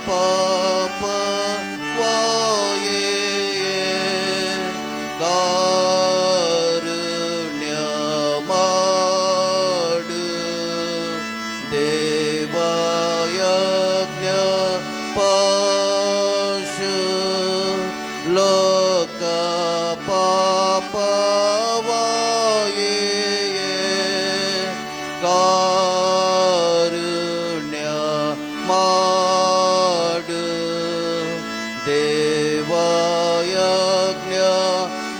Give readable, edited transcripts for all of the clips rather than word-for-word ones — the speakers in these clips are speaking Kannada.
ಪಾಪ ಕಾರುಣ್ಯ ಮಾಡು ದೇವಾಯಜ್ಞ ಪಶು ಲೋಕ ಪಾಪವಾಯೇ ಕಾರುಣ್ಯ ಮಾಡು ದೇವಾಯಜ್ಞ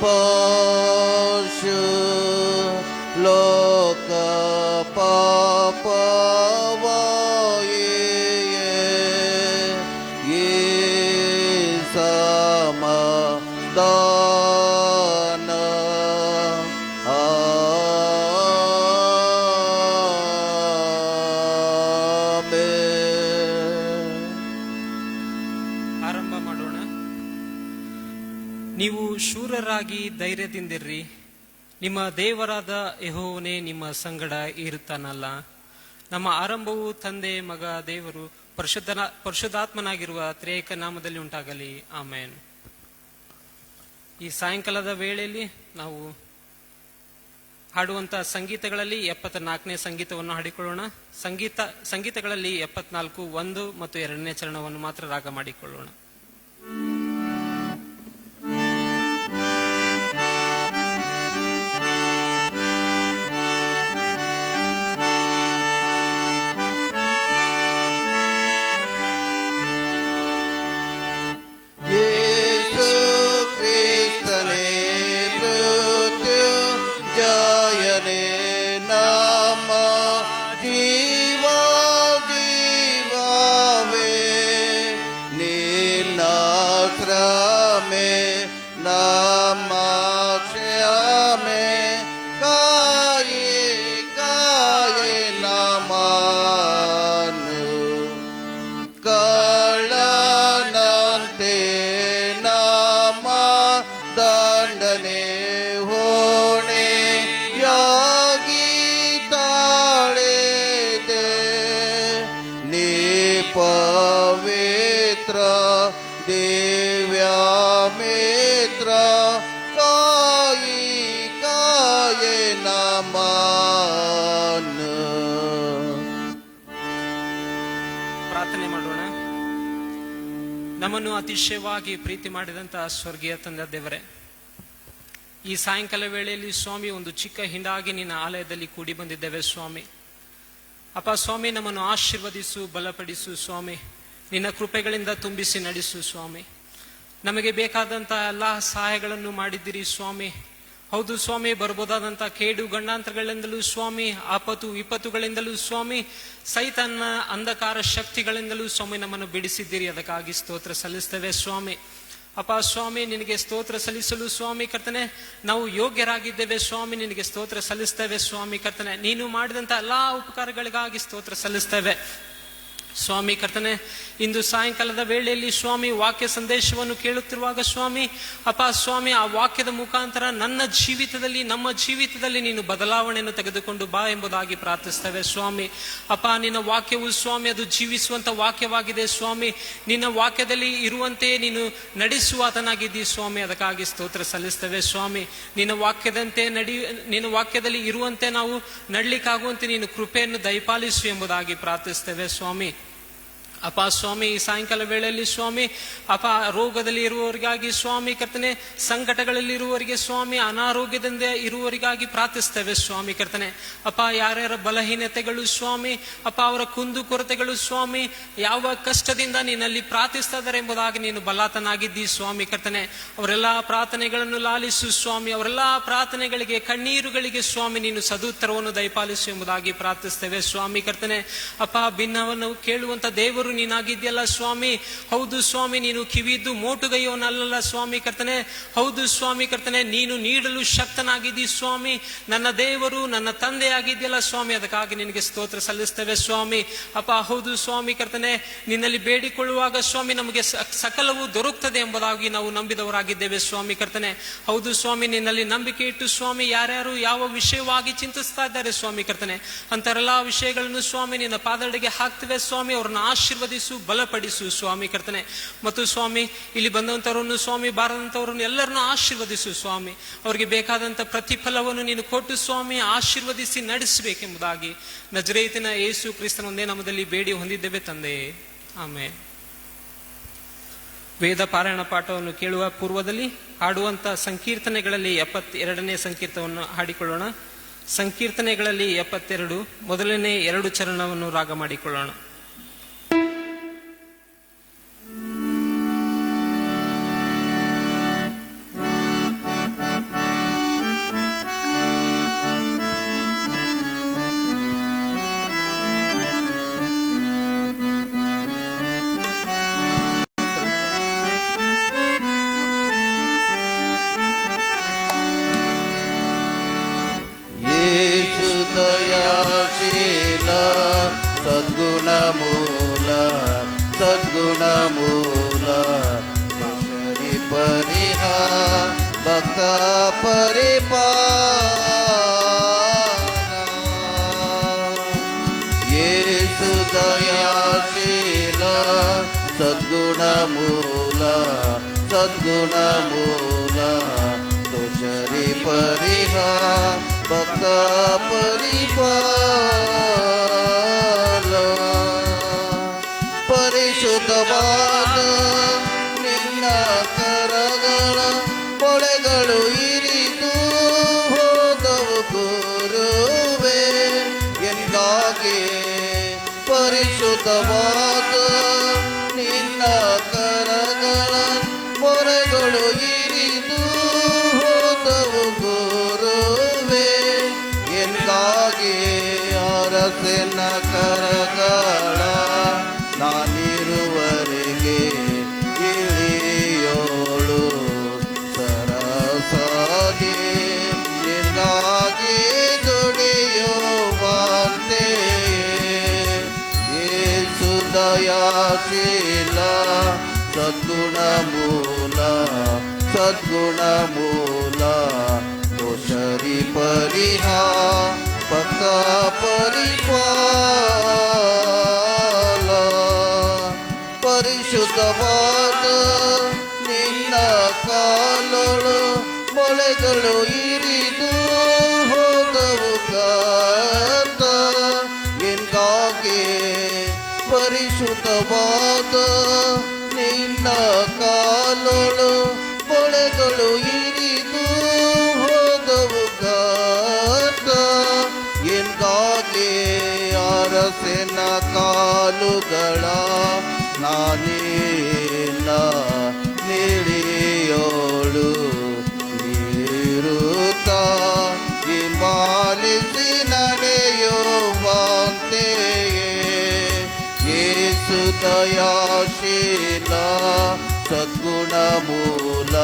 ಪಶು ಲೋಕ ಪಾಪವಾಯೇ ಸಮಾಧಾನ ಆರಂಭ ಮಾಡೋಣ. ನೀವು ಶೂರರಾಗಿ ಧೈರ್ಯದಿಂದಿರ್ರಿ, ನಿಮ್ಮ ದೇವರಾದ ಯೆಹೋವನೇ ನಿಮ್ಮ ಸಂಗಡ ಇರುತ್ತಾನಲ್ಲ. ನಮ್ಮ ಆರಂಭವು ತಂದೆ, ಮಗ, ದೇವರು ಪರಿಶುದ್ಧಾತ್ಮನಾಗಿರುವ ತ್ರಿಯೇಕ ನಾಮದಲ್ಲಿ ಉಂಟಾಗಲಿ. ಆಮೇನ್. ಈ ಸಾಯಂಕಾಲದ ವೇಳೆಯಲ್ಲಿ ನಾವು ಹಾಡುವಂತ ಸಂಗೀತಗಳಲ್ಲಿ 74ನೇ ಸಂಗೀತವನ್ನು ಹಾಡಿಕೊಳ್ಳೋಣ. ಸಂಗೀತಗಳಲ್ಲಿ 74, 1 ಮತ್ತು 2ನೇ ಚರಣವನ್ನು ಮಾತ್ರ ರಾಗ ಮಾಡಿಕೊಳ್ಳೋಣ. ಪವಿತ್ರ ದೇವ್ಯಾ ಮಿತ್ರ ಕಾಯೆ ನಮನು. ಪ್ರಾರ್ಥನೆ ಮಾಡೋಣ. ನಮ್ಮನ್ನು ಅತಿಶಯವಾಗಿ ಪ್ರೀತಿ ಮಾಡಿದಂತಹ ಸ್ವರ್ಗೀಯ ತಂದೆ ದೇವರೇ, ಈ ಸಾಯಂಕಾಲ ವೇಳೆಯಲ್ಲಿ ಸ್ವಾಮಿ ಒಂದು ಚಿಕ್ಕ ಹಿಂಡಾಗಿ ನಿನ್ನ ಆಲಯದಲ್ಲಿ ಕೂಡಿ ಬಂದಿದ್ದೇವೆ ಸ್ವಾಮಿ. ಅಪ್ಪ ಸ್ವಾಮಿ, ನಮ್ಮನ್ನು ಆಶೀರ್ವದಿಸು, ಬಲಪಡಿಸು ಸ್ವಾಮಿ. ನಿನ್ನ ಕೃಪೆಗಳಿಂದ ತುಂಬಿಸಿ ನಡೆಸು ಸ್ವಾಮಿ. ನಮಗೆ ಬೇಕಾದಂಥ ಎಲ್ಲ ಸಹಾಯಗಳನ್ನು ಮಾಡಿದ್ದೀರಿ ಸ್ವಾಮಿ. ಹೌದು ಸ್ವಾಮಿ, ಬರ್ಬೋದಾದಂಥ ಕೇಡು ಗಂಡಾಂತರಗಳಿಂದಲೂ ಸ್ವಾಮಿ, ಆಪತ್ತು ವಿಪತ್ತುಗಳಿಂದಲೂ ಸ್ವಾಮಿ, ಸೈತಾನ್ನ ಅಂಧಕಾರ ಶಕ್ತಿಗಳಿಂದಲೂ ಸ್ವಾಮಿ ನಮ್ಮನ್ನು ಬಿಡಿಸಿದ್ದೀರಿ. ಅದಕ್ಕಾಗಿ ಸ್ತೋತ್ರ ಸಲ್ಲಿಸ್ತೇವೆ ಸ್ವಾಮಿ. ಅಪ್ಪ ಸ್ವಾಮಿ, ನಿನಗೆ ಸ್ತೋತ್ರ ಸಲ್ಲಿಸಲು ಸ್ವಾಮಿ ಕರ್ತನೆ ನಾವು ಯೋಗ್ಯರಾಗಿದ್ದೇವೆ ಸ್ವಾಮಿ. ನಿನಗೆ ಸ್ತೋತ್ರ ಸಲ್ಲಿಸ್ತೇವೆ ಸ್ವಾಮಿ ಕರ್ತನೆ. ನೀನು ಮಾಡಿದಂಥ ಎಲ್ಲಾ ಉಪಕಾರಗಳಿಗಾಗಿ ಸ್ತೋತ್ರ ಸಲ್ಲಿಸ್ತೇವೆ ಸ್ವಾಮಿ ಕರ್ತನೆ. ಇಂದು ಸಾಯಂಕಾಲದ ವೇಳೆಯಲ್ಲಿ ಸ್ವಾಮಿ ವಾಕ್ಯ ಸಂದೇಶವನ್ನು ಕೇಳುತ್ತಿರುವಾಗ ಸ್ವಾಮಿ ಅಪ್ಪ ಸ್ವಾಮಿ, ಆ ವಾಕ್ಯದ ಮುಖಾಂತರ ನನ್ನ ಜೀವಿತದಲ್ಲಿ, ನಮ್ಮ ಜೀವಿತದಲ್ಲಿ ನೀನು ಬದಲಾವಣೆಯನ್ನು ತೆಗೆದುಕೊಂಡು ಬಾ ಎಂಬುದಾಗಿ ಪ್ರಾರ್ಥಿಸ್ತೇವೆ ಸ್ವಾಮಿ. ಅಪ್ಪ, ನಿನ್ನ ವಾಕ್ಯವು ಸ್ವಾಮಿ ಅದು ಜೀವಿಸುವಂತ ವಾಕ್ಯವಾಗಿದೆ ಸ್ವಾಮಿ. ನಿನ್ನ ವಾಕ್ಯದಲ್ಲಿ ಇರುವಂತೆ ನೀನು ನಡೆಸುವಾತನಾಗಿದ್ದೀ ಸ್ವಾಮಿ. ಅದಕ್ಕಾಗಿ ಸ್ತೋತ್ರ ಸಲ್ಲಿಸ್ತೇವೆ ಸ್ವಾಮಿ. ನಿನ್ನ ವಾಕ್ಯದಲ್ಲಿ ಇರುವಂತೆ ನಾವು ನಡ್ಲಿಕ್ಕಾಗುವಂತೆ ನೀನು ಕೃಪೆಯನ್ನು ದಯಪಾಲಿಸು ಎಂಬುದಾಗಿ ಪ್ರಾರ್ಥಿಸ್ತೇವೆ ಸ್ವಾಮಿ. ಅಪ್ಪ ಸ್ವಾಮಿ, ಈ ಸಾಯಂಕಾಲ ವೇಳೆಯಲ್ಲಿ ಸ್ವಾಮಿ ಅಪ್ಪ ರೋಗದಲ್ಲಿ ಇರುವವರಿಗಾಗಿ ಸ್ವಾಮಿ ಕರ್ತನೆ, ಸಂಕಟಗಳಲ್ಲಿ ಇರುವವರಿಗೆ ಸ್ವಾಮಿ, ಅನಾರೋಗ್ಯದಿಂದ ಇರುವವರಿಗಾಗಿ ಪ್ರಾರ್ಥಿಸ್ತೇವೆ ಸ್ವಾಮಿ ಕರ್ತನೆ. ಅಪ್ಪ, ಯಾರ್ಯಾರ ಬಲಹೀನತೆಗಳು ಸ್ವಾಮಿ ಅಪ್ಪ, ಅವರ ಕುಂದು ಕೊರತೆಗಳು ಸ್ವಾಮಿ, ಯಾವ ಕಷ್ಟದಿಂದ ನೀನಲ್ಲಿ ಪ್ರಾರ್ಥಿಸ್ತಾ ಇದ್ದಾರೆ ಎಂಬುದಾಗಿ ನೀನು ಬಲಾತನಾಗಿದ್ದಿ ಸ್ವಾಮಿ ಕರ್ತನೆ. ಅವರೆಲ್ಲಾ ಪ್ರಾರ್ಥನೆಗಳನ್ನು ಲಾಲಿಸು ಸ್ವಾಮಿ. ಅವರೆಲ್ಲಾ ಪ್ರಾರ್ಥನೆಗಳಿಗೆ, ಕಣ್ಣೀರುಗಳಿಗೆ ಸ್ವಾಮಿ ನೀನು ಸದುತ್ತರವನ್ನು ದಯಪಾಲಿಸು ಎಂಬುದಾಗಿ ಪ್ರಾರ್ಥಿಸ್ತೇವೆ ಸ್ವಾಮಿ ಕರ್ತನೆ. ಅಪ್ಪ, ಭಿನ್ನವನ್ನು ಕೇಳುವಂತ ದೇವರು ನೀನಾಗಿದ್ಯಲ್ಲ ಸ್ವಾಮಿ. ಹೌದು ಸ್ವಾಮಿ, ನೀನು ಕಿವಿದ್ದು ಮೋಟುಗೈಯವನಲ್ಲ ಸ್ವಾಮಿ ಕರ್ತನೆ. ಹೌದು ಸ್ವಾಮಿ ಕರ್ತನೆ, ನೀನು ನೀಡಲು ಶಕ್ತನಾಗಿದ್ದಿ ಸ್ವಾಮಿ. ನನ್ನ ದೇವರು, ನನ್ನ ತಂದೆ ಆಗಿದ್ಯಲ್ಲ ಸ್ವಾಮಿ. ಅದಕ್ಕಾಗಿ ನಿನಗೆ ಸ್ತೋತ್ರ ಸಲ್ಲಿಸ್ತೇವೆ ಸ್ವಾಮಿ. ಅಪ್ಪ, ಹೌದು ಸ್ವಾಮಿ ಕರ್ತನೆ, ನಿನ್ನಲ್ಲಿ ಬೇಡಿಕೊಳ್ಳುವಾಗ ಸ್ವಾಮಿ ನಮಗೆ ಸಕಲವು ದೊರಕುತ್ತದೆ ಎಂಬುದಾಗಿ ನಾವು ನಂಬಿದವರಾಗಿದ್ದೇವೆ ಸ್ವಾಮಿ ಕರ್ತನೆ. ಹೌದು ಸ್ವಾಮಿ, ನಿನ್ನಲ್ಲಿ ನಂಬಿಕೆ ಇಟ್ಟು ಸ್ವಾಮಿ ಯಾರ್ಯಾರು ಯಾವ ವಿಷಯವಾಗಿ ಚಿಂತಿಸ್ತಾ ಇದ್ದಾರೆ ಸ್ವಾಮಿ ಕರ್ತನೆ, ಅಂತಾರೆಲ್ಲ ವಿಷಯಗಳನ್ನು ಸ್ವಾಮಿ ನಿನ್ನ ಪಾದಡಿಗೆ ಹಾಕ್ತೇವೆ ಸ್ವಾಮಿ. ಅವ್ರನ್ನ ಆಶೀರ್ವದಿಸು ಆಶೀರ್ವದಿಸು, ಬಲಪಡಿಸು ಸ್ವಾಮಿ ಕರ್ತನೆ. ಮತ್ತು ಸ್ವಾಮಿ, ಇಲ್ಲಿ ಬಂದಂಥವ್ರನ್ನು ಸ್ವಾಮಿ, ಬಾರದಂಥವ್ರನ್ನು ಎಲ್ಲರನ್ನು ಆಶೀರ್ವದಿಸು ಸ್ವಾಮಿ. ಅವರಿಗೆ ಬೇಕಾದಂಥ ಪ್ರತಿಫಲವನ್ನು ನೀನು ಕೊಟ್ಟು ಸ್ವಾಮಿ ಆಶೀರ್ವದಿಸಿ ನಡೆಸಬೇಕೆಂಬುದಾಗಿ ನಜರೇತಿನ ಯೇಸು ಕ್ರಿಸ್ತನ ಒಂದೇ ನಾಮದಲ್ಲಿ ಬೇಡಿ ಹೊಂದಿದ್ದೇವೆ ತಂದೆ, ಆಮೆನ್. ವೇದ ಪಾರಾಯಣ ಪಾಠವನ್ನು ಕೇಳುವ ಪೂರ್ವದಲ್ಲಿ ಹಾಡುವಂತ ಸಂಕೀರ್ತನೆಗಳಲ್ಲಿ 72ನೇ ಸಂಕೀರ್ತನವನ್ನು ಹಾಡಿಕೊಳ್ಳೋಣ. ಸಂಕೀರ್ತನೆಗಳಲ್ಲಿ 72 ಮೊದಲನೇ 2 ಚರಣವನ್ನು ರಾಗ ಮಾಡಿಕೊಳ್ಳೋಣ. ಸದ್ಗುಣಮೂಲ ಸದ್ಗುಣಮೂಲ ಶರಿ ಪರಿಹ ಭಕ್ತ ಪರಿಪಾಲ ಯೇಸು ದಯಾಶೀಲ ಸದ್ಗುಣಮೂಲ ಸದ್ಗುಣಮೂಲ ಶರಿ ಪರಿಹ ಭಕ್ತ ಪರಿಪಾಲ ಪರಿಶುದ್ಧವಾದ ನಿನ್ನ ಕರಗಳ ಮೊಳೆಗಳು ಇರಿದು ಹೋದವು ಗುರುವೇ ಎಂದಾಗೆ. ಪರಿಶುದ್ಧವಾದ ನಿನ್ನ ಕರಗಳ ಮೊಳೆಗಳು ಇರಿದು ಹೋದವು ಗುರುವೇ ಎಂದಾಗೆ. ಅರಸನ ಕರಗಳ ನಾನಿರುವರೆಗೆ ಇಳಿಯೋಳು ಸರಸಾಗಿ ಎಂದಾಗಿ ದುಡಿಯುವಂತೆ. ಯೇಸು ದಯಾಶೀಲ ಸದ್ಗುಣಮೂಲ ಸದ್ಗುಣಮೂಲ ದೋಷರಿ ಪರಿಹ ಭಕ್ತ ಪರಿಪಾಲ. ಪರಿಶುದ್ಧವಾದ ನಿನ್ನ ಕಾಲೊಳು ಮೊಳೆಗಳು ಇರಿದು ಹೋದವು ಕರ್ತ ಎಂದಾಗೆ. ಪರಿಶುದ್ಧವಾದ ನಿನ್ನ ಕಾಲೊಳು ಮೊಳೆಗಳು ಇರಿದು ಹೋದವು ಕರ್ತ ಎಂದಾಗೆ. ಅರಸನ ಕಾಲುಗಳ ನಾನೇನ ನಿಳಿಯೋಳು ನೀರುತ್ತ ಹಿಂಬಾಲಿಸಿ ನಡೆಯುವಂತೆಯೇ. ಯೇಸು ದಯಾಶೀಲ ಸದ್ಗುಣಮೂಲ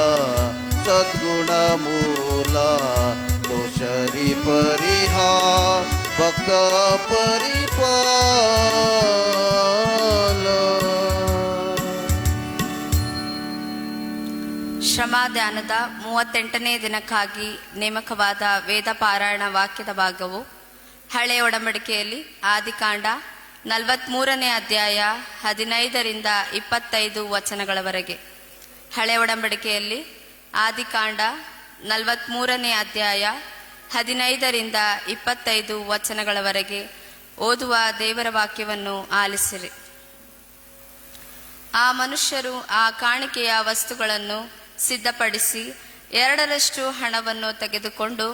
ಸದ್ಗುಣಮೂಲ ದೋಷರಿ ಪರಿಹ ಭಕ್ತ ಪರಿಪಾಲ. ಶ್ರಮಾಧ್ಯಾನದ 38ನೇ ದಿನಕ್ಕಾಗಿ ನೇಮಕವಾದ ವೇದ ಪಾರಾಯಣ ವಾಕ್ಯದ ಭಾಗವು ಹಳೆಯ ಒಡಂಬಡಿಕೆಯಲ್ಲಿ ಆದಿಕಾಂಡ 43ನೇ ಅಧ್ಯಾಯ 15ರಿಂದ 25 ವಚನಗಳವರೆಗೆ. ಹಳೆಯ ಒಡಂಬಡಿಕೆಯಲ್ಲಿ ಆದಿಕಾಂಡ 43ನೇ ಅಧ್ಯಾಯ 15ರಿಂದ 25 ವಚನಗಳವರೆಗೆ ಓದುವ ದೇವರ ವಾಕ್ಯವನ್ನು ಆಲಿಸಿರಿ. ಆ ಮನುಷ್ಯರು ಆ ಕಾಣಿಕೆಯ ವಸ್ತುಗಳನ್ನು ಸಿದ್ಧಪಡಿಸಿ 2ರಷ್ಟು ಹಣವನ್ನು ತೆಗೆದುಕೊಂಡು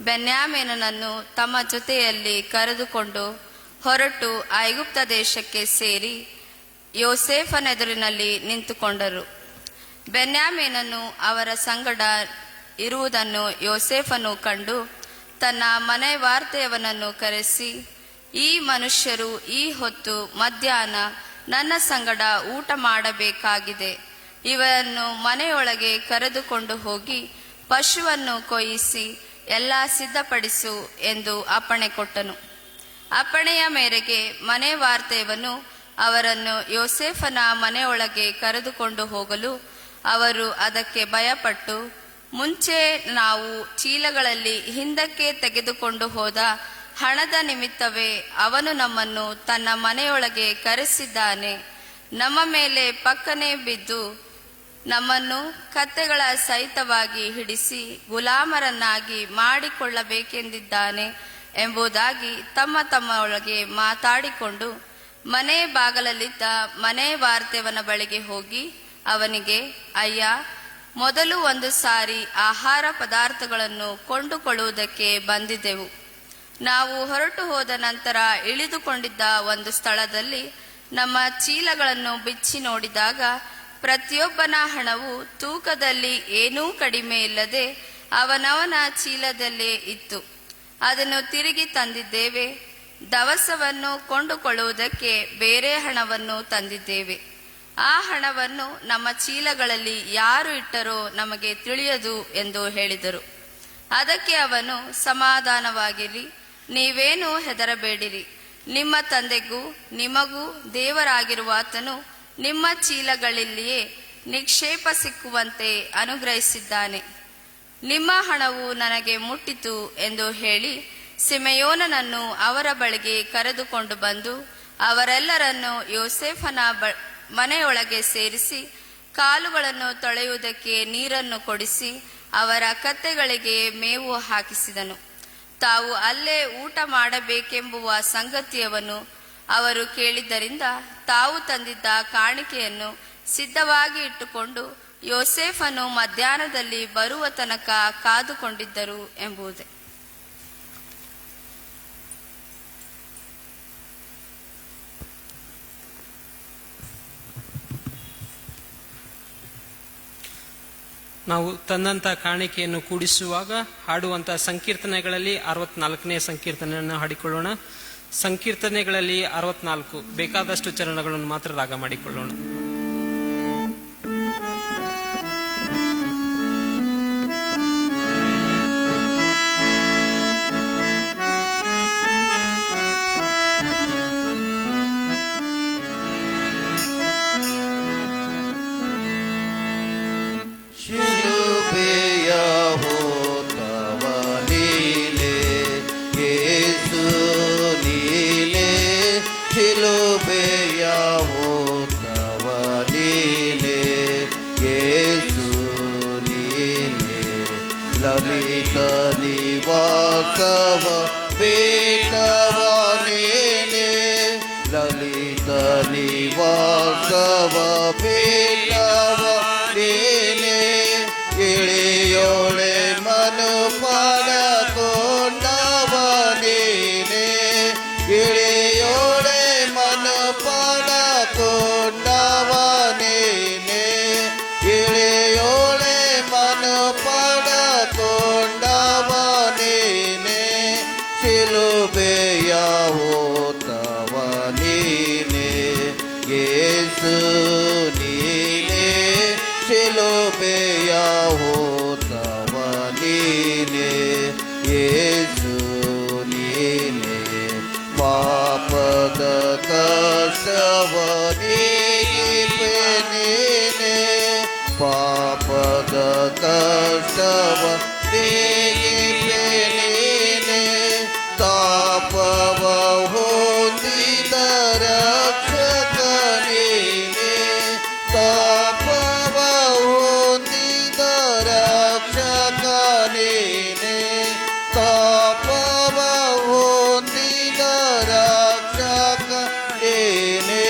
ಬೆನ್ಯಾಮೀನನನ್ನು ತಮ್ಮ ಜೊತೆಯಲ್ಲಿ ಕರೆದುಕೊಂಡು ಹೊರಟು ಐಗುಪ್ತ ದೇಶಕ್ಕೆ ಸೇರಿ ಯೋಸೇಫನೆದುರಿನಲ್ಲಿ ನಿಂತುಕೊಂಡರು. ಬೆನ್ಯಾಮೀನನು ಅವರ ಸಂಗಡ ಇರುವುದನ್ನು ಯೋಸೇಫನು ಕಂಡು ತನ್ನ ಮನೆ ವಾರ್ತೆಯವನನ್ನು ಕರೆಸಿ, ಈ ಮನುಷ್ಯರು ಈ ಹೊತ್ತು ಮಧ್ಯಾಹ್ನ ನನ್ನ ಸಂಗಡ ಊಟ ಮಾಡಬೇಕಾಗಿದೆ. ಇವರನ್ನು ಮನೆಯೊಳಗೆ ಕರೆದುಕೊಂಡು ಹೋಗಿ ಪಶುವನ್ನು ಕೊಯ್ಯಿಸಿ ಎಲ್ಲ ಸಿದ್ಧಪಡಿಸು ಎಂದು ಅಪ್ಪಣೆ ಕೊಟ್ಟನು. ಅಪ್ಪಣೆಯ ಮೇರೆಗೆ ಮನೆ ವಾರ್ತೆಯವನು ಅವರನ್ನು ಯೋಸೇಫನ ಮನೆಯೊಳಗೆ ಕರೆದುಕೊಂಡು ಹೋಗಲು ಅವರು ಅದಕ್ಕೆ ಭಯಪಟ್ಟು, ಮುಂಚೆ ನಾವು ಚೀಲಗಳಲ್ಲಿ ಹಿಂದಕ್ಕೆ ತೆಗೆದುಕೊಂಡು ಹೋದ ಹಣದ ನಿಮಿತ್ತವೇ ಅವನು ನಮ್ಮನ್ನು ತನ್ನ ಮನೆಯೊಳಗೆ ಕರೆಸಿದ್ದಾನೆ. ನಮ್ಮ ಮೇಲೆ ಪಕ್ಕನೆ ಬಿದ್ದು ನಮ್ಮನ್ನು ಕತ್ತೆಗಳ ಸಹಿತವಾಗಿ ಹಿಡಿಸಿ ಗುಲಾಮರನ್ನಾಗಿ ಮಾಡಿಕೊಳ್ಳಬೇಕೆಂದಿದ್ದಾನೆ ಎಂಬುದಾಗಿ ತಮ್ಮ ಒಳಗೆ ಮಾತಾಡಿಕೊಂಡು ಮನೆ ಬಾಗಲಲ್ಲಿದ್ದ ಮನೆ ವಾರ್ತೆಯವನ ಬಳಿಗೆ ಹೋಗಿ ಅವನಿಗೆ, ಅಯ್ಯ, ಮೊದಲು ಒಂದು ಸಾರಿ ಆಹಾರ ಪದಾರ್ಥಗಳನ್ನು ಕೊಂಡುಕೊಳ್ಳುವುದಕ್ಕೆ ಬಂದಿದ್ದೆವು. ನಾವು ಹೊರಟು ಹೋದ ನಂತರ ಇಳಿದುಕೊಂಡಿದ್ದ ಒಂದು ಸ್ಥಳದಲ್ಲಿ ನಮ್ಮ ಚೀಲಗಳನ್ನು ಬಿಚ್ಚಿ ನೋಡಿದಾಗ ಪ್ರತಿಯೊಬ್ಬನ ಹಣವು ತೂಕದಲ್ಲಿ ಏನೂ ಕಡಿಮೆ ಇಲ್ಲದೆ ಅವನವನ ಚೀಲದಲ್ಲೇ ಇತ್ತು. ಅದನ್ನು ತಿರುಗಿ ತಂದಿದ್ದೇವೆ. ದವಸವನ್ನು ಕೊಂಡುಕೊಳ್ಳುವುದಕ್ಕೆ ಬೇರೆ ಹಣವನ್ನು ತಂದಿದ್ದೇವೆ. ಆ ಹಣವನ್ನು ನಮ್ಮ ಚೀಲಗಳಲ್ಲಿ ಯಾರು ಇಟ್ಟರೋ ನಮಗೆ ತಿಳಿಯದು ಎಂದು ಹೇಳಿದರು. ಅದಕ್ಕೆ ಅವನು, ಸಮಾಧಾನವಾಗಿರಿ, ನೀವೇನು ಹೆದರಬೇಡಿರಿ. ನಿಮ್ಮ ತಂದೆಗೂ ನಿಮಗೂ ದೇವರಾಗಿರುವಾತನು ನಿಮ್ಮ ಚೀಲಗಳಲ್ಲಿಯೇ ನಿಕ್ಷೇಪ ಸಿಕ್ಕುವಂತೆ ಅನುಗ್ರಹಿಸಿದ್ದಾನೆ. ನಿಮ್ಮ ಹಣವು ನನಗೆ ಮುಟ್ಟಿತು ಎಂದು ಹೇಳಿ ಸಿಮೆಯೋನನನ್ನು ಅವರ ಬಳಿಗೆ ಕರೆದುಕೊಂಡು ಬಂದು ಅವರೆಲ್ಲರನ್ನು ಯೋಸೇಫನ ಮನೆಯೊಳಗೆ ಸೇರಿಸಿ ಕಾಲುಗಳನ್ನು ತೊಳೆಯುವುದಕ್ಕೆ ನೀರನ್ನು ಕೊಡಿಸಿ ಅವರ ಕತ್ತೆಗಳಿಗೆ ಮೇವು ಹಾಕಿಸಿದನು. ತಾವು ಅಲ್ಲೇ ಊಟ ಮಾಡಬೇಕೆಂಬುವ ಸಂಗತಿಯನ್ನು ಅವರು ಕೇಳಿದ್ದರಿಂದ ತಾವು ತಂದಿದ್ದ ಕಾಣಿಕೆಯನ್ನು ಸಿದ್ಧವಾಗಿ ಇಟ್ಟುಕೊಂಡು ಯೋಸೇಫನು ಮಧ್ಯಾಹ್ನದಲ್ಲಿ ಬರುವ ತನಕ ಕಾದುಕೊಂಡಿದ್ದರು ಎಂಬುದೇ. ನಾವು ತಂದಂಥ ಕಾಣಿಕೆಯನ್ನು ಕೂಡಿಸುವಾಗ ಹಾಡುವಂಥ ಸಂಕೀರ್ತನೆಗಳಲ್ಲಿ 64ನೇ ಸಂಕೀರ್ತನೆಯನ್ನು ಹಾಡಿಕೊಳ್ಳೋಣ. ಸಂಕೀರ್ತನೆಗಳಲ್ಲಿ 64 ಬೇಕಾದಷ್ಟು ಚರಣಗಳನ್ನು ಮಾತ್ರ ರಾಗ ಮಾಡಿಕೊಳ್ಳೋಣ. ಲಲಿತ ನಿವಾಸವ ಬೇಟವನೇನೆ, ಲಲಿತ ನಿವಾಸವ ಬೇಟವನೇನೆ, ಇಳಿಯೋಳೆ ಮನು ಪಡಕೊಂಡವನೇನೆ, ಇಳಿಯೋಳೆ ಮನು ಪಡಕೊಂಡವನೇನೆ, ಇಳಿಯೋಳೆ ಮನು ಕೊಂಡವನೇನೆ, ಶಿಲುಬೆಯ ಹೋತವ ನೀನೆ, ಯೇಸು ನೀನೆ, ಶಿಲುಬೆಯ ಹೋತವ ನೀನೆ, ಯೇಸು ನೀನೆ, ಪಾಪದ ಕಷ್ಟವ ನೀಗಿಪೆ ನೀನೆ, ಪಾಪದ ಕಷ್ಟವ ನೀಗಿಪೆ ನೀನೆ, ತಾಪವ ಹೊಂದಿದ ರಕ್ಷಕ ನೀನೆ, ತಾಪವ ಹೊಂದಿದ ರಕ್ಷಕ ನೀನೆ, ತಾಪವ ಹೊಂದಿದ ರಕ್ಷಕ ನೀನೆ,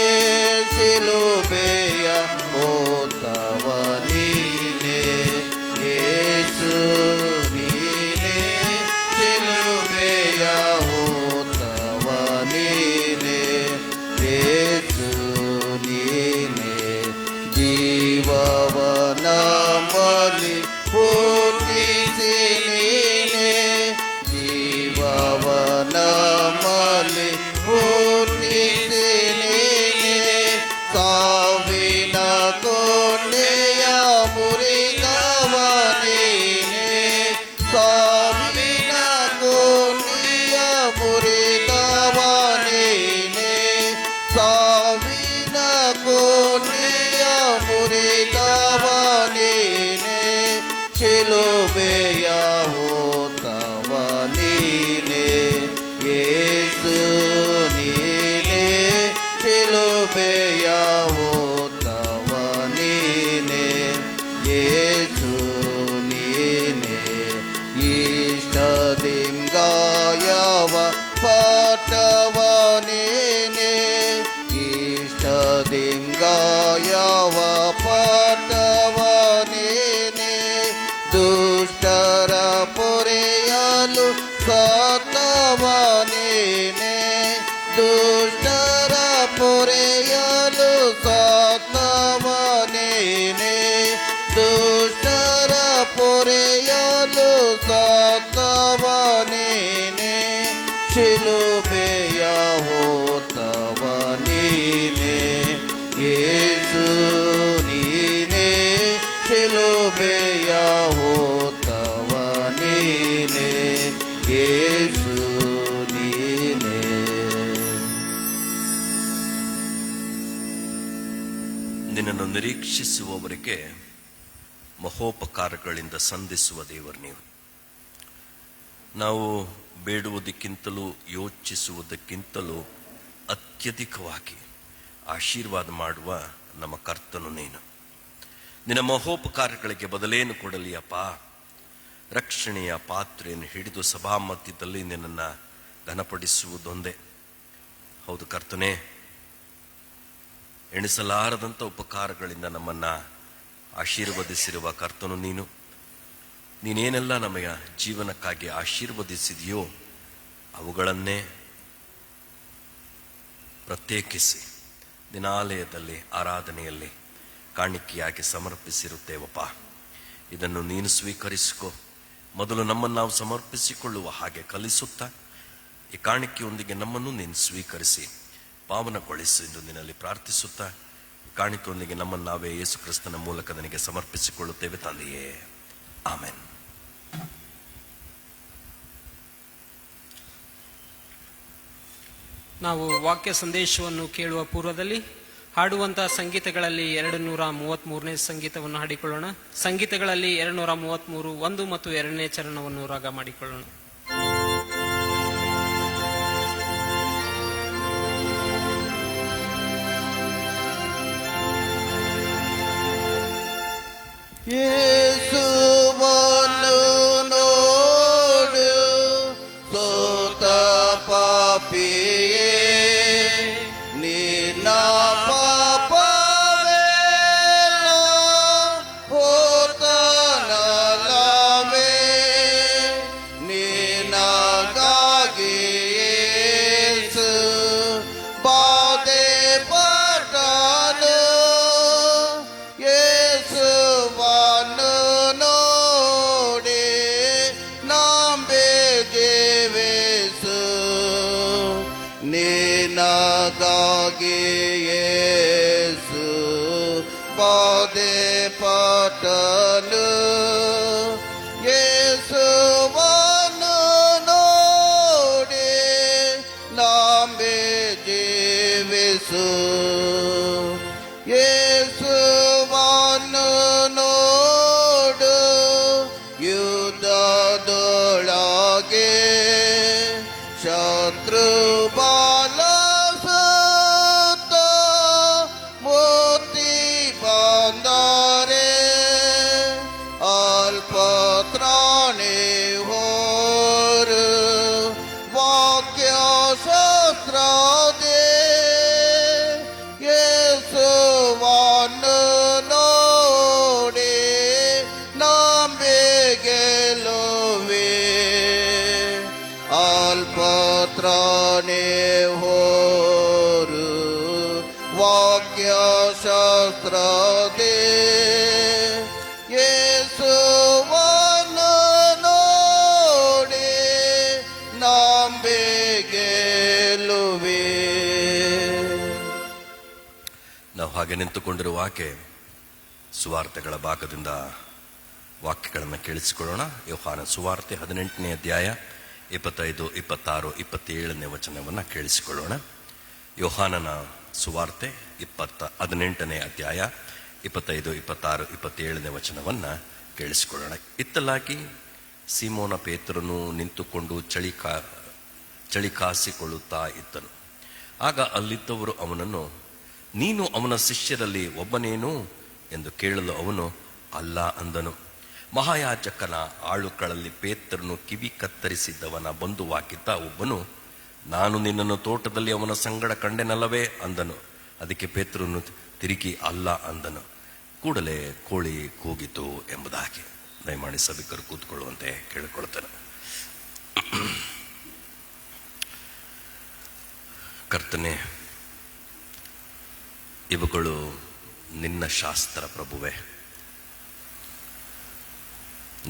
ಶಿಲುಬೆಯ ಹೋತವ ನೀನೆ, ಯೇಸು ನೀನೆ, ಶಿಲುಬೆಯ ಹೋತವ ನೀನೆ, ಯೇಸು ನೀನೆ, ಜೀವವ ನಮ್ಮಲ್ಲಿ ಹುಟ್ಟಿಸಿ ನೀನೆ, ಜೀವವ ನಮ್ಮಲ್ಲಿ ಹುಟ್ಟಿಸಿ ನೀನೆ, ಸಾವಿನ ಕೊಂಡೆಯ ಮುರಿದವ ನೀನೆ, ಸಾವಿನ ಕೊಂಡೆಯ ಮುರಿದವ ನೀನೆ, ಸಾವಿನ ಕೊಂಡೆಯ ಮುರಿದವ ನೀನೆ, ಶಿಲುಬೆಯ ಹೋತವ ನೀನೆ, ಪಟ್ಟವನೇನೆ ದುಷ್ಟರ ಪೊರೆಯಲು ಸತ್ತವನೇನೆ ದುಷ್ಟರ ಪೊರೆಯಲು ಸತ್ತವನೇನೆ ದುಷ್ಟರ ಪೊರೆಯಲು ಸತ್ತವನೇನೆ ಶಿಲುಬೆಯ ಹೋತವನೇನೆ ಯೇಸು ನೀನೆ ಶಿಲುಬೆಯ ಹೋತವನೇನೆ ಯೇಸು ನೀನೆ. ನಿನ್ನನ್ನು ನಿರೀಕ್ಷಿಸುವವರಿಗೆ ಮಹೋಪಕಾರಗಳಿಂದ ಸಂಧಿಸುವ ದೇವರು ನೀವು. ನಾವು ಬೇಡುವುದಕ್ಕಿಂತಲೂ ಯೋಚಿಸುವುದಕ್ಕಿಂತಲೂ ಅತ್ಯಧಿಕವಾಗಿ ಆಶೀರ್ವಾದ ಮಾಡುವ ನಮ್ಮ ಕರ್ತನು ನೀನು. ನಿನ್ನ ಮಹೋಪಕಾರಗಳಿಗೆ ಬದಲೇನು ಕೊಡಲಿ ಅಪ್ಪ? ರಕ್ಷಣೆಯ ಪಾತ್ರೆಯನ್ನು ಹಿಡಿದು ಸಭಾ ಮಧ್ಯದಲ್ಲಿ ನಿನ್ನನ್ನು ಘನಪಡಿಸುವುದೊಂದೇ. ಹೌದು ಕರ್ತನೇ, ಎಣಿಸಲಾರದಂಥ ಉಪಕಾರಗಳಿಂದ ನಮ್ಮನ್ನು ಆಶೀರ್ವದಿಸಿರುವ ಕರ್ತನು ನೀನು. ನೀನೇನೆಲ್ಲ ನಮಗೆ ಜೀವನಕ್ಕಾಗಿ ಆಶೀರ್ವದಿಸಿದೆಯೋ ಅವುಗಳನ್ನೇ ಪ್ರತ್ಯೇಕಿಸಿ ದಿನಾಲಯದಲ್ಲಿ ಆರಾಧನೆಯಲ್ಲಿ ಕಾಣಿಕೆಯಾಗಿ ಸಮರ್ಪಿಸಿರುತ್ತೇವಪ್ಪ. ಇದನ್ನು ನೀನು ಸ್ವೀಕರಿಸಿಕೊ. ಮೊದಲು ನಮ್ಮನ್ನು ನಾವು ಸಮರ್ಪಿಸಿಕೊಳ್ಳುವ ಹಾಗೆ ಕಲಿಸುತ್ತಾ ಈ ಕಾಣಿಕೆಯೊಂದಿಗೆ ನಮ್ಮನ್ನು ನೀನು ಸ್ವೀಕರಿಸಿ ಪಾವನಗೊಳಿಸಿ ಎಂದು ನಿನ್ನಲ್ಲಿ ಪ್ರಾರ್ಥಿಸುತ್ತಾ ಈ ಕಾಣಿಕೆಯೊಂದಿಗೆ ನಮ್ಮನ್ನು ನಾವೇ ಯೇಸು ಕ್ರಿಸ್ತನ ಮೂಲಕ ನನಗೆ ಸಮರ್ಪಿಸಿಕೊಳ್ಳುತ್ತೇವೆ ತಂದೆಯೇ, ಆಮೆನ್. ನಾವು ವಾಕ್ಯ ಸಂದೇಶವನ್ನು ಕೇಳುವ ಪೂರ್ವದಲ್ಲಿ ಹಾಡುವಂತಹ ಸಂಗೀತಗಳಲ್ಲಿ 233ನೇ ಸಂಗೀತವನ್ನು ಹಾಡಿಕೊಳ್ಳೋಣ. ಸಂಗೀತಗಳಲ್ಲಿ 233 1 ಮತ್ತು 2ನೇ ಚರಣವನ್ನು ರಾಗ ಮಾಡಿಕೊಳ್ಳೋಣ. ಯೇಸುವನ್ನು ನೋಡು ಸೋತ ಪಾಪಿಯೇ, ನಿನ್ನ ಪಾಪವೆಲ್ಲ ಹೋತನಲ್ಲವೇ, ನಿನಗಾಗಿ ಯೇಸು ಬಾಧೆ ಪಟ್ಟನು. ಯೇಸುವನ್ನು ನೋಡಿ ನಂಬಿಕೆವೆಸು, ನಿನಗಾಗಿ ಯೇಸು ಬಾಧೆ ಪಟ್ಟನು. ಯೇಸುವನ್ನು ನೋಡಿ ನಂಬಿಕೆವೆಸು, ಯೇಸುವನ್ನು ನೋಡು ಯುದ್ಧದೊಳಗೆ ಶತ್ರು ಬಾಲ ಸುತ್ತ ಮುತ್ತಿ ಬಂದರೆ ಅಲ್ಪ ತ್ರಾಣಿ ಹೋರು ವಾಕ್ಯ ಶಾಸ್ತ್ರದೇ. ಯೇಸುವನ್ನು ನೋಡಿ ನಂಬಿಕೆಲುವೆ, ಅಲ್ಪತ್ರಾಣಿ ಹೋರು ವಾಕ್ಯ ಶಾಸ್ತ್ರದೇ. ಯೇಸುವನ್ನು ನೋಡಿ ನಂಬಿಕೆಲುವೆ. ನಾವು ಹಾಗೆ ನಿಂತುಕೊಂಡಿರುವ ಆಕೆ ಸುವಾರ್ತೆಗಳ ಭಾಗದಿಂದ ವಾಕ್ಯಗಳನ್ನು ಕೇಳಿಸಿಕೊಳ್ಳೋಣ. ಯೋಹಾನ ಸುವಾರ್ತೆ 18ನೇ ಅಧ್ಯಾಯ 25, 26, 27ನೇ ವಚನವನ್ನು ಕೇಳಿಸಿಕೊಳ್ಳೋಣ. ಯೋಹಾನನ ಸುವಾರ್ತೆ 18ನೇ ಅಧ್ಯಾಯ 25, 26, 27ನೇ ವಚನವನ್ನು ಕೇಳಿಸಿಕೊಳ್ಳೋಣ. ಇತ್ತಲಾಗಿ ಸೀಮೋನ ಪೇತ್ರನು ನಿಂತುಕೊಂಡು ಚಳಿ ಕಾಸಿಕೊಳ್ಳುತ್ತಾ ಇದ್ದನು. ಆಗ ಅಲ್ಲಿದ್ದವರು ಅವನನ್ನು, ನೀನು ಅವನ ಶಿಷ್ಯರಲ್ಲಿ ಒಬ್ಬನೇನು ಎಂದು ಕೇಳಲು ಅವನು, ಅಲ್ಲ ಅಂದನು. ಮಹಾಯಾಜಕನ ಆಳುಗಳಲ್ಲಿ ಪೇತ್ರನು ಕಿವಿ ಕತ್ತರಿಸಿದ್ದವನ ಬಂಧುವಾಗಿದ್ದ ಒಬ್ಬನು, ನಾನು ನಿನ್ನನ್ನು ತೋಟದಲ್ಲಿ ಅವನ ಸಂಗಡ ಕಂಡೆನಲ್ಲವೇ ಅಂದನು. ಅದಕ್ಕೆ ಪೇತ್ರನು ತಿರುಗಿ ಅಲ್ಲ ಅಂದನು. ಕೂಡಲೇ ಕೋಳಿ ಕೂಗಿತು ಎಂಬುದಾಗಿ. ದಯಮಾಡಿ ಸಭಿಕರು ಕೂತ್ಕೊಳ್ಳುವಂತೆ ಕೇಳಿಕೊಳ್ತೇನೆ. ಕರ್ತನೆ, ಇವುಗಳು ನಿನ್ನ ಶಾಸ್ತ್ರ ಪ್ರಭುವೆ.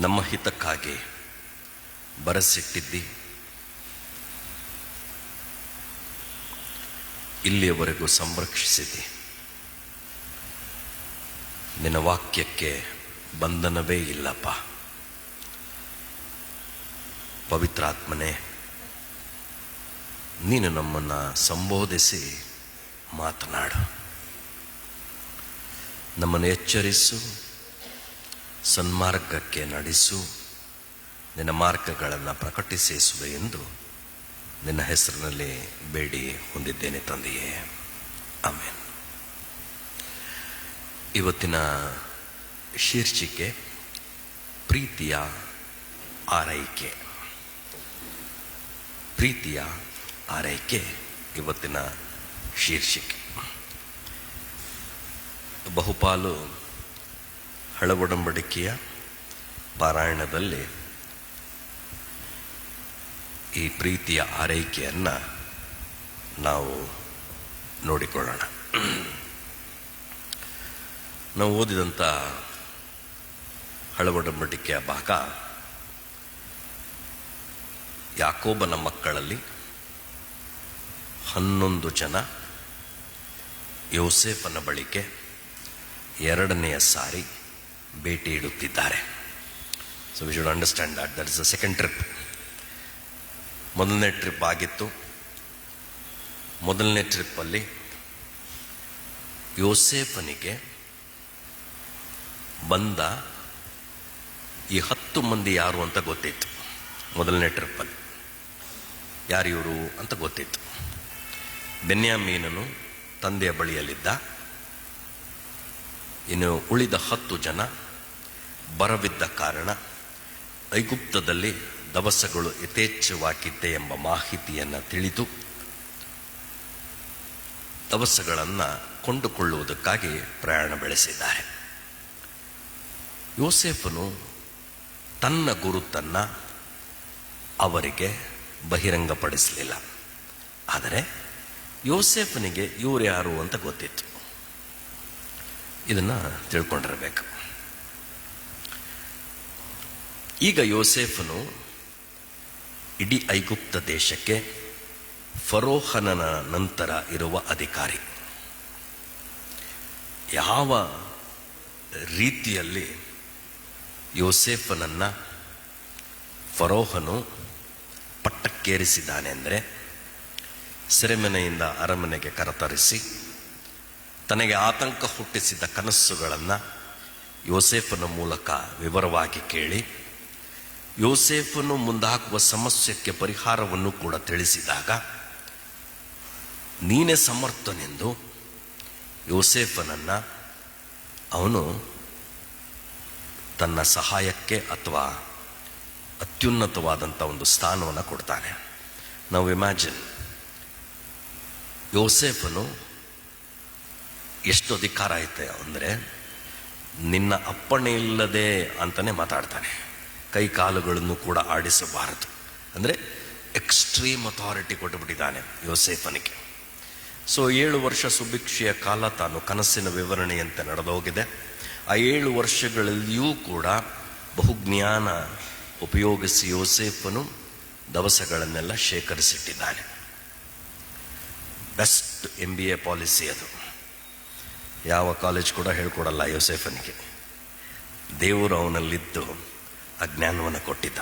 ನಮ್ಮ ಹಿತಕ್ಕಾಗಿ ಬರೆಸಿಟ್ಟಿದ್ದಿ. ಇಲ್ಲಿಯವರೆಗೂ ಸಂರಕ್ಷಿಸಿದ್ದಿ. ನಿನ್ನ ವಾಕ್ಯಕ್ಕೆ ಬಂಧನವೇ ಇಲ್ಲಪ್ಪ. ಪವಿತ್ರಾತ್ಮನೇ, ನೀನು ನಮ್ಮನ್ನು ಸಂಬೋಧಿಸಿ ಮಾತನಾಡು. ನಮ್ಮನ್ನು ಎಚ್ಚರಿಸು, ಸನ್ಮಾರ್ಗಕ್ಕೆ ನಡೆಸು, ನಿನ್ನ ಮಾರ್ಗಗಳನ್ನು ಪ್ರಕಟಿಸಿಸುವೆ ಎಂದು ನಿನ್ನ ಹೆಸರಿನಲ್ಲಿ ಬೇಡಿ ಹೊಂದಿದ್ದೇನೆ ತಂದೆಯೇ, ಆಮೆನ್. ಇವತ್ತಿನ ಶೀರ್ಷಿಕೆ ಪ್ರೀತಿಯ ಆರೈಕೆ. ಪ್ರೀತಿಯ ಆರೈಕೆ ಇವತ್ತಿನ ಶೀರ್ಷಿಕೆ. ಬಹುಪಾಲು ಹಳೆ ಒಡಂಬಡಿಕೆಯ ಪಾರಾಯಣದಲ್ಲಿ ಈ ಪ್ರೀತಿಯ ಆರೈಕೆಯನ್ನು ನಾವು ನೋಡಿಕೊಳ್ಳೋಣ. ನಾವು ಓದಿದಂಥ ಹಳೆ ಒಡಂಬಡಿಕೆಯ ಭಾಗ ಯಾಕೋಬನ ಮಕ್ಕಳಲ್ಲಿ 11 ಜನ ಯೋಸೇಫನ ಬಳಿಗೆ ಎರಡನೆಯ ಸಾರಿ ಭೇಟಿ ಇಡುತ್ತಿದ್ದಾರೆ. So we should understand that is the second trip. ಮೊದಲನೇ ಟ್ರಿಪ್ ಆಗಿತ್ತು. ಮೊದಲನೇ ಟ್ರಿಪ್ಪಲ್ಲಿ ಯೋಸೇಫನಿಗೆ ಬಂದ ಈ 10 ಮಂದಿ ಯಾರು ಅಂತ ಗೊತ್ತಿತ್ತು. ಮೊದಲನೇ ಟ್ರಿಪ್ಪಲ್ಲಿ ಯಾರು ಇವರು ಅಂತ ಗೊತ್ತಿತ್ತು. ಬೆನ್ಯಾಮೀನನು ತಂದೆಯ ಬಳಿಯಲ್ಲಿದ್ದ. ಇನ್ನು ಉಳಿದ 10 ಜನ ಬರವಿದ್ದ ಕಾರಣ ಐಗುಪ್ತದಲ್ಲಿ ದವಸಗಳು ಯಥೇಚ್ಛವಾಗಿದ್ದೆ ಎಂಬ ಮಾಹಿತಿಯನ್ನು ತಿಳಿದು ದವಸಗಳನ್ನು ಕೊಂಡುಕೊಳ್ಳುವುದಕ್ಕಾಗಿ ಪ್ರಯಾಣ ಬೆಳೆಸಿದ್ದಾರೆ. ಯೋಸೇಫನು ತನ್ನ ಗುರುತನ್ನು ಅವರಿಗೆ ಬಹಿರಂಗಪಡಿಸಲಿಲ್ಲ. ಆದರೆ ಯೋಸೇಫನಿಗೆ ಇವರು ಯಾರು ಅಂತ ಗೊತ್ತಿತ್ತು. ಇದನ್ನು ತಿಳ್ಕೊಂಡಿರಬೇಕು. ಈಗ ಯೋಸೇಫನು ಇಡೀ ಐಗುಪ್ತ ದೇಶಕ್ಕೆ ಫರೋಹನನ ನಂತರ ಇರುವ ಅಧಿಕಾರಿ. ಯಾವ ರೀತಿಯಲ್ಲಿ ಯೋಸೇಫನನ್ನು ಫರೋಹನು ಪಟ್ಟಕ್ಕೇರಿಸಿದ್ದಾನೆ ಅಂದರೆ, ಸೆರೆಮನೆಯಿಂದ ಅರಮನೆಗೆ ಕರೆತರಿಸಿ ತನಗೆ ಆತಂಕ ಹುಟ್ಟಿಸಿದ ಕನಸುಗಳನ್ನು ಯೋಸೇಫನ ಮೂಲಕ ವಿವರವಾಗಿ ಕೇಳಿ ಯೋಸೇಫನು ಮುಂದಾಗುವ ಸಮಸ್ಯೆಗೆ ಪರಿಹಾರವನ್ನು ಕೂಡ ತಿಳಿಸಿದಾಗ ನೀನೇ ಸಮರ್ಥನೆಂದು ಯೋಸೇಫನನ್ನು ಅವನು ತನ್ನ ಸಹಾಯಕ್ಕೆ ಅಥವಾ ಅತ್ಯುನ್ನತವಾದಂಥ ಒಂದು ಸ್ಥಾನವನ್ನು ಕೊಡ್ತಾನೆ. ನಾವು ಇಮ್ಯಾಜಿನ್, ಯೋಸೇಫನು ಎಷ್ಟು ಅಧಿಕಾರ ಐತೆ ಅಂದರೆ, ನಿನ್ನ ಅಪ್ಪಣೆ ಇಲ್ಲದೆ ಅಂತಲೇ ಮಾತಾಡ್ತಾನೆ. ಕೈ ಕಾಲುಗಳನ್ನು ಕೂಡ ಆಡಿಸಬಾರದು ಅಂದರೆ ಎಕ್ಸ್ಟ್ರೀಮ್ ಅಥಾರಿಟಿ ಕೊಟ್ಟುಬಿಟ್ಟಿದ್ದಾನೆ ಯೋಸೇಫನಿಗೆ. ಸೊ 7 ವರ್ಷ ಸುಭಿಕ್ಷೆಯ ಕಾಲ ತಾನು ಕನಸಿನ ವಿವರಣೆಯಂತೆ ನಡೆದೋಗಿದೆ. ಆ 7 ವರ್ಷಗಳಲ್ಲಿಯೂ ಕೂಡ ಬಹುಜ್ಞಾನ ಉಪಯೋಗಿಸಿ ಯೋಸೇಫನು ದವಸಗಳನ್ನೆಲ್ಲ ಶೇಖರಿಸಿಟ್ಟಿದ್ದಾನೆ. ಬೆಸ್ಟ್ MBA ಪಾಲಿಸಿ ಅದು. ಯಾವ ಕಾಲೇಜ್ ಕೂಡ ಹೇಳ್ಕೊಡಲ್ಲ ಯೋಸೇಫನಿಗೆ. ದೇವರು ಅವನಲ್ಲಿದ್ದು ಆ ಜ್ಞಾನವನ್ನು ಕೊಟ್ಟಿದ್ದ.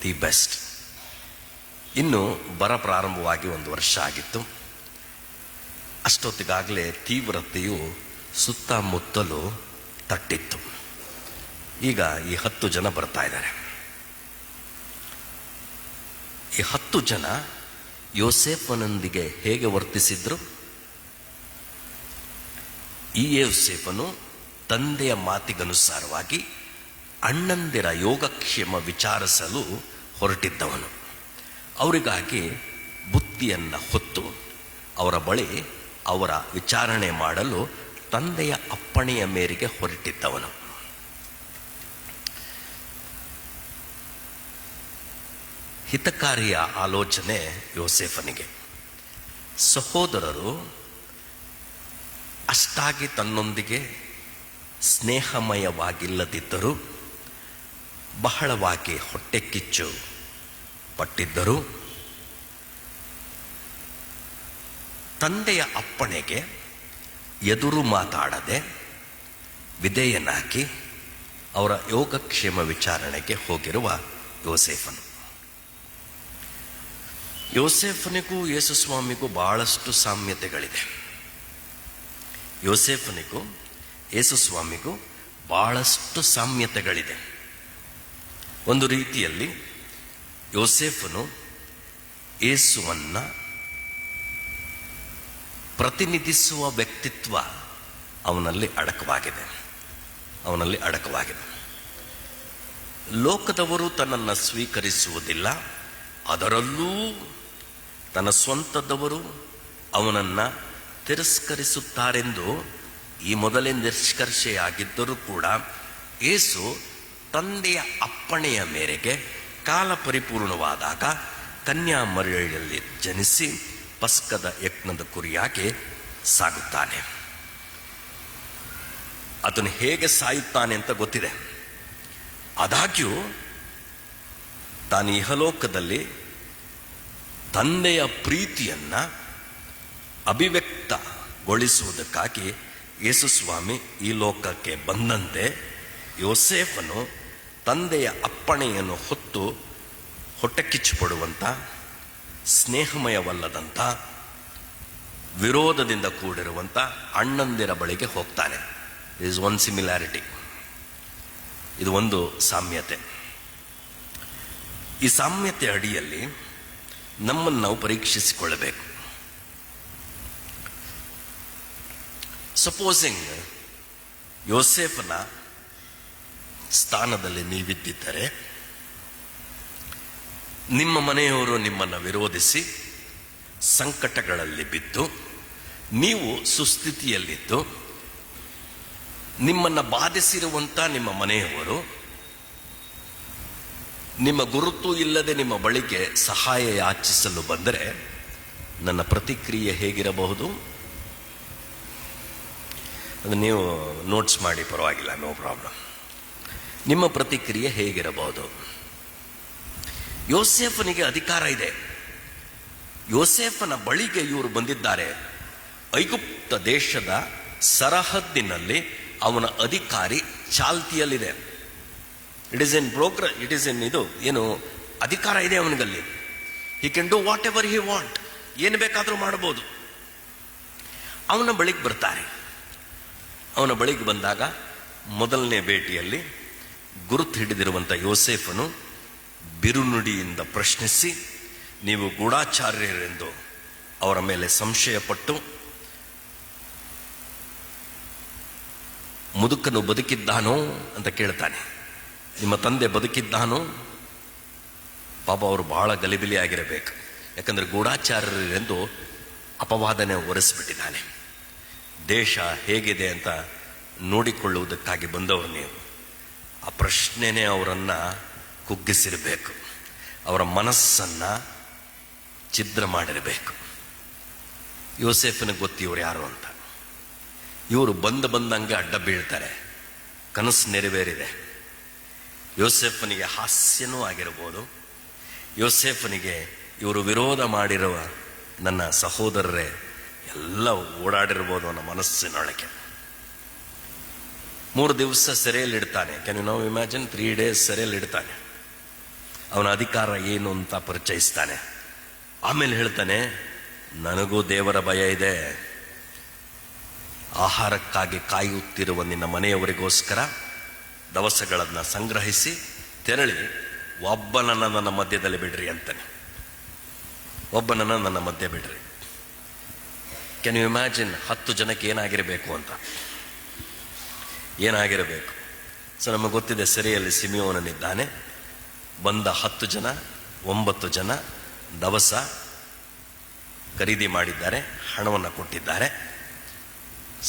The best. ಇನ್ನು ಬರ ಪ್ರಾರಂಭವಾಗಿ 1 ವರ್ಷ ಆಗಿತ್ತು. ಅಷ್ಟೊತ್ತಿಗಾಗಲೇ ತೀವ್ರತೆಯು ಸುತ್ತಮುತ್ತಲೂ ತಟ್ಟಿತ್ತು. ಈಗ ಈ 10 ಜನ ಬರ್ತಾ ಇದ್ದಾರೆ. ಈ 10 ಜನ ಯೋಸೇಫನೊಂದಿಗೆ ಹೇಗೆ ವರ್ತಿಸಿದ್ರು? ಈ ಯೋಸೇಫನು ತಂದೆಯ ಮಾತಿಗನುಸಾರವಾಗಿ ಅಣ್ಣಂದಿರ ಯೋಗಕ್ಷೇಮ ವಿಚಾರಿಸಲು ಹೊರಟಿದ್ದವನು. ಅವರಿಗಾಗಿ ಬುತ್ತಿಯನ್ನು ಹೊತ್ತು ಅವರ ಬಳಿ ಅವರ ವಿಚಾರಣೆ ಮಾಡಲು ತಂದೆಯ ಅಪ್ಪಣೆಯ ಮೇರೆಗೆ ಹೊರಟಿದ್ದವನು. ಹಿತಕಾರಿಯ ಆಲೋಚನೆ ಯೋಸೇಫನಿಗೆ. ಸಹೋದರರು ಅಷ್ಟಾಗಿ ತನ್ನೊಂದಿಗೆ ಸ್ನೇಹಮಯವಾಗಿಲ್ಲದಿದ್ದರೂ ಬಹಳವಾಗಿ ಹೊಟ್ಟೆ ಕಿಚ್ಚು ಪಟ್ಟಿದ್ದರು. ತಂದೆಯ ಅಪ್ಪಣೆಗೆ ಎದುರು ಮಾತಾಡದೆ ವಿಧೇಯನಾಗಿ ಅವರ ಯೋಗಕ್ಷೇಮ ವಿಚಾರಣೆಗೆ ಹೋಗಿರುವ ಯೋಸೇಫನು. ಯೋಸೇಫನಿಗೂ ಯೇಸುಸ್ವಾಮಿಗೂ ಬಹಳಷ್ಟು ಸಾಮ್ಯತೆಗಳಿದೆ. ಯೋಸೇಫನಿಗೂ ಯೇಸುಸ್ವಾಮಿಗೂ ಬಹಳಷ್ಟು ಸಾಮ್ಯತೆಗಳಿದೆ. ಒಂದು ರೀತಿಯಲ್ಲಿ ಯೋಸೇಫನು ಯೇಸುವನ್ನ ಪ್ರತಿನಿಧಿಸುವ ವ್ಯಕ್ತಿತ್ವ ಅವನಲ್ಲಿ ಅಡಕವಾಗಿದೆ. ಲೋಕದವರು ತನ್ನನ್ನು ಸ್ವೀಕರಿಸುವುದಿಲ್ಲ, ಅದರಲ್ಲೂ ತನ್ನ ಸ್ವಂತದವರು ಅವನನ್ನು ತಿರಸ್ಕರಿಸುತ್ತಾರೆಂದು ಈ ಮೊದಲೇ ನಿಷ್ಕರ್ಷೆಯಾಗಿದ್ದರೂ ಕೂಡ ಯೇಸು ತಂದೆಯ ಅಪ್ಪಣೆಯ ಮೇರೆಗೆ ಕಾಲ ಪರಿಪೂರ್ಣವಾದಾಗ ಕನ್ಯಾಮರಿಯಲ್ಲಿ ಜನಿಸಿ ಪಸ್ಕದ ಯಜ್ಞದ ಕುರಿಯಾಗಿ ಸಾಗುತ್ತಾನೆ. ಅದನ್ನು ಹೇಗೆ ಸಾಯುತ್ತಾನೆ ಅಂತ ಗೊತ್ತಿದೆ. ಆದಾಗ್ಯೂ ತಾನು ಇಹಲೋಕದಲ್ಲಿ ತಂದೆಯ ಪ್ರೀತಿಯನ್ನ ಅಭಿವ್ಯಕ್ತಗೊಳಿಸುವುದಕ್ಕಾಗಿ ಯೇಸುಸ್ವಾಮಿ ಈ ಲೋಕಕ್ಕೆ ಬಂದಂತೆ ಯೋಸೇಫನು ತಂದೆಯ ಅಪ್ಪಣೆಯನ್ನು ಹೊತ್ತು ಹೊಟ್ಟೆ ಕಿಚ್ಚುಪಡುವಂಥ, ಸ್ನೇಹಮಯವಲ್ಲದಂಥ, ವಿರೋಧದಿಂದ ಕೂಡಿರುವಂಥ ಅಣ್ಣಂದಿರ ಬಳಿಗೆ ಹೋಗ್ತಾನೆ. Is one similarity. ಇದು ಒಂದು ಸಾಮ್ಯತೆ. ಈ ಸಾಮ್ಯತೆ ಅಡಿಯಲ್ಲಿ ನಮ್ಮನ್ನು ನಾವು ಪರೀಕ್ಷಿಸಿಕೊಳ್ಳಬೇಕು. ಸಪೋಸಿಂಗ್ ಯೋಸೇಫನ ಸ್ಥಾನದಲ್ಲಿ ನೀವಿದ್ದಿದ್ದರೆ, ನಿಮ್ಮ ಮನೆಯವರು ನಿಮ್ಮನ್ನು ವಿರೋಧಿಸಿ ಸಂಕಟಗಳಲ್ಲಿ ಬಿದ್ದು, ನೀವು ಸುಸ್ಥಿತಿಯಲ್ಲಿದ್ದು, ನಿಮ್ಮನ್ನು ಬಾಧಿಸಿರುವಂಥ ನಿಮ್ಮ ಮನೆಯವರು ನಿಮ್ಮ ಗುರುತು ಇಲ್ಲದೆ ನಿಮ್ಮ ಬಳಿಗೆ ಸಹಾಯ ಯಾಚಿಸಲು ಬಂದರೆ ನನ್ನ ಪ್ರತಿಕ್ರಿಯೆ ಹೇಗಿರಬಹುದು? ಅದು ನೀವು ನೋಟ್ಸ್ ಮಾಡಿ, ಪರವಾಗಿಲ್ಲ, ನೋ ಪ್ರಾಬ್ಲಮ್. ನಿಮ್ಮ ಪ್ರತಿಕ್ರಿಯೆ ಹೇಗಿರಬಹುದು? ಯೋಸೇಫನಿಗೆ ಅಧಿಕಾರ ಇದೆ. ಯೋಸೇಫನ ಬಳಿಗೆ ಇವರು ಬಂದಿದ್ದಾರೆ. ಐಗುಪ್ತ ದೇಶದ ಸರಹದ್ದಿನಲ್ಲಿ ಅವನ ಅಧಿಕಾರಿ ಚಾಲ್ತಿಯಲ್ಲಿದೆ. It is in progress. It is in ಇದು ಏನು ಅಧಿಕಾರ ಇದೆ ಅವನಿಗಲ್ಲಿ. He can do whatever he want. ಏನು ಬೇಕಾದರೂ ಮಾಡಬಹುದು. ಅವನ ಬಳಿಗೆ ಬರ್ತಾರೆ. ಅವನ ಬಳಿಗೆ ಬಂದಾಗ ಮೊದಲನೇ ಭೇಟಿಯಲ್ಲಿ ಗುರುತು ಹಿಡಿದಿರುವಂಥ ಯೋಸೇಫನು ಬಿರುನುಡಿಯಿಂದ ಪ್ರಶ್ನಿಸಿ, ನೀವು ಗೂಢಾಚಾರ್ಯರೆಂದು ಅವರ ಮೇಲೆ ಸಂಶಯಪಟ್ಟು, ಮುದುಕನು ಬದುಕಿದ್ದಾನೋ ಅಂತ ಕೇಳ್ತಾನೆ. ನಿಮ್ಮ ತಂದೆ ಬದುಕಿದ್ದಾನೋ? ಪಾಪ ಅವರು ಬಹಳ ಗಲಿಬಿಲಿ ಆಗಿರಬೇಕು. ಯಾಕಂದ್ರೆ ಗೂಢಾಚಾರ್ಯರೆಂದು ಅಪವಾದನೆ ಹೊರಿಸ್ಬಿಟ್ಟಿದ್ದಾನೆ. ದೇಶ ಹೇಗಿದೆ ಅಂತ ನೋಡಿಕೊಳ್ಳುವುದಕ್ಕಾಗಿ ಬಂದವರು ನೀವು. ಆ ಪ್ರಶ್ನೆನೇ ಅವರನ್ನು ಕುಗ್ಗಿಸಿರಬೇಕು, ಅವರ ಮನಸ್ಸನ್ನು ಛಿದ್ರ ಮಾಡಿರಬೇಕು. ಯೋಸೇಫನಿಗೆ ಗೊತ್ತು ಇವರು ಯಾರು ಅಂತ. ಇವರು ಬಂದಂಗೆ ಅಡ್ಡ ಬೀಳ್ತಾರೆ. ಕನಸು ನೆರವೇರಿದೆ. ಯೋಸೇಫನಿಗೆ ಹಾಸ್ಯನೂ ಆಗಿರ್ಬೋದು. ಯೋಸೇಫನಿಗೆ ಇವರು ವಿರೋಧ ಮಾಡಿರುವ ನನ್ನ ಸಹೋದರರೇ ಎಲ್ಲ ಓಡಾಡಿರ್ಬೋದು ಅನ್ನೋ ಮನಸ್ಸಿನೊಳಗೆ. 3 ದಿವಸ ಸೆರೆಯಲ್ಲಿಡ್ತಾನೆ. Can you now imagine? 3 days ಸೆರೆಯಲ್ಲಿಡ್ತಾನೆ. ಅವನ ಅಧಿಕಾರ ಏನು ಅಂತ ಪರಿಚಯಿಸ್ತಾನೆ. ಆಮೇಲೆ ಹೇಳ್ತಾನೆ, ನನಗೂ ದೇವರ ಭಯ ಇದೆ. ಆಹಾರಕ್ಕಾಗಿ ಕಾಯುತ್ತಿರುವ ನಿನ್ನ ಮನೆಯವರಿಗೋಸ್ಕರ ದವಸಗಳನ್ನು ಸಂಗ್ರಹಿಸಿ ತೆರಳಿ ಒಬ್ಬನನ್ನು ನನ್ನ ಮಧ್ಯದಲ್ಲಿ ಬಿಡ್ರಿ ಅಂತಾನೆ. ಒಬ್ಬನನ್ನು ನನ್ನ ಮಧ್ಯೆ ಬಿಡ್ರಿ. ಕ್ಯಾನ್ ಯು ಇಮ್ಯಾಜಿನ್ 10 ಜನಕ್ಕೆ ಏನಾಗಿರಬೇಕು ಅಂತ? ಏನಾಗಿರಬೇಕು? ಸೊ ನಮಗೆ ಗೊತ್ತಿದೆ, ಸೆರೆಯಲ್ಲಿ ಸಿಮಿಯೋನನಿದ್ದಾನೆ. ಬಂದ 10 ಜನ 9 ಜನ ದವಸ ಖರೀದಿ ಮಾಡಿದ್ದಾರೆ, ಹಣವನ್ನು ಕೊಟ್ಟಿದ್ದಾರೆ.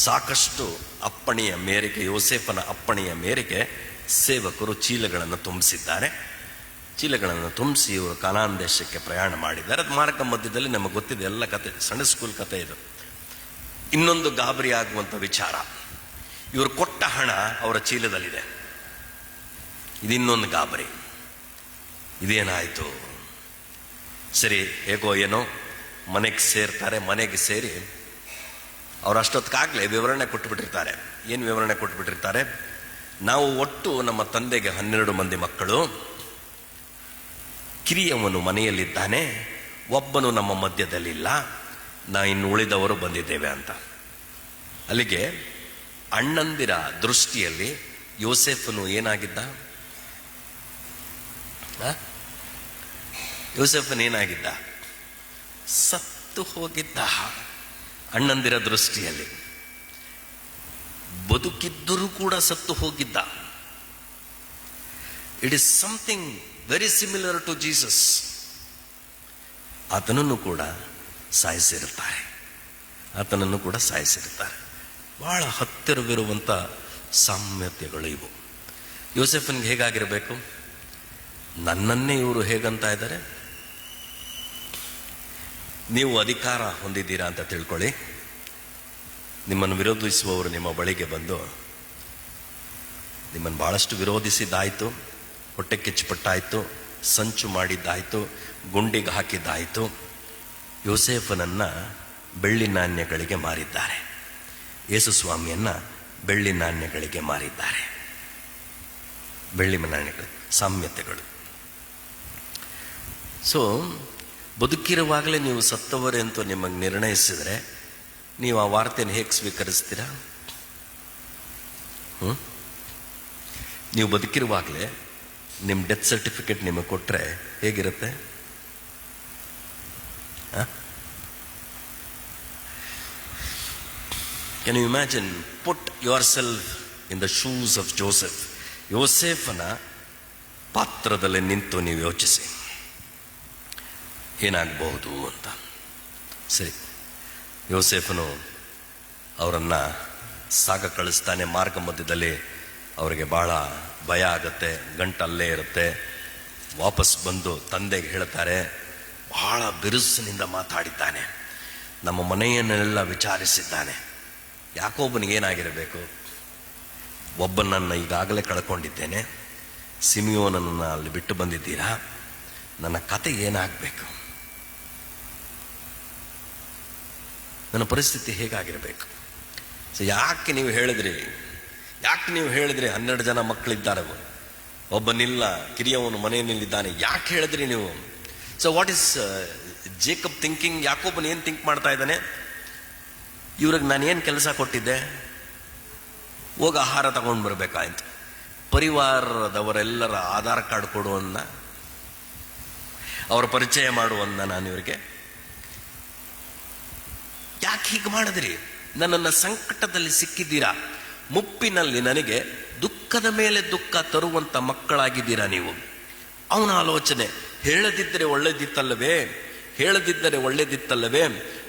ಸಾಕಷ್ಟು ಅಪ್ಪಣೆಯ ಮೇರೆಗೆ, ಯೋಸೇಫನ ಅಪ್ಪಣೆಯ ಮೇರೆಗೆ ಸೇವಕರು ಚೀಲಗಳನ್ನು ತುಂಬಿಸಿದ್ದಾರೆ. ಚೀಲಗಳನ್ನು ತುಂಬಿಸಿ ಇವರು ಕಾನಾನ್ ದೇಶಕ್ಕೆ ಪ್ರಯಾಣ ಮಾಡಿದ್ದಾರೆ. ಅದು ಮಾರ್ಗ ಮಧ್ಯದಲ್ಲಿ ನಮಗೆ ಗೊತ್ತಿದೆ, ಎಲ್ಲ ಕತೆ, ಸಣ್ಣ ಸ್ಕೂಲ್ ಕತೆ ಇದು. ಇನ್ನೊಂದು ಗಾಬರಿ ಆಗುವಂಥ ವಿಚಾರ, ಇವರು ಕೊಟ್ಟ ಹಣ ಅವರ ಚೀಲದಲ್ಲಿದೆ. ಇದಿನ್ನೊಂದು ಗಾಬರಿ. ಇದೇನಾಯಿತು? ಸರಿ, ಹೇಗೋ ಏನೋ ಮನೆಗೆ ಸೇರ್ತಾರೆ. ಮನೆಗೆ ಸೇರಿ ಅವ್ರು ಅಷ್ಟೊತ್ತಿಗಾಗಲೇ ವಿವರಣೆ ಕೊಟ್ಟುಬಿಟ್ಟಿರ್ತಾರೆ. ಏನು ವಿವರಣೆ ಕೊಟ್ಟುಬಿಟ್ಟಿರ್ತಾರೆ? ನಾವು ಒಟ್ಟು ನಮ್ಮ ತಂದೆಗೆ 12 ಮಂದಿ ಮಕ್ಕಳು, ಕಿರಿಯವನು ಮನೆಯಲ್ಲಿದ್ದಾನೆ, ಒಬ್ಬನು ನಮ್ಮ ಮಧ್ಯದಲ್ಲಿಲ್ಲ, ಇನ್ನು ಉಳಿದವರು ಬಂದಿದ್ದೇವೆ ಅಂತ. ಅಲ್ಲಿಗೆ ಅಣ್ಣಂದಿರ ದೃಷ್ಟಿಯಲ್ಲಿ ಯೋಸೇಫನು ಏನಾಗಿದ್ದ? ಯೋಸೇಫನು ಏನಾಗಿದ್ದ? ಸತ್ತು ಹೋಗಿದ್ದ. ಅಣ್ಣಂದಿರ ದೃಷ್ಟಿಯಲ್ಲಿ ಬದುಕಿದ್ದರೂ ಕೂಡ ಸತ್ತು ಹೋಗಿದ್ದ. It is something very similar to Jesus. ಆತನನ್ನು ಕೂಡ ಸಾಯಿಸಿರುತ್ತಾರೆ. ಬಹಳ ಹತ್ತಿರವಿರುವಂಥ ಸಾಮ್ಯತೆಗಳು ಇವು. ಯೋಸೆಫನ್ಗೆ ಹೇಗಾಗಿರಬೇಕು? ನನ್ನನ್ನೇ ಇವರು ಹೇಗಂತ ಇದ್ದಾರೆ, ನೀವು ಅಧಿಕಾರ ಹೊಂದಿದ್ದೀರಾ ಅಂತ ತಿಳ್ಕೊಳ್ಳಿ. ನಿಮ್ಮನ್ನು ವಿರೋಧಿಸುವವರು ನಿಮ್ಮ ಬಳಿಗೆ ಬಂದು ನಿಮ್ಮನ್ನು ಬಹಳಷ್ಟು ವಿರೋಧಿಸಿದ್ದಾಯಿತು, ಹೊಟ್ಟೆ ಕಿಚ್ಚುಪಟ್ಟಾಯಿತು, ಸಂಚು ಮಾಡಿದ್ದಾಯಿತು, ಗುಂಡಿಗೆ ಹಾಕಿದ್ದಾಯಿತು. ಯೋಸೇಫನನ್ನು ಬೆಳ್ಳಿ ನಾಣ್ಯಗಳಿಗೆ ಮಾರಿದ್ದಾರೆ. ಯೇಸು ಸ್ವಾಮಿಯನ್ನು ಬೆಳ್ಳಿ ನಾಣ್ಯಗಳಿಗೆ ಮಾರಿದ್ದಾರೆ. ಬೆಳ್ಳಿ ನಾಣ್ಯಗಳು ಸಾಮ್ಯತೆಗಳು. ಸೊ ಬದುಕಿರುವಾಗಲೇ ನೀವು ಸತ್ತವರೇ ಅಂತ ನಿಮಗೆ ನಿರ್ಣಯಿಸಿದರೆ ನೀವು ಆ ವಾರ್ತೆಯನ್ನು ಹೇಗೆ ಸ್ವೀಕರಿಸ್ತೀರಾ? ನೀವು ಬದುಕಿರುವಾಗಲೇ ನಿಮ್ಮ ಡೆತ್ ಸರ್ಟಿಫಿಕೇಟ್ ನಿಮಗೆ ಕೊಟ್ಟರೆ ಹೇಗಿರುತ್ತೆ? Can you imagine? Put yourself in the shoes of Joseph. ಯೋಸೇಫನ ಪಾತ್ರದಲ್ಲಿ ನಿಂತು ನೀವು ಯೋಚಿಸಿ ಏನಾಗಬಹುದು ಅಂತ. ಸರಿ, ಯೋಸೇಫನು ಅವರನ್ನು ಸಾಗ ಕಳಿಸ್ತಾನೆ. ಮಾರ್ಗ ಮಧ್ಯದಲ್ಲಿ ಅವರಿಗೆ ಬಹಳ ಭಯ ಆಗುತ್ತೆ, ಗಂಟಲ್ಲೇ ಇರುತ್ತೆ. ವಾಪಸ್ ಬಂದು ತಂದೆಗೆ ಹೇಳ್ತಾರೆ. ಬಹಳ ಬಿರುಸಿನಿಂದ ಮಾತಾಡಿದ್ದಾನೆ, ನಮ್ಮ ಮನೆಯನ್ನೆಲ್ಲ ವಿಚಾರಿಸಿದ್ದಾನೆ. ಯಾಕೋಬನಿಗೆ ಏನಾಗಿರಬೇಕು? ಒಬ್ಬನನ್ನು ಈಗಾಗಲೇ ಕಳ್ಕೊಂಡಿದ್ದೇನೆ, ಸಿಮಿಯೋನನ್ನು ಅಲ್ಲಿ ಬಿಟ್ಟು ಬಂದಿದ್ದೀರಾ, ನನ್ನ ಕತೆ ಏನಾಗಬೇಕು? ನನ್ನ ಪರಿಸ್ಥಿತಿ ಹೇಗಾಗಿರಬೇಕು? ಸೊ ಯಾಕೆ ನೀವು ಹೇಳಿದ್ರಿ 12 ಜನ ಮಕ್ಕಳಿದ್ದಾರೆ, ಒಬ್ಬನಿಲ್ಲ, ಕಿರಿಯವನು ಮನೆಯಲ್ಲಿದ್ದಾನೆ, ಯಾಕೆ ಹೇಳಿದ್ರಿ ನೀವು? So what is Jacob thinking? ಯಾಕೋಬನ್ ಏನು ಥಿಂಕ್ ಮಾಡ್ತಾ ಇದ್ದಾನೆ? ಇವ್ರಿಗೆ ನಾನು ಏನು ಕೆಲಸ ಕೊಟ್ಟಿದ್ದೆ? ಹೋಗಿ ಆಹಾರ ತಗೊಂಡು ಬರಬೇಕಾಯ್ತು. ಪರಿವಾರದವರೆಲ್ಲರ ಆಧಾರ್ ಕಾರ್ಡ್ ಕೊಡುವನ್ನ, ಅವರ ಪರಿಚಯ ಮಾಡುವನ್ನ ನಾನು ಇವರಿಗೆ ಯಾಕೆ ಹೀಗೆ ಮಾಡಿದ್ರಿ? ನನ್ನನ್ನು ಸಂಕಟದಲ್ಲಿ ಸಿಕ್ಕಿದ್ದೀರಾ, ಮುಪ್ಪಿನಲ್ಲಿ ನನಗೆ ದುಃಖದ ಮೇಲೆ ದುಃಖ ತರುವಂತ ಮಕ್ಕಳಾಗಿದ್ದೀರಾ ನೀವು. ಅವನ ಆಲೋಚನೆ, ಹೇಳದಿದ್ದರೆ ಒಳ್ಳೆದಿತ್ತಲ್ಲವೇ,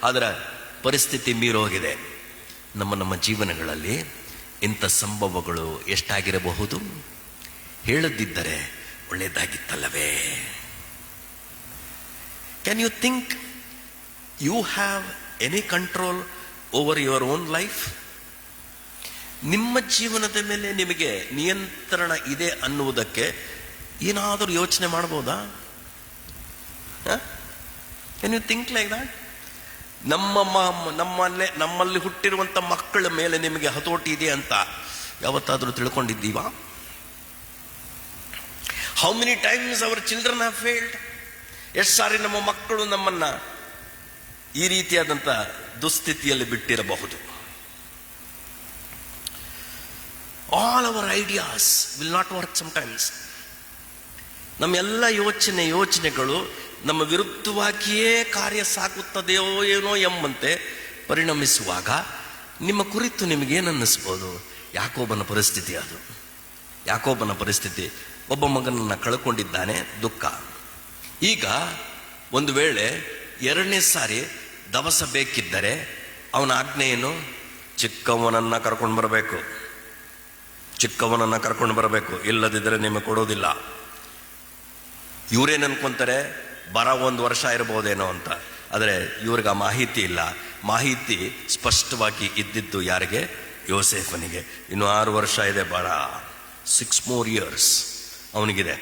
ಆದರೆ ಪರಿಸ್ಥಿತಿ ಮೀರೋಗಿದೆ. ನಮ್ಮ ಜೀವನಗಳಲ್ಲಿ ಇಂಥ ಸಂಭವಗಳು ಎಷ್ಟಾಗಿರಬಹುದು? ಹೇಳದಿದ್ದರೆ ಒಳ್ಳೆಯದಾಗಿತ್ತಲ್ಲವೇ? Can you think you have any control over your own life? ನಿಮ್ಮ ಜೀವನದ ಮೇಲೆ ನಿಮಗೆ ನಿಯಂತ್ರಣ ಇದೆ ಅನ್ನುವುದಕ್ಕೆ ಏನಾದರೂ ಯೋಚನೆ ಮಾಡ್ಬೋದಾ? Can you think like that? ನಮ್ಮಲ್ಲಿ ಹುಟ್ಟಿರುವಂಥ ಮಕ್ಕಳ ಮೇಲೆ ನಿಮಗೆ ಹತೋಟಿ ಇದೆ ಅಂತ ಯಾವತ್ತಾದರೂ ತಿಳ್ಕೊಂಡಿದ್ದೀವಾ? How many times our children have failed? ಎಷ್ಟು ಸಾರಿ ನಮ್ಮ ಮಕ್ಕಳು ನಮ್ಮನ್ನ ಈ ರೀತಿಯಾದಂಥ ದುಸ್ಥಿತಿಯಲ್ಲಿ ಬಿಟ್ಟಿರಬಹುದು. All our ideas will not work sometimes. ನಮ್ಮೆಲ್ಲ ಯೋಚನೆಗಳು ನಮ್ಮ ವಿರುದ್ಧವಾಗಿಯೇ ಕಾರ್ಯ ಸಾಗುತ್ತದೆಯೋ ಏನೋ ಎಂಬಂತೆ ಪರಿಣಮಿಸುವಾಗ ನಿಮ್ಮ ಕುರಿತು ನಿಮಗೇನನ್ನಿಸ್ಬೋದು? ಯಾಕೋಬನ ಪರಿಸ್ಥಿತಿ ಅದು. ಯಾಕೋಬನ ಪರಿಸ್ಥಿತಿ, ಒಬ್ಬ ಮಗನನ್ನು ಕಳ್ಕೊಂಡಿದ್ದಾನೆ, ದುಃಖ. ಈಗ ಒಂದು ವೇಳೆ 2ನೇ ಸಾರಿ ದವಸ ಬೇಕಿದ್ದರೆ ಅವನ ಆಜ್ಞೆಯನ್ನು ಚಿಕ್ಕವನನ್ನು ಕರ್ಕೊಂಡು ಬರಬೇಕು, ಚಿಕ್ಕವನನ್ನು ಕರ್ಕೊಂಡು ಬರಬೇಕು, ಇಲ್ಲದಿದ್ದರೆ ನಿಮಗೆ ಕೊಡೋದಿಲ್ಲ. ಇವರೇನು ಅನ್ಕೊಂತಾರೆ, ಬರ 1 ವರ್ಷ ಇರ್ಬೋದೇನೋ ಅಂತ. ಆದರೆ ಇವ್ರಿಗೆ ಆ ಮಾಹಿತಿ ಇಲ್ಲ. ಮಾಹಿತಿ ಸ್ಪಷ್ಟವಾಗಿ ಇದ್ದಿದ್ದು ಯಾರಿಗೆ? ಯೋಸೇಫನಿಗೆ. ಇನ್ನು 6 ವರ್ಷ ಇದೆ ಬರ, 6 more years ಅವನಿಗಿದೆ.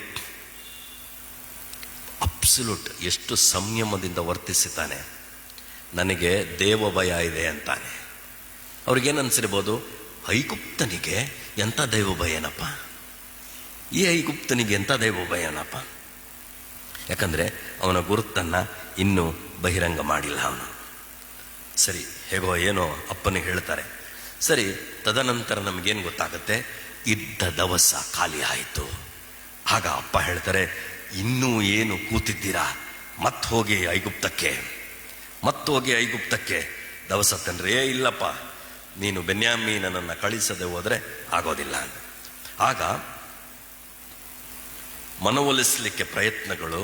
ಅಬ್ಸಲ್ಯೂಟ್ ಎಷ್ಟು ಸಂಯಮದಿಂದ ವರ್ತಿಸಿದ್ದಾನೆ. ನನಗೆ ದೇವ ಭಯ ಇದೆ ಅಂತಾನೆ. ಅವ್ರಿಗೇನು ಅನ್ಸಿರ್ಬೋದು, ಐಗುಪ್ತನಿಗೆ ಎಂಥ ದೈವ ಭಯನಪ್ಪ, ಈ ಐಗುಪ್ತನಿಗೆ ಎಂಥ ದೈವ ಭಯನಪ್ಪ. ಯಾಕಂದರೆ ಅವನ ಗುರುತನ್ನು ಇನ್ನೂ ಬಹಿರಂಗ ಮಾಡಿಲ್ಲ ಅವನು. ಸರಿ, ಹೇಗೋ ಏನೋ ಅಪ್ಪನಿಗೆ ಹೇಳ್ತಾರೆ. ಸರಿ, ತದನಂತರ ನಮಗೇನು ಗೊತ್ತಾಗುತ್ತೆ, ಇದ್ದ ದವಸ ಖಾಲಿ ಆಯಿತು. ಆಗ ಅಪ್ಪ ಹೇಳ್ತಾರೆ, ಇನ್ನೂ ಏನು ಕೂತಿದ್ದೀರಾ, ಹೋಗಿ ಐಗುಪ್ತಕ್ಕೆ, ಹೋಗಿ ಐಗುಪ್ತಕ್ಕೆ ದವಸ ತಂದ್ರೆ. ಇಲ್ಲಪ್ಪ, ನೀನು ಬೆನ್ಯಾಮೀನನನ್ನು ಕಳಿಸದೆ ಹೋದರೆ ಆಗೋದಿಲ್ಲ. ಆಗ ಮನವೊಲಿಸಲಿಕ್ಕೆ ಪ್ರಯತ್ನಗಳು,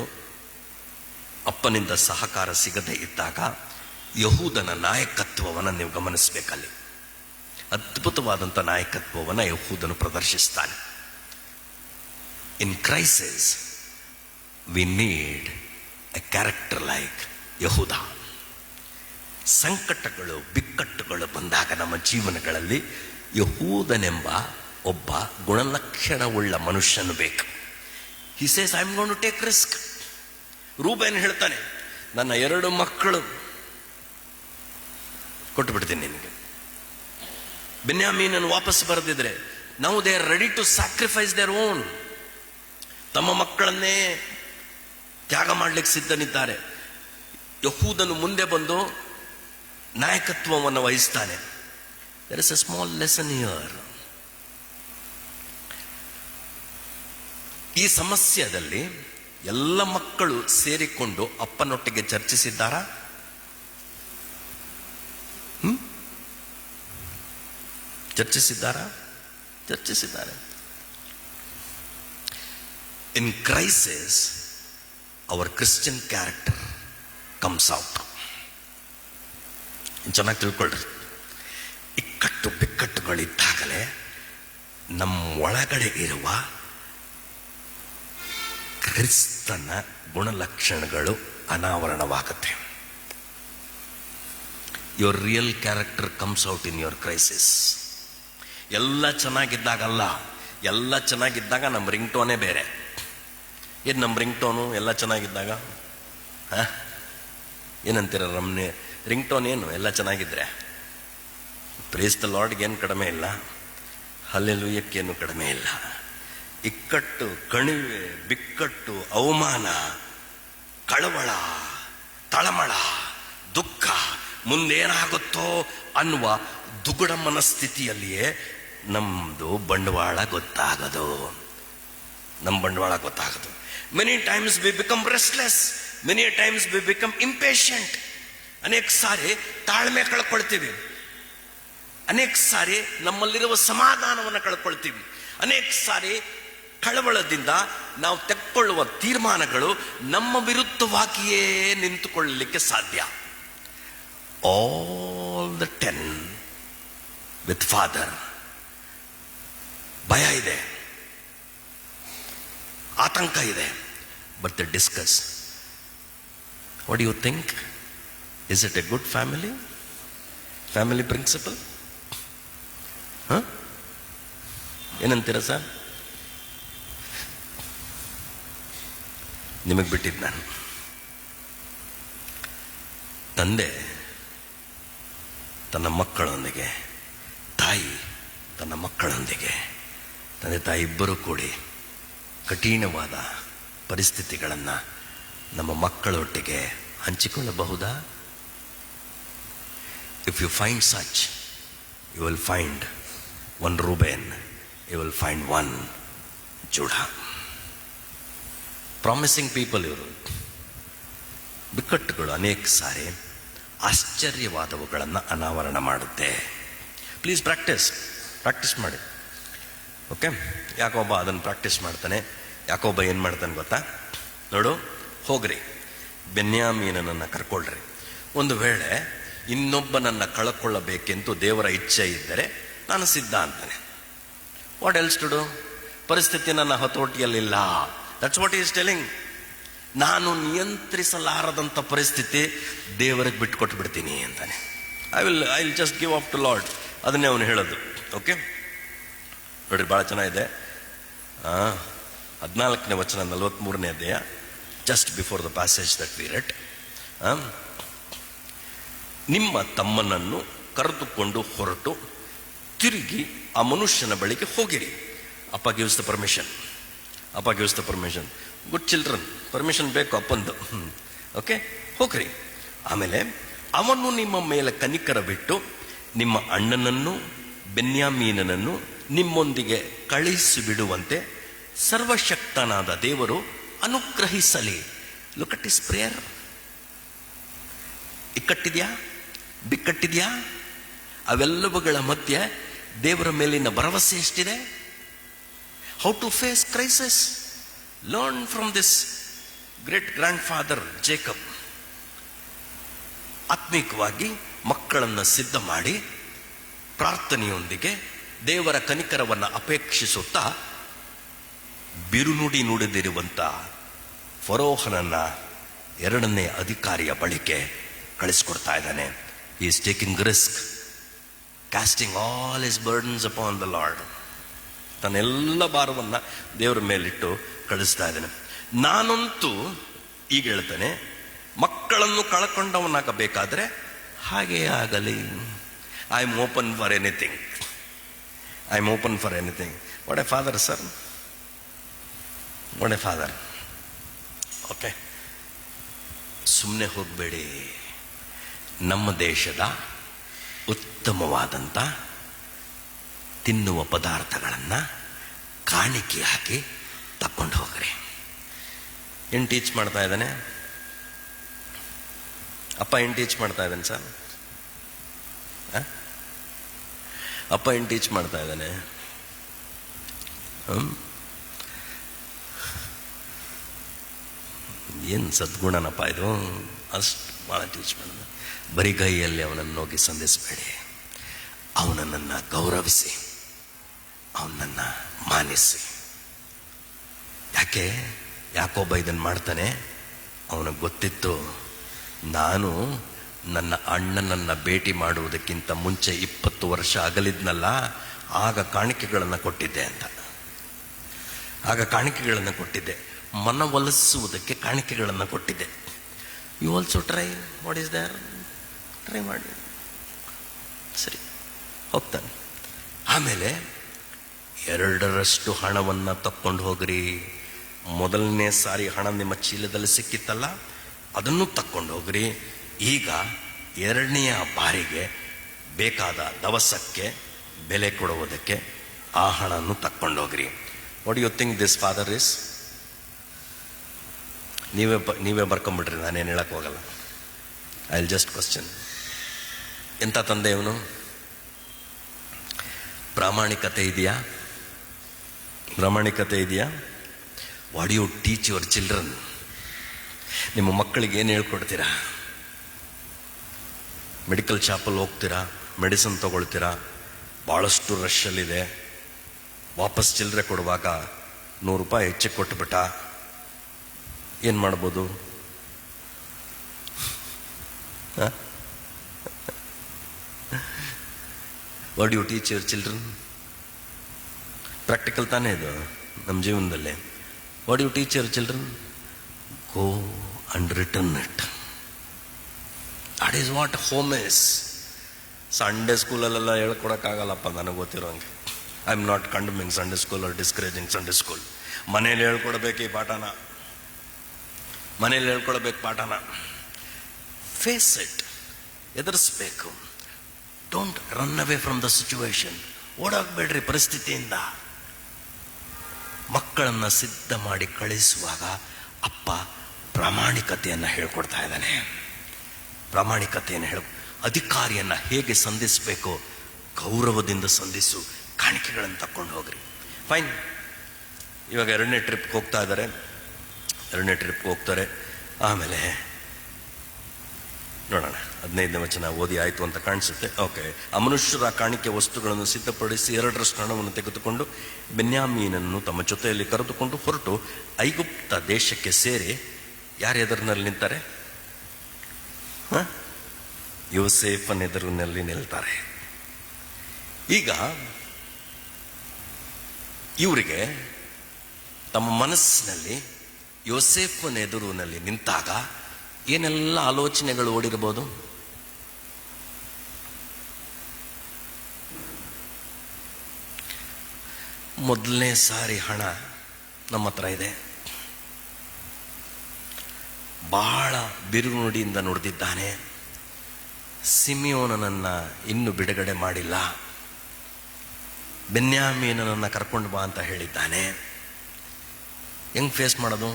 ಅಪ್ಪನಿಂದ ಸಹಕಾರ ಸಿಗದೆ ಇದ್ದಾಗ ಯಹೂದನ ನಾಯಕತ್ವವನ್ನು ನೀವು ಗಮನಿಸಬೇಕಲ್ಲಿ. ಅದ್ಭುತವಾದಂಥ ನಾಯಕತ್ವವನ್ನು ಯಹೂದನು ಪ್ರದರ್ಶಿಸ್ತಾನೆ. In crisis we need a character like ಯಹೂದ. ಸಂಕಟಗಳು, ಬಿಕ್ಕಟ್ಟುಗಳು ಬಂದಾಗ ನಮ್ಮ ಜೀವನಗಳಲ್ಲಿ ಯಹೂದನೆಂಬ ಒಬ್ಬ ಗುಣಲಕ್ಷಣವುಳ್ಳ ಮನುಷ್ಯನು ಬೇಕು. He says, I am going to take risk. ರೂಬೇನ್ ಹೇಳ್ತಾನೆ, ನನ್ನ 2 ಮಕ್ಕಳು ಕೊಟ್ಟು ಬಿಡ್ತೀನಿ ನಿನಗೆ. ಬೆನ್ಯಾಮೀನನ್ನು ವಾಪಸ್ ಬರೆದಿದ್ರೆ, now they are ready to sacrifice their own. ತಮ್ಮ ಮಕ್ಕಳನ್ನೇ ತ್ಯಾಗ ಮಾಡಲಿಕ್ಕೆ ಸಿದ್ಧನಿದ್ದಾರೆ. ಯಹೂದನು ಮುಂದೆ ಬಂದು ನಾಯಕತ್ವವನ್ನು ವಹಿಸ್ತಾನೆ. There is a small lesson here. ಈ ಸಮಸ್ಯೆಯಲ್ಲಿ ಎಲ್ಲ ಮಕ್ಕಳು ಸೇರಿಕೊಂಡು ಅಪ್ಪನೊಟ್ಟಿಗೆ ಚರ್ಚಿಸಿದ್ದಾರಾ? ಚರ್ಚಿಸಿದ್ದಾರೆ. In crisis our Christian character comes out. ಚೆನ್ನಾಗಿ ತಿಳ್ಕೊಳ್ರಿ. ಇಕ್ಕಟ್ಟು ಬಿಕ್ಕಟ್ಟುಗಳಿದ್ದಾಗಲೇ ನಮ್ಮ ಒಳಗಡೆ ಇರುವ ಕ್ರಿಸ್ತನ ಗುಣಲಕ್ಷಣಗಳು ಅನಾವರಣವಾಗುತ್ತೆ. Your real character comes out in your crisis. ಎಲ್ಲ ಚೆನ್ನಾಗಿದ್ದಾಗಲ್ಲ, ಎಲ್ಲ ಚೆನ್ನಾಗಿದ್ದಾಗ ನಮ್ಮ ರಿಂಗ್ ಟೋನೇ ಬೇರೆ. ಏನು ನಮ್ಮ ರಿಂಗ್ ಟೋನು ಎಲ್ಲ ಚೆನ್ನಾಗಿದ್ದಾಗ? ಏನಂತೀರ ರಮ್ನೆ? ರಿಂಗ್ ಟೋನ್ ಏನು ಎಲ್ಲ ಚೆನ್ನಾಗಿದ್ರೆ? ಪ್ರೇಸ್ ದ ಲಾರ್ಡ್ಗೆ ಏನು ಕಡಿಮೆ ಇಲ್ಲ, ಹಲ್ಲೆಲೂಯಕ್ಕೇನು ಕಡಿಮೆ ಇಲ್ಲ. ಇಕ್ಕಟ್ಟು, ಕಣಿವೆ, ಬಿಕ್ಕಟ್ಟು, ಅವಮಾನ, ಕಳವಳ, ತಳಮಳ, ದುಃಖ, ಮುಂದೇನಾಗುತ್ತೋ ಅನ್ನುವ ದುಗುಡ ಮನಸ್ಥಿತಿಯಲ್ಲಿಯೇ ನಮ್ಮದು ಬಂಡವಾಳ ಗೊತ್ತಾಗೋದು. Many times we become restless, many times we become impatient. ಅನೇಕ ಸಾರಿ ತಾಳ್ಮೆ ಕಳ್ಕೊಳ್ತೀವಿ, ಅನೇಕ ಸಾರಿ ನಮ್ಮಲ್ಲಿರುವ ಸಮಾಧಾನವನ್ನು ಕಳ್ಕೊಳ್ತೀವಿ, ಅನೇಕ ಸಾರಿ ಕಳವಳದಿಂದ ನಾವು ತೆಕ್ಕೊಳ್ಳುವ ತೀರ್ಮಾನಗಳು ನಮ್ಮ ವಿರುದ್ಧವಾಗಿಯೇ ನಿಂತುಕೊಳ್ಳಲಿಕ್ಕೆ ಸಾಧ್ಯ. All the 10 with father. ಭಯ ಇದೆ, ಆತಂಕ ಇದೆ, but the discuss. What you think? Is it a good family principle? ಏನಂತೀರ ಸರ್? ನಿಮಗೆ ಬಿಟ್ಟಿದ್ದು ನಾನು. ತಂದೆ ತನ್ನ ಮಕ್ಕಳೊಂದಿಗೆ, ತಾಯಿ ತನ್ನ ಮಕ್ಕಳೊಂದಿಗೆ, ತಂದೆ ತಾಯಿ ಇಬ್ಬರೂ ಕೂಡಿ ಕಠಿಣವಾದ ಪರಿಸ್ಥಿತಿಗಳನ್ನು ನಮ್ಮ ಮಕ್ಕಳೊಟ್ಟಿಗೆ ಹಂಚಿಕೊಳ್ಳಬಹುದಾ? If you find such, you will find one Reuben, you will find one Judah. Promising people ಇವರು. ಬಿಕ್ಕಟ್ಟುಗಳು ಅನೇಕ ಸಾರಿ ಆಶ್ಚರ್ಯವಾದವುಗಳನ್ನು ಅನಾವರಣ ಮಾಡುತ್ತೆ. ಪ್ಲೀಸ್ ಪ್ರಾಕ್ಟೀಸ್ ಮಾಡಿ. ಓಕೆ, ಯಾಕೊಬ್ಬ ಅದನ್ನು ಪ್ರಾಕ್ಟೀಸ್ ಮಾಡ್ತಾನೆ, ಯಾಕೊಬ್ಬ ಏನು ಮಾಡ್ತಾನೆ ಗೊತ್ತಾ? ನೋಡು, ಹೋಗ್ರಿ ಬೆನ್ಯಾಮೀನನನ್ನು ಕರ್ಕೊಳ್ರಿ. ಒಂದು ವೇಳೆ ಇನ್ನೊಬ್ಬನನ್ನು ಕಳ್ಕೊಳ್ಳಬೇಕೆಂದು ದೇವರ ಇಚ್ಛೆ ಇದ್ದರೆ ನಾನು ಸಿದ್ಧ ಅಂತಾನೆ. What else to do? ಪರಿಸ್ಥಿತಿ ನನ್ನ ಹತೋಟಿಯಲ್ಲಿಲ್ಲ. That's what is telling. ನಾನು ನಿಯಂತ್ರಿಸಲಾರದಂಥ ಪರಿಸ್ಥಿತಿ ದೇವರಿಗೆ ಬಿಟ್ಕೊಟ್ಟು ಬಿಡ್ತೀನಿ ಅಂತಾನೆ. I will just give up to Lord. ಅದನ್ನೇ ಅವನು ಹೇಳೋದು. ಓಕೆ, ನೋಡ್ರಿ, ಭಾಳ ಚೆನ್ನಾಗಿದೆ. 14ನೇ ವಚನ, 43ನೇ ಅಧ್ಯಾಯ, just before the passage that we red. ನಿಮ್ಮ ತಮ್ಮನನ್ನು ಕರೆದುಕೊಂಡು ಹೊರಟು ತಿರುಗಿ ಆ ಮನುಷ್ಯನ ಬಳಿಗೆ ಹೋಗಿರಿ. ಅಪ್ಪ ಗಿವ್ಸ್ ದ ಪರ್ಮಿಷನ್. ಅಪ್ಪ gives the permission. Good children, permission ಬೇಕು ಅಪ್ಪಂದು. ಓಕೆ, ಹೋಗ್ರಿ. ಆಮೇಲೆ ಅವನು ನಿಮ್ಮ ಮೇಲೆ ಕನಿಕರ ಬಿಟ್ಟು ನಿಮ್ಮ ಅಣ್ಣನನ್ನು ಬೆನ್ಯಾಮೀನನನ್ನು ನಿಮ್ಮೊಂದಿಗೆ ಕಳಿಸಿಬಿಡುವಂತೆ ಸರ್ವಶಕ್ತನಾದ ದೇವರು ಅನುಗ್ರಹಿಸಲಿ. Look at his prayer. ಇಕ್ಕಟ್ಟಿದ್ಯಾ, ಬಿಕ್ಕಟ್ಟಿದ್ಯಾ? ಅವೆಲ್ಲವುಗಳ ಮಧ್ಯೆ ದೇವರ ಮೇಲಿನ ಭರವಸೆ ಎಷ್ಟಿದೆ? How to face crisis. Learn from this great grandfather. ಆತ್ಮಿಕವಾಗಿ ಮಕ್ಕಳನ್ನು ಸಿದ್ಧ ಮಾಡಿ ಪ್ರಾರ್ಥನೆಯೊಂದಿಗೆ ದೇವರ ಕನಿಕರವನ್ನು ಅಪೇಕ್ಷಿಸುತ್ತಾ ಬಿರುನುಡಿ ನುಡಿದಿರುವಂಥ ಫರೋಹನನ್ನ 2ನೇ ಅಧಿಕಾರಿಯ ಬಳಿಗೆ ಕಳಿಸ್ಕೊಡ್ತಾ ಇದ್ದಾನೆ. He is taking risk, casting all his burdens upon the Lord. ತನ್ನೆಲ್ಲ ಭಾರವನ್ನು ದೇವರ ಮೇಲಿಟ್ಟು ಕಳಿಸ್ತಾ ಇದ್ದಾನೆ. ನಾನಂತೂ ಈಗ ಹೇಳ್ತಾನೆ, ಮಕ್ಕಳನ್ನು ಕಳ್ಕೊಂಡವನಾಗಬೇಕಾದ್ರೆ ಹಾಗೇ ಆಗಲಿ. I am open for anything. I am open for anything. What A father sir, what A father. Okay, ಸುಮ್ಮನೆ ಹೋಗಬೇಡಿ. ನಮ್ಮ ದೇಶದ ಉತ್ತಮವಾದಂಥ ತಿನ್ನುವ ಪದಾರ್ಥಗಳನ್ನು ಕಾಣಿಕೆ ಹಾಕಿ ತಕ್ಕೊಂಡು ಹೋಗ್ರಿ. ಏನು ಟೀಚ್ ಮಾಡ್ತಾ ಇದ್ದಾನೆ ಅಪ್ಪ? ಏನು ಟೀಚ್ ಮಾಡ್ತಾ ಇದ್ದಾನೆ ಸರ್? ಅಪ್ಪ ಏನು ಟೀಚ್ ಮಾಡ್ತಾ ಇದ್ದಾನೆ? ಏನು ಸದ್ಗುಣನಪ್ಪ ಇದು. ಅಷ್ಟು ಭಾಳ ಟೀಚ್ ಮಾಡಿದ. ಬರಿಗೈಯಲ್ಲಿ ಅವನನ್ನು ಹೋಗಿ ಸಂಧಿಸಬೇಡಿ. ಅವನನ್ನು ಗೌರವಿಸಿ, ಅವನನ್ನು ಮಾನಿಸಿ. ಯಾಕೊಬ್ಬ ಇದನ್ನು ಮಾಡ್ತಾನೆ? ಅವನಿಗೆ ಗೊತ್ತಿತ್ತು, ನಾನು ನನ್ನ ಅಣ್ಣನನ್ನು ಭೇಟಿ ಮಾಡುವುದಕ್ಕಿಂತ ಮುಂಚೆ 20 ವರ್ಷ ಅಗಲಿದ್ನಲ್ಲ, ಆಗ ಕಾಣಿಕೆಗಳನ್ನು ಕೊಟ್ಟಿದ್ದೆ ಅಂತ. ಆಗ ಕಾಣಿಕೆಗಳನ್ನು ಕೊಟ್ಟಿದ್ದೆ, ಮನವೊಲಿಸುವುದಕ್ಕೆ ಕಾಣಿಕೆಗಳನ್ನು ಕೊಟ್ಟಿದ್ದೆ. You also try. What is there? Try ಮಾಡಿ. ಸರಿ, ಹೋಗ್ತಾನೆ. ಆಮೇಲೆ 2ರಷ್ಟು ಹಣವನ್ನು ತಕ್ಕೊಂಡು ಹೋಗ್ರಿ. ಮೊದಲನೇ ಸಾರಿ ಹಣ ನಿಮ್ಮ ಚೀಲದಲ್ಲಿ ಸಿಕ್ಕಿತ್ತಲ್ಲ, ಅದನ್ನು ತಕ್ಕೊಂಡು ಹೋಗ್ರಿ. ಈಗ 2ನೆಯ ಬಾರಿಗೆ ಬೇಕಾದ ದವಸಕ್ಕೆ ಬೆಲೆ ಕೊಡುವುದಕ್ಕೆ ಆ ಹಣವನ್ನು ತಕ್ಕೊಂಡು ಹೋಗ್ರಿ. What you think this father is? ನೀವೇ ಬರ್ಕೊಂಬಿಟ್ರಿ, ನಾನೇನು ಹೇಳಕ್ಕೆ ಹೋಗಲ್ಲ. I will just question. ಎಂಥ ತಂದೆ ಇವನು? ಪ್ರಾಮಾಣಿಕತೆ ಇದೆಯಾ? ಪ್ರಾಮಾಣಿಕತೆ ಇದೆಯಾ? What you teach your children? ನಿಮ್ಮ ಮಕ್ಕಳಿಗೆ ಏನು ಹೇಳ್ಕೊಡ್ತೀರಾ? ಮೆಡಿಕಲ್ ಶಾಪಲ್ಲಿ ಹೋಗ್ತೀರಾ, ಮೆಡಿಸಿನ್ ತೊಗೊಳ್ತೀರಾ, ಭಾಳಷ್ಟು ರಶಲ್ಲಿದೆ, ವಾಪಸ್ ಚಿಲ್ಲರೆ ಕೊಡುವಾಗ 100 ರೂಪಾಯಿ ಹೆಚ್ಚಿಗೆ ಕೊಟ್ಟುಬಿಟ್ಟ, ಏನು ಮಾಡ್ಬೋದು? What you teach your children? Practical ತಾನೇ ಇದು ನಮ್ಮ ಜೀವನದಲ್ಲಿ. What you teach your children? Go and return it. That is what home is. Sunday ಸ್ಕೂಲಲ್ಲೆಲ್ಲ ಹೇಳ್ಕೊಡೋಕ್ಕಾಗಲ್ಲಪ್ಪ, ನನಗೆ ಗೊತ್ತಿರೋಂಗೆ. I am not condemning Sunday school or discouraging Sunday school. ಮನೇಲಿ ಹೇಳ್ಕೊಡ್ಬೇಕು ಈ ಪಾಠನ, ಮನೇಲಿ ಹೇಳ್ಕೊಡ್ಬೇಕು ಪಾಠನ. ಫೇಸ್ ಇಟ್, ಎದುರಿಸ್ಬೇಕು. Don't run away from the situation. ಓಡಾಗಬೇಡ್ರಿ ಪರಿಸ್ಥಿತಿಯಿಂದ. ಮಕ್ಕಳನ್ನು ಸಿದ್ಧ ಮಾಡಿ ಕಳಿಸುವಾಗ ಅಪ್ಪ ಪ್ರಾಮಾಣಿಕತೆಯನ್ನು ಹೇಳ್ಕೊಡ್ತಾ ಇದ್ದಾನೆ. ಪ್ರಾಮಾಣಿಕತೆಯನ್ನು ಅಧಿಕಾರಿಯನ್ನು ಹೇಗೆ ಸಂಧಿಸಬೇಕು? ಗೌರವದಿಂದ ಸಂಧಿಸು, ಕಾಣಿಕೆಗಳನ್ನು ತಕ್ಕೊಂಡು ಹೋಗ್ರಿ. ಫೈನ್. ಇವಾಗ 2ನೇ ಟ್ರಿಪ್ಗೆ ಹೋಗ್ತಾ ಇದ್ದಾರೆ. 2ನೇ ಟ್ರಿಪ್ಗೆ ಹೋಗ್ತಾರೆ. ಆಮೇಲೆ ನೋಡೋಣ. 15ನೇ ವಚನ ಓದಿ ಆಯಿತು ಅಂತ ಕಾಣಿಸುತ್ತೆ. ಓಕೆ. ಆ ಮನುಷ್ಯರ ಕಾಣಿಕೆ ವಸ್ತುಗಳನ್ನು ಸಿದ್ಧಪಡಿಸಿ 2ರಷ್ಟು ಹಣವನ್ನು ತೆಗೆದುಕೊಂಡು ಬೆನ್ಯಾಮೀನನ್ನು ತಮ್ಮ ಜೊತೆಯಲ್ಲಿ ಕರೆದುಕೊಂಡು ಹೊರಟು ಐಗುಪ್ತ ದೇಶಕ್ಕೆ ಸೇರಿ ಯಾರ ಎದುರಿನಲ್ಲಿ ನಿಂತಾರೆ? ಯೋಸೇಫನ ಎದುರಿನಲ್ಲಿ ನಿಲ್ತಾರೆ. ಈಗ ಇವರಿಗೆ ತಮ್ಮ ಮನಸ್ಸಿನಲ್ಲಿ ಯೋಸೇಫನ ಎದುರಿನಲ್ಲಿ ನಿಂತಾಗ ಏನೆಲ್ಲ ಆಲೋಚನೆಗಳು ಓಡಿರ್ಬೋದು? ಮೊದಲನೇ ಸಾರಿ ಹಣ ನಮ್ಮ ಹತ್ರ ಇದೆ, ಬಹಳ ಬಿರುಕು ನುಡಿಯಿಂದ ನುಡಿದಿದ್ದಾನೆ, ಸಿಮಿಯೋನನನ್ನ ಇನ್ನೂ ಬಿಡುಗಡೆ ಮಾಡಿಲ್ಲ, ಬೆನ್ಯಾಮೀನನನ್ನ ಕರ್ಕೊಂಡು ಬಾ ಅಂತ ಹೇಳಿದ್ದಾನೆ. ಹೆಂಗ್ ಫೇಸ್ ಮಾಡೋದು?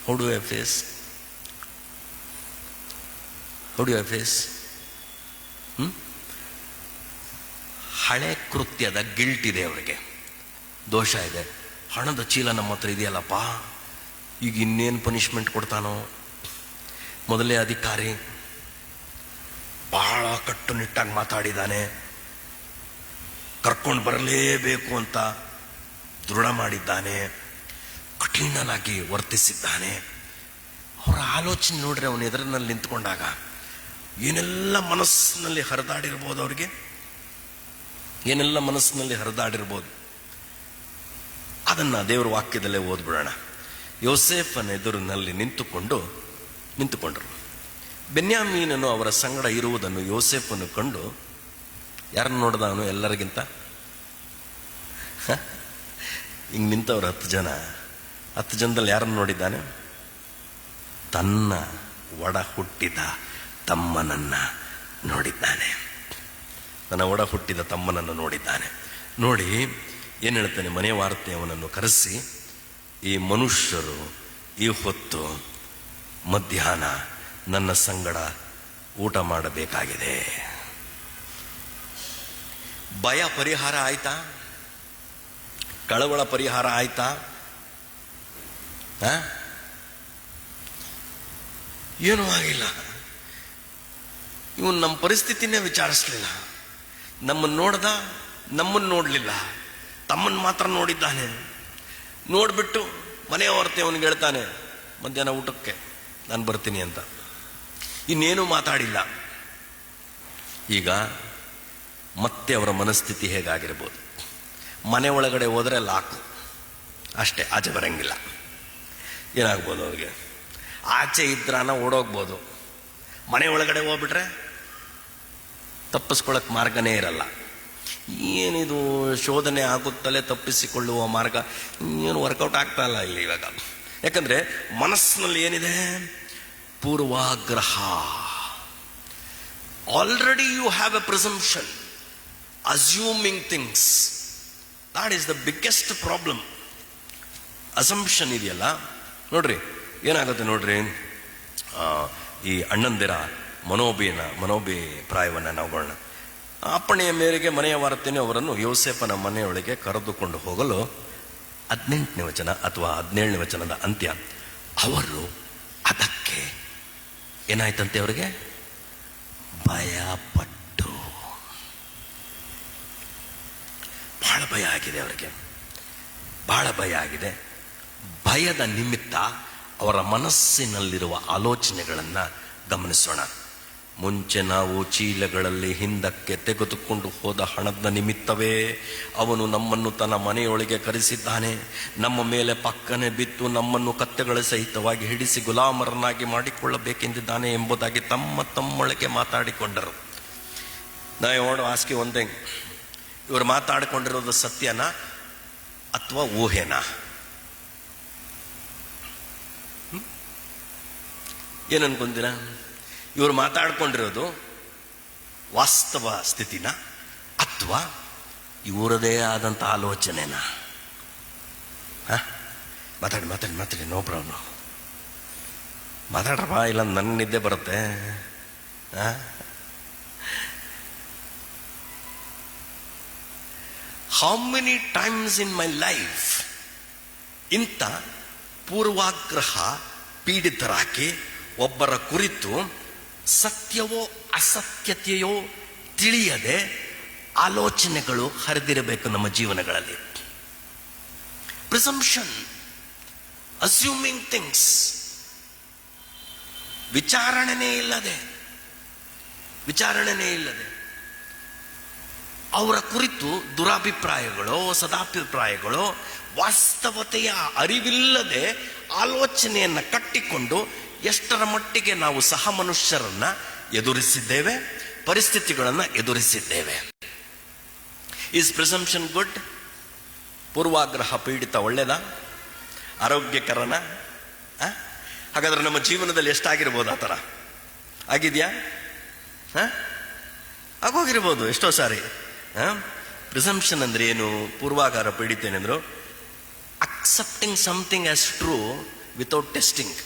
How do I face? ಹಳೆ ಕೃತ್ಯದ ಗಿಲ್ಟ್ ಇದೆ ಅವರಿಗೆ, ದೋಷ ಇದೆ. ಹಣದ ಚೀಲ ನಮ್ಮ ಹತ್ರ ಇದೆಯಲ್ಲಪ್ಪ, ಈಗ ಇನ್ನೇನು ಪನಿಷ್ಮೆಂಟ್ ಕೊಡ್ತಾನೋ? ಮೊದಲೇ ಅಧಿಕಾರಿ ಬಹಳ ಕಟ್ಟುನಿಟ್ಟಾಗಿ ಮಾತಾಡಿದ್ದಾನೆ, ಕರ್ಕೊಂಡು ಬರಲೇಬೇಕು ಅಂತ ದೃಢ ಮಾಡಿದ್ದಾನೆ, ಕಠಿಣನಾಗಿ ವರ್ತಿಸಿದ್ದಾನೆ. ಅವರ ಆಲೋಚನೆ ನೋಡ್ರಿ, ಅವನ ಎದುರಿನಲ್ಲಿ ನಿಂತ್ಕೊಂಡಾಗ ಏನೆಲ್ಲ ಮನಸ್ಸಿನಲ್ಲಿ ಹರಿದಾಡಿರ್ಬೋದು, ಅವ್ರಿಗೆ ಏನೆಲ್ಲ ಮನಸ್ಸಿನಲ್ಲಿ ಹರಿದಾಡಿರ್ಬೋದು. ಅದನ್ನ ದೇವರ ವಾಕ್ಯದಲ್ಲೇ ಓದ್ಬಿಡೋಣ. ಯೋಸೇಫನ ಎದುರಿನಲ್ಲಿ ನಿಂತುಕೊಂಡರು. ಬೆನ್ಯಾಮೀನನು ಅವರ ಸಂಗಡ ಇರುವುದನ್ನು ಯೋಸೇಫನು ಕಂಡು ಯಾರನ್ನು ನೋಡ್ದ? ಅವನು ಎಲ್ಲರಿಗಿಂತ ಹಿಂಗೆ ನಿಂತವ್ರು 10 ಜನದಲ್ಲಿ ಯಾರನ್ನು ನೋಡಿದ್ದಾನೆ? ತನ್ನ ಒಡ ಹುಟ್ಟಿದ ತಮ್ಮನನ್ನ ನೋಡಿದ್ದಾನೆ. ತನ್ನ ಒಡ ಹುಟ್ಟಿದ ತಮ್ಮನನ್ನು ನೋಡಿದ್ದಾನೆ. ನೋಡಿ ಏನು ಹೇಳ್ತಾನೆ? ಮನೆ ವಾರ್ತೆ ಅವನನ್ನು ಕರೆಸಿ, ಈ ಮನುಷ್ಯರು ಈ ಹೊತ್ತು ಮಧ್ಯಾಹ್ನ ನನ್ನ ಸಂಗಡ ಊಟ ಮಾಡಬೇಕಾಗಿದೆ. ಭಯ ಪರಿಹಾರ ಆಯ್ತಾ? ಕಳವಳ ಪರಿಹಾರ ಆಯ್ತಾ? ಏನೂ ಆಗಿಲ್ಲ. ಇವನು ನಮ್ಮ ಪರಿಸ್ಥಿತಿನೇ ವಿಚಾರಿಸ್ಲಿಲ್ಲ. ನಮ್ಮನ್ನು ನೋಡ್ದ, ನಮ್ಮನ್ನು ನೋಡ್ಲಿಲ್ಲ, ತಮ್ಮನ್ನು ಮಾತ್ರ ನೋಡಿದ್ದಾನೆ. ನೋಡ್ಬಿಟ್ಟು ಮನೆ ಹೊರತೆ ಅವನಿಗೆ ಹೇಳ್ತಾನೆ, ಮಧ್ಯಾಹ್ನ ಊಟಕ್ಕೆ ನಾನು ಬರ್ತೀನಿ ಅಂತ. ಇನ್ನೇನು ಮಾತಾಡಿಲ್ಲ. ಈಗ ಮತ್ತೆ ಅವರ ಮನಸ್ಥಿತಿ ಹೇಗಾಗಿರ್ಬೋದು? ಮನೆ ಒಳಗಡೆ ಹೋದರೆ ಲಾಕು ಅಷ್ಟೇ, ಆಚೆ ಬರಂಗಿಲ್ಲ. ಏನಾಗ್ಬೋದು ಅವ್ರಿಗೆ? ಆಚೆ ಇದ್ರಾನ ಓಡೋಗ್ಬೋದು, ಮನೆ ಒಳಗಡೆ ಹೋಗ್ಬಿಟ್ರೆ ತಪ್ಪಿಸ್ಕೊಳ್ಳೋಕೆ ಮಾರ್ಗನೇ ಇರಲ್ಲ. ಏನಿದು ಶೋಧನೆ ಆಗುತ್ತಲೇ ತಪ್ಪಿಸಿಕೊಳ್ಳುವ ಮಾರ್ಗ ಏನು ವರ್ಕೌಟ್ ಆಗ್ತಾ ಇಲ್ಲ ಇಲ್ಲಿ ಇವಾಗ. ಯಾಕಂದ್ರೆ ಮನಸ್ಸಿನಲ್ಲಿ ಏನಿದೆ? ಪೂರ್ವಾಗ್ರಹ. Already you have a presumption, assuming things. That is the biggest problem. Assumption ಇದೆಯಲ್ಲ, ನೋಡ್ರಿ ಏನಾಗುತ್ತೆ ನೋಡ್ರಿ. ಈ ಅಣ್ಣಂದಿರ ಮನೋಭಿಪ್ರಾಯವನ್ನು ನಾವುಗಳನ್ನ ಅಪ್ಪಣೆಯ ಮೇರೆಗೆ ಮನೆಯ ವಾರ್ತೆಯೂ ಅವರನ್ನು ಯೋಸೇಫನ ಮನೆಯೊಳಗೆ ಕರೆದುಕೊಂಡು ಹೋಗಲು 18ನೇ ವಚನ ಅಥವಾ 17ನೇ ವಚನದ ಅಂತ್ಯ. ಅವರು ಅದಕ್ಕೆ ಏನಾಯ್ತಂತೆ? ಅವರಿಗೆ ಭಯಪಟ್ಟು, ಬಹಳ ಭಯ ಆಗಿದೆ ಅವರಿಗೆ, ಬಹಳ ಭಯ ಆಗಿದೆ. ಭಯದ ನಿಮಿತ್ತ ಅವರ ಮನಸ್ಸಿನಲ್ಲಿರುವ ಆಲೋಚನೆಗಳನ್ನು ಗಮನಿಸೋಣ. ಮುಂಚೆ ನಾವು ಚೀಲಗಳಲ್ಲಿ ಹಿಂದಕ್ಕೆ ತೆಗೆದುಕೊಂಡು ಹೋದ ಹಣದ ನಿಮಿತ್ತವೇ ಅವನು ನಮ್ಮನ್ನು ತನ್ನ ಮನೆಯೊಳಗೆ ಕರೆಸಿದ್ದಾನೆ. ನಮ್ಮ ಮೇಲೆ ಪಕ್ಕನೆ ಬಿದ್ದು ನಮ್ಮನ್ನು ಕತ್ತೆಗಳ ಸಹಿತವಾಗಿ ಹಿಡಿಸಿ ಗುಲಾಮರನ್ನಾಗಿ ಮಾಡಿಕೊಳ್ಳಬೇಕೆಂದಿದ್ದಾನೆ ಎಂಬುದಾಗಿ ತಮ್ಮೊಳಗೆ ಮಾತಾಡಿಕೊಂಡರು. ನಾವು ಆಸ್ಕಿ ಒಂದೇ, ಇವರು ಮಾತಾಡಿಕೊಂಡಿರೋದು ಸತ್ಯನಾ ಅಥವಾ ಊಹೆನಾ? ಏನನ್ಕೊಂತೀರ? ಇವರು ಮಾತಾಡ್ಕೊಂಡಿರೋದು ವಾಸ್ತವ ಸ್ಥಿತಿನ ಅಥವಾ ಇವರದೇ ಆದಂಥ ಆಲೋಚನೆನಾ? ಮಾತಾಡಿ, ನೋ ಪ್ರಾಬ್ಲಮ್, ಮಾತಾಡ್ರಪ್ಪ, ಇಲ್ಲ ನನ್ನ ನಿದ್ದೆ ಬರುತ್ತೆ. How many times in my life ಇಂಥ ಪೂರ್ವಾಗ್ರಹ ಪೀಡಿತರಾಗಿ ಒಬ್ಬರ ಕುರಿತು ಸತ್ಯವೋ ಅಸತ್ಯತೆಯೋ ತಿಳಿಯದೆ ಆಲೋಚನೆಗಳು ಹರಿದಿರಬೇಕು ನಮ್ಮ ಜೀವನಗಳಲ್ಲಿ. ಪ್ರಿಸಂಪ್ಷನ್, ಅಸ್ಯೂಮಿಂಗ್ ಥಿಂಗ್ಸ್, ವಿಚಾರಣೆನೇ ಇಲ್ಲದೆ ಅವರ ಕುರಿತು ದುರಾಭಿಪ್ರಾಯಗಳು, ಸದಾಭಿಪ್ರಾಯಗಳು, ವಾಸ್ತವತೆಯ ಅರಿವಿಲ್ಲದೆ ಆಲೋಚನೆಯನ್ನು ಕಟ್ಟಿಕೊಂಡು ಎಷ್ಟರ ಮಟ್ಟಿಗೆ ನಾವು ಸಹ ಮನುಷ್ಯರನ್ನ ಎದುರಿಸಿದ್ದೇವೆ, ಪರಿಸ್ಥಿತಿಗಳನ್ನು ಎದುರಿಸಿದ್ದೇವೆ. Is presumption good? ಪೂರ್ವಾಗ್ರಹ ಪೀಡಿತ ಒಳ್ಳೆಯದ, ಆರೋಗ್ಯಕರನ? ಹಾಗಾದ್ರೆ ನಮ್ಮ ಜೀವನದಲ್ಲಿ ಎಷ್ಟಾಗಿರ್ಬೋದು ಆ ಥರ? ಆಗಿದೆಯಾ? ಆಗೋಗಿರ್ಬೋದು ಎಷ್ಟೋ ಸಾರಿ. ಪ್ರಿಸಂಪ್ಷನ್ ಅಂದ್ರೆ ಏನು? ಪೂರ್ವಾಗಾರ ಪೀಡಿತೇನೆಂದ್ರು accepting something as true without testing.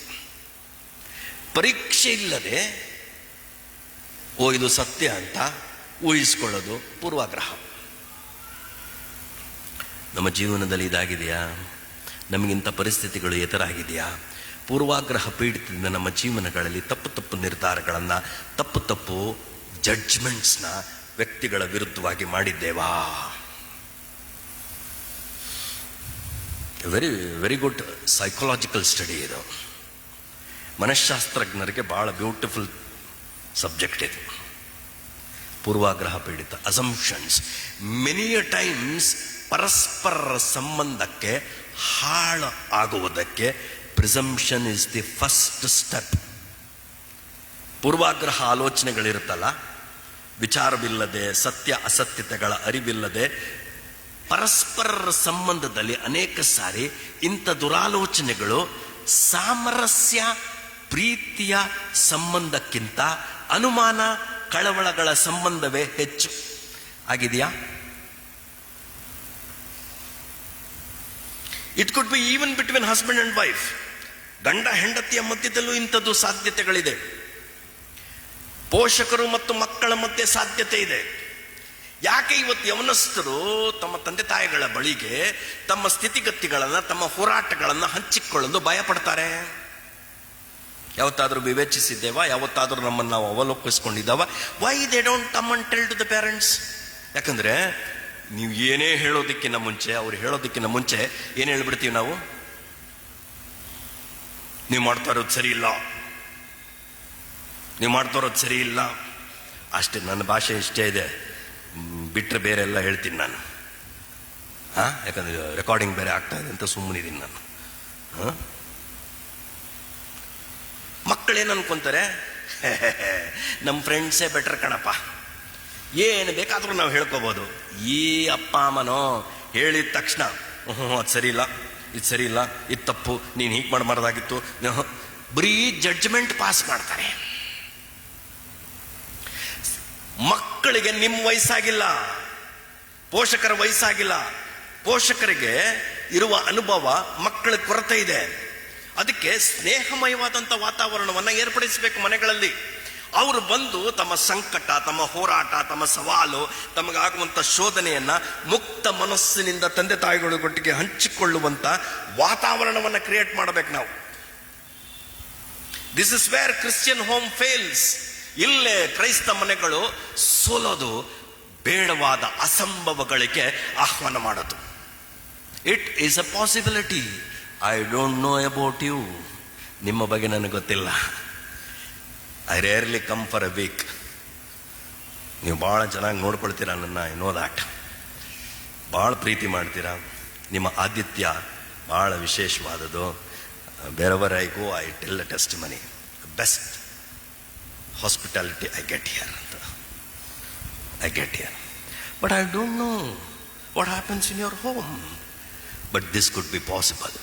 ಪರೀಕ್ಷೆ ಇಲ್ಲದೆ ಇದು ಸತ್ಯ ಅಂತ ಊಹಿಸಿಕೊಳ್ಳೋದು ಪೂರ್ವಾಗ್ರಹ. ನಮ್ಮ ಜೀವನದಲ್ಲಿ ಇದಾಗಿದೆಯಾ? ನಮಗಿಂತ ಪರಿಸ್ಥಿತಿಗಳು ಎದುರಾಗಿದೆಯಾ? ಪೂರ್ವಾಗ್ರಹ ಪೀಡಿತದಿಂದ ನಮ್ಮ ಜೀವನಗಳಲ್ಲಿ ತಪ್ಪು ನಿರ್ಧಾರಗಳನ್ನು, ತಪ್ಪು ಜಡ್ಜ್ಮೆಂಟ್ಸ್ನ ವ್ಯಕ್ತಿಗಳ ವಿರುದ್ಧವಾಗಿ ಮಾಡಿದ್ದೇವಾ? ವೆರಿ ಗುಡ್ ಸೈಕಾಲಜಿಕಲ್ ಸ್ಟಡಿ ಇದು. ಮನಃಶಾಸ್ತ್ರಜ್ಞರಿಗೆ ಬಹಳ ಬ್ಯೂಟಿಫುಲ್ ಸಬ್ಜೆಕ್ಟ್ ಇದು. ಪೂರ್ವಾಗ್ರಹ ಪೀಡಿತ, ಅಸಂಪ್ಷನ್ಸ್. ಮೆನಿ ಟೈಮ್ಸ್ ಪರಸ್ಪರ ಸಂಬಂಧಕ್ಕೆ ಹಾಳು ಆಗುವುದಕ್ಕೆ presumption is the first step. ಪೂರ್ವಾಗ್ರಹ ಆಲೋಚನೆಗಳಿರುತ್ತಲ್ಲ, ವಿಚಾರವಿಲ್ಲದೆ, ಸತ್ಯ ಅಸತ್ಯತೆಗಳ ಅರಿವಿಲ್ಲದೆ ಪರಸ್ಪರರ ಸಂಬಂಧದಲ್ಲಿ ಅನೇಕ ಸಾರಿ ಇಂಥ ದುರಾಲೋಚನೆಗಳು ಸಾಮರಸ್ಯ ಪ್ರೀತಿಯ ಸಂಬಂಧಕ್ಕಿಂತ ಅನುಮಾನ ಕಳವಳಗಳ ಸಂಬಂಧವೇ ಹೆಚ್ಚು. ಆಗಿದೆಯಾ? It could be even between husband and wife. ಗಂಡ ಹೆಂಡತಿಯ ಮಧ್ಯದಲ್ಲೂ ಇಂಥದ್ದು ಸಾಧ್ಯತೆಗಳಿದೆ. ಪೋಷಕರು ಮತ್ತು ಮಕ್ಕಳ ಮಧ್ಯೆ ಸಾಧ್ಯತೆ ಇದೆ. ಯಾಕೆ ಇವತ್ತು ಯವನಸ್ಥರು ತಮ್ಮ ತಂದೆ ತಾಯಿಗಳ ಬಳಿಗೆ ತಮ್ಮ ಸ್ಥಿತಿಗತಿಗಳನ್ನು, ತಮ್ಮ ಹೋರಾಟಗಳನ್ನು ಹಂಚಿಕೊಳ್ಳಲು ಭಯ ಪಡ್ತಾರೆ? ಯಾವತ್ತಾದ್ರೂ ವಿವೇಚಿಸಿದ್ದೇವಾ? ಯಾವತ್ತಾದ್ರೂ ನಮ್ಮನ್ನು ನಾವು ಅವಲೋಕಿಸ್ಕೊಂಡಿದ್ದಾವ? Why they don't come and tell to the parents? ಯಾಕಂದ್ರೆ ನೀವು ಏನೇ ಹೇಳೋದಕ್ಕಿಂತ ಮುಂಚೆ, ಅವ್ರು ಹೇಳೋದಕ್ಕಿಂತ ಮುಂಚೆ ಏನು ಹೇಳ್ಬಿಡ್ತೀವಿ ನಾವು? ನೀವು ಮಾಡ್ತಾ ಇರೋದು ಸರಿ ಇಲ್ಲ, ನೀವು ಮಾಡ್ತಾ ಇರೋದು ಸರಿ ಇಲ್ಲ. ಅಷ್ಟೇ, ನನ್ನ ಭಾಷೆ ಇಷ್ಟೇ ಇದೆ, ಬಿಟ್ಟರೆ ಬೇರೆ ಎಲ್ಲ ಹೇಳ್ತೀನಿ ನಾನು. ಯಾಕಂದ್ರೆ ರೆಕಾರ್ಡಿಂಗ್ ಬೇರೆ ಆಗ್ತಾ ಇದೆ ಅಂತ ಸುಮ್ಮನಿದ್ದೀನಿ ನಾನು. ಮಕ್ಕಳೇನು ಅನ್ಕೊಂತಾರೆ? ನಮ್ಮ ಫ್ರೆಂಡ್ಸೇ ಬೆಟರ್ ಕಣಪ್ಪ, ಏನು ಬೇಕಾದ್ರೂ ನಾವು ಹೇಳ್ಕೋಬೋದು. ಈ ಅಪ್ಪ ಅಮ್ಮನೋ ಹೇಳಿದ ತಕ್ಷಣ ಅದು ಸರಿ ಇಲ್ಲ, ಇದು ಸರಿ ಇಲ್ಲ, ಇದು ತಪ್ಪು, ನೀನು ಹೀಗೆ ಮಾಡಬಾರ್ದಾಗಿತ್ತು, ಬರೀ ಜಡ್ಜ್ಮೆಂಟ್ ಪಾಸ್ ಮಾಡ್ತಾರೆ. ಮಕ್ಕಳಿಗೆ ನಿಮ್ಮ ವಯಸ್ಸಾಗಿಲ್ಲ, ಪೋಷಕರ ವಯಸ್ಸಾಗಿಲ್ಲ. ಪೋಷಕರಿಗೆ ಇರುವ ಅನುಭವ ಮಕ್ಕಳ ಕೊರತೆ ಇದೆ. ಅದಕ್ಕೆ ಸ್ನೇಹಮಯವಾದಂಥ ವಾತಾವರಣವನ್ನು ಏರ್ಪಡಿಸಬೇಕು ಮನೆಗಳಲ್ಲಿ. ಅವರು ಬಂದು ತಮ್ಮ ಸಂಕಟ, ತಮ್ಮ ಹೋರಾಟ, ತಮ್ಮ ಸವಾಲು, ತಮಗಾಗುವಂಥ ಶೋಧನೆಯನ್ನ ಮುಕ್ತ ಮನಸ್ಸಿನಿಂದ ತಂದೆ ತಾಯಿಗಳೊಟ್ಟಿಗೆ ಹಂಚಿಕೊಳ್ಳುವಂಥ ವಾತಾವರಣವನ್ನು ಕ್ರಿಯೇಟ್ ಮಾಡಬೇಕು ನಾವು. This is where Christian home fails. ಇಲ್ಲೇ ಕ್ರೈಸ್ತ ಮನೆಗಳು ಸೋಲೋದು. ಬೇಡವಾದ ಅಸಂಭವಗಳಿಗೆ ಆಹ್ವಾನ ಮಾಡೋದು. It is a possibility. I don't know about you. ನಿಮ್ಮ ಬಗ್ಗೆ ನನಗೆ ಗೊತ್ತಿಲ್ಲ. I rarely come for a week. ನೀವು ಭಾಳ ಚೆನ್ನಾಗಿ ನೋಡ್ಕೊಳ್ತೀರಾ ನನ್ನ, ಐ ನೋ ದ್ಯಾಟ್. ಭಾಳ ಪ್ರೀತಿ ಮಾಡ್ತೀರಾ. ನಿಮ್ಮ ಆತಿಥ್ಯ ಭಾಳ ವಿಶೇಷವಾದದ್ದು. Wherever I go, I tell a testimony, best hospitality I get here. But I don't know what happens in your home. But this could be possible.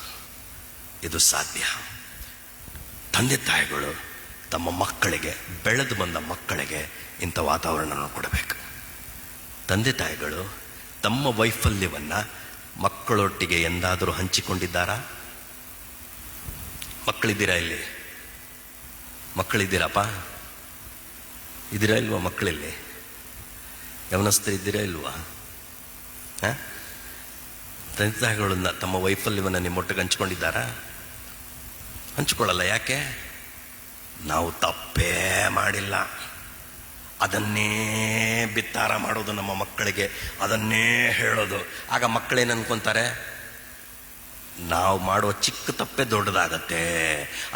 ಇದು ಸಾಧ್ಯ. ತಂದೆ ತಾಯಿಗಳು ತಮ್ಮ ಮಕ್ಕಳಿಗೆ, ಬೆಳೆದು ಬಂದ ಮಕ್ಕಳಿಗೆ ಇಂಥ ವಾತಾವರಣವನ್ನು ಕೊಡಬೇಕು. ತಂದೆ ತಾಯಿಗಳು ತಮ್ಮ ವೈಫಲ್ಯವನ್ನು ಮಕ್ಕಳೊಟ್ಟಿಗೆ ಎಂದಾದರೂ ಹಂಚಿಕೊಂಡಿದ್ದಾರಾ? ಮಕ್ಕಳಿದ್ದೀರಾ? ಇಲ್ಲಿ ಮಕ್ಕಳಿದ್ದೀರಪ್ಪ? ಇದ್ದೀರಾ ಇಲ್ವಾ? ಮಕ್ಕಳಲ್ಲಿ ಯವನಸ್ಥರಿದ್ದೀರಾ ಇಲ್ವಾ? ತಂದೆ ತಾಯಿಗಳನ್ನ ತಮ್ಮ ವೈಫಲ್ಯವನ್ನು ನಿಮ್ಮೊಟ್ಟಿಗೆ ಹಂಚ್ಕೊಂಡಿದ್ದಾರಾ? ಹಂಚ್ಕೊಳ್ಳಲ್ಲ. ಯಾಕೆ? ನಾವು ತಪ್ಪೇ ಮಾಡಿಲ್ಲ, ಅದನ್ನೇ ಬಿತ್ತಾರ ಮಾಡೋದು ನಮ್ಮ ಮಕ್ಕಳಿಗೆ, ಅದನ್ನೇ ಹೇಳೋದು. ಆಗ ಮಕ್ಕಳೇನು ಅನ್ಕೊಂತಾರೆ, ನಾವು ಮಾಡೋ ಚಿಕ್ಕ ತಪ್ಪೇ ದೊಡ್ಡದಾಗತ್ತೆ,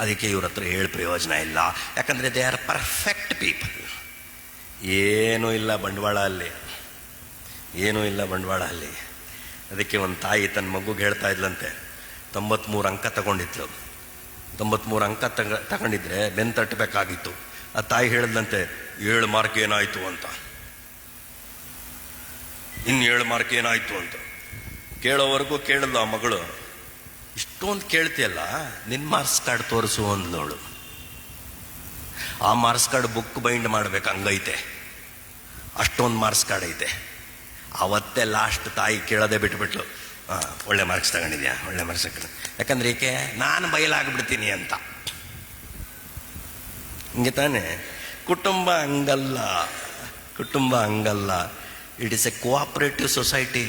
ಅದಕ್ಕೆ ಇವ್ರ ಹತ್ರ ಹೇಳಿ ಪ್ರಯೋಜನ ಇಲ್ಲ. ಯಾಕಂದರೆ ದೇ ಆರ್ ಪರ್ಫೆಕ್ಟ್ ಪೀಪಲ್. ಏನೂ ಇಲ್ಲ ಬಂಡವಾಳ ಅಲ್ಲಿ, ಏನೂ ಇಲ್ಲ ಬಂಡವಾಳ ಅಲ್ಲಿ. ಅದಕ್ಕೆ ಒಂದು ತಾಯಿ ತನ್ನ ಮಗುಗೆ ಹೇಳ್ತಾ ಇದ್ಲಂತೆ, 93 ಅಂಕ ತಗೊಂಡಿದ್ಲು. 93 ಅಂಕ ತಗೊಂಡಿದ್ರೆ ಬೆನ್ ತಟ್ಟಬೇಕಾಗಿತ್ತು. ಆ ತಾಯಿ ಹೇಳಿದ್ಲಂತೆ, 7 ಮಾರ್ಕ್ ಏನಾಯಿತು ಅಂತ. ಇನ್ನು 7 ಮಾರ್ಕ್ ಏನಾಯಿತು ಅಂತ ಕೇಳೋವರೆಗೂ ಕೇಳಲ್ಲ ಆ ಮಗಳು. ಇಷ್ಟೊಂದು ಕೇಳ್ತಿಯಲ್ಲ, ನಿನ್ನ ಮಾರ್ಕ್ಸ್ ಕಾರ್ಡ್ ತೋರಿಸು ಅಂದ್ಲವಳು. ಆ ಮಾರ್ಕ್ಸ್ ಕಾರ್ಡ್ ಬುಕ್ ಬೈಂಡ್ ಮಾಡ್ಬೇಕು, ಹಂಗೈತೆ, ಅಷ್ಟೊಂದು ಮಾರ್ಕ್ಸ್ ಕಾರ್ಡ್ ಐತೆ. ಅವತ್ತೇ ಲಾಸ್ಟ್ ತಾಯಿ ಕೇಳೋದೇ ಬಿಟ್ಬಿಟ್ಲು. ಒಳ್ಳೆ ಮಾರ್ಕ್ಸ್ ತಗೊಂಡಿದ್ಯಾ, ಒಳ್ಳೆ ಮಾರ್ಕ್ಸ್ ತಗೊಂಡು. ಯಾಕಂದ್ರೆ ಏಕೆ, ನಾನು ಬಯಲಾಗ್ಬಿಡ್ತೀನಿ ಅಂತ. ಹಿಂಗೆ ತಾನೆ ಕುಟುಂಬ ಹಂಗಲ್ಲ, ಕುಟುಂಬ ಹಂಗಲ್ಲ. It is a cooperative society,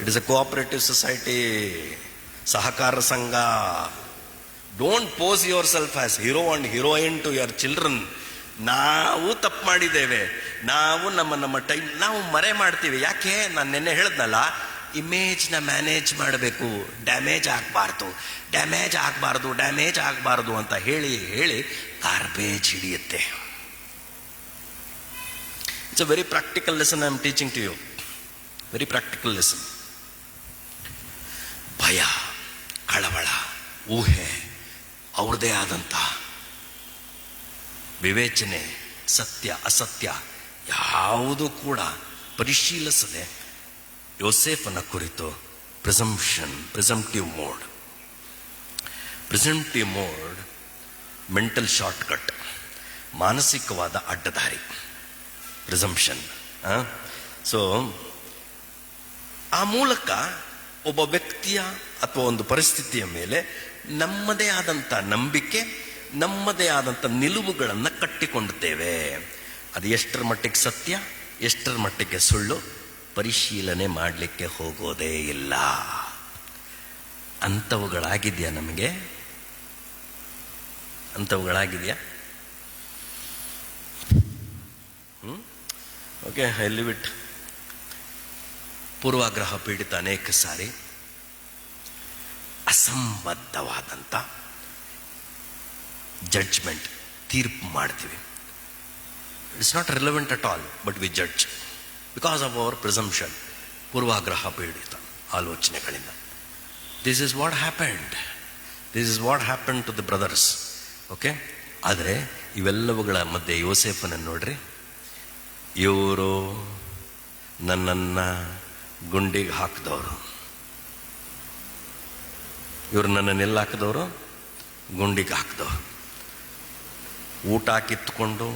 it is a cooperative society, ಸಹಕಾರ ಸಂಘ. Don't pose yourself as hero and heroine to your children. ನಾವು ತಪ್ಪು ಮಾಡಿದ್ದೇವೆ, ನಾವು ನಮ್ಮ ಟೈಮ್ ನಾವು ಮರೆ ಮಾಡ್ತೀವಿ. ಯಾಕೆ, ನಾನು ನಿನ್ನೆ ಹೇಳಿದ್ನಲ್ಲ, ಇಮೇಜ್ನ ಮ್ಯಾನೇಜ್ ಮಾಡಬೇಕು. ಡ್ಯಾಮೇಜ್ ಆಗಬಾರ್ದು, ಡ್ಯಾಮೇಜ್ ಆಗಬಾರ್ದು, ಡ್ಯಾಮೇಜ್ ಆಗಬಾರ್ದು ಅಂತ ಹೇಳಿ ಹೇಳಿ ಗಾರ್ಬೇಜ್ ಹಿಡಿಯುತ್ತೆ. It's a very practical lesson I am teaching to you, very practical lesson. ಭಯ, ಕಳವಳ, ಊಹೆ, ಅವ್ರದೇ ಆದಂಥ ವಿವೇಚನೆ, ಸತ್ಯ ಅಸತ್ಯ ಯಾವುದೂ ಕೂಡ ಪರಿಶೀಲಿಸದೆ ಯೋಸೇಫನ ಕುರಿತು ಪ್ರಿಸಂಪ್ಟಿವ್ ಮೋಡ್ ಮೆಂಟಲ್ ಶಾರ್ಟ್ಕಟ್, ಮಾನಸಿಕವಾದ ಅಡ್ಡದಾರಿ, ಪ್ರಿಸಂಪ್ಷನ್. ಸೊ ಆ ಮೂಲಕ ಒಬ್ಬ ವ್ಯಕ್ತಿಯ ಅಥವಾ ಒಂದು ಪರಿಸ್ಥಿತಿಯ ಮೇಲೆ ನಮ್ಮದೇ ಆದಂಥ ನಂಬಿಕೆ, ನಮ್ಮದೇ ಆದಂಥ ನಿಲುವುಗಳನ್ನು ಕಟ್ಟಿಕೊಳ್ಳುತ್ತೇವೆ. ಅದು ಎಷ್ಟರ ಮಟ್ಟಿಗೆ ಸತ್ಯ, ಎಷ್ಟರ ಮಟ್ಟಿಗೆ ಸುಳ್ಳು ಪರಿಶೀಲನೆ ಮಾಡಲಿಕ್ಕೆ ಹೋಗೋದೇ ಇಲ್ಲ. ಅಂಥವುಗಳಾಗಿದೆಯಾ ನಮಗೆ? ಅಂಥವುಗಳಾಗಿದೆಯಾ? Okay, I leave it. ಪೂರ್ವಾಗ್ರಹ ಪೀಡಿತ ಅನೇಕ ಸಾರಿ ಅಸಂಬದ್ಧವಾದಂಥ ಜಡ್ಜ್ಮೆಂಟ್, ತೀರ್ಪು ಮಾಡ್ತೀವಿ. It's not relevant at all, but we judge because of our presumption, ಪೂರ್ವಾಗ್ರಹ ಪೀಡಿತ ಆಲೋಚನೆಗಳಿಂದ. This is what happen to the brothers. Okay, ಆದರೆ ಇವೆಲ್ಲವುಗಳ ಮಧ್ಯೆ ಯೋಸೇಫನನ್ನು ನೋಡ್ರಿ. ಇವರು ನನ್ನನ್ನು ಗುಂಡಿಗೆ ಹಾಕಿದವರು, ಇವರು ನನ್ನನ್ನೆಲ್ಲ ಹಾಕಿದವರು, ಗುಂಡಿಗೆ ಹಾಕಿದವರು. ಊಟ ಕಿತ್ಕೊಂಡು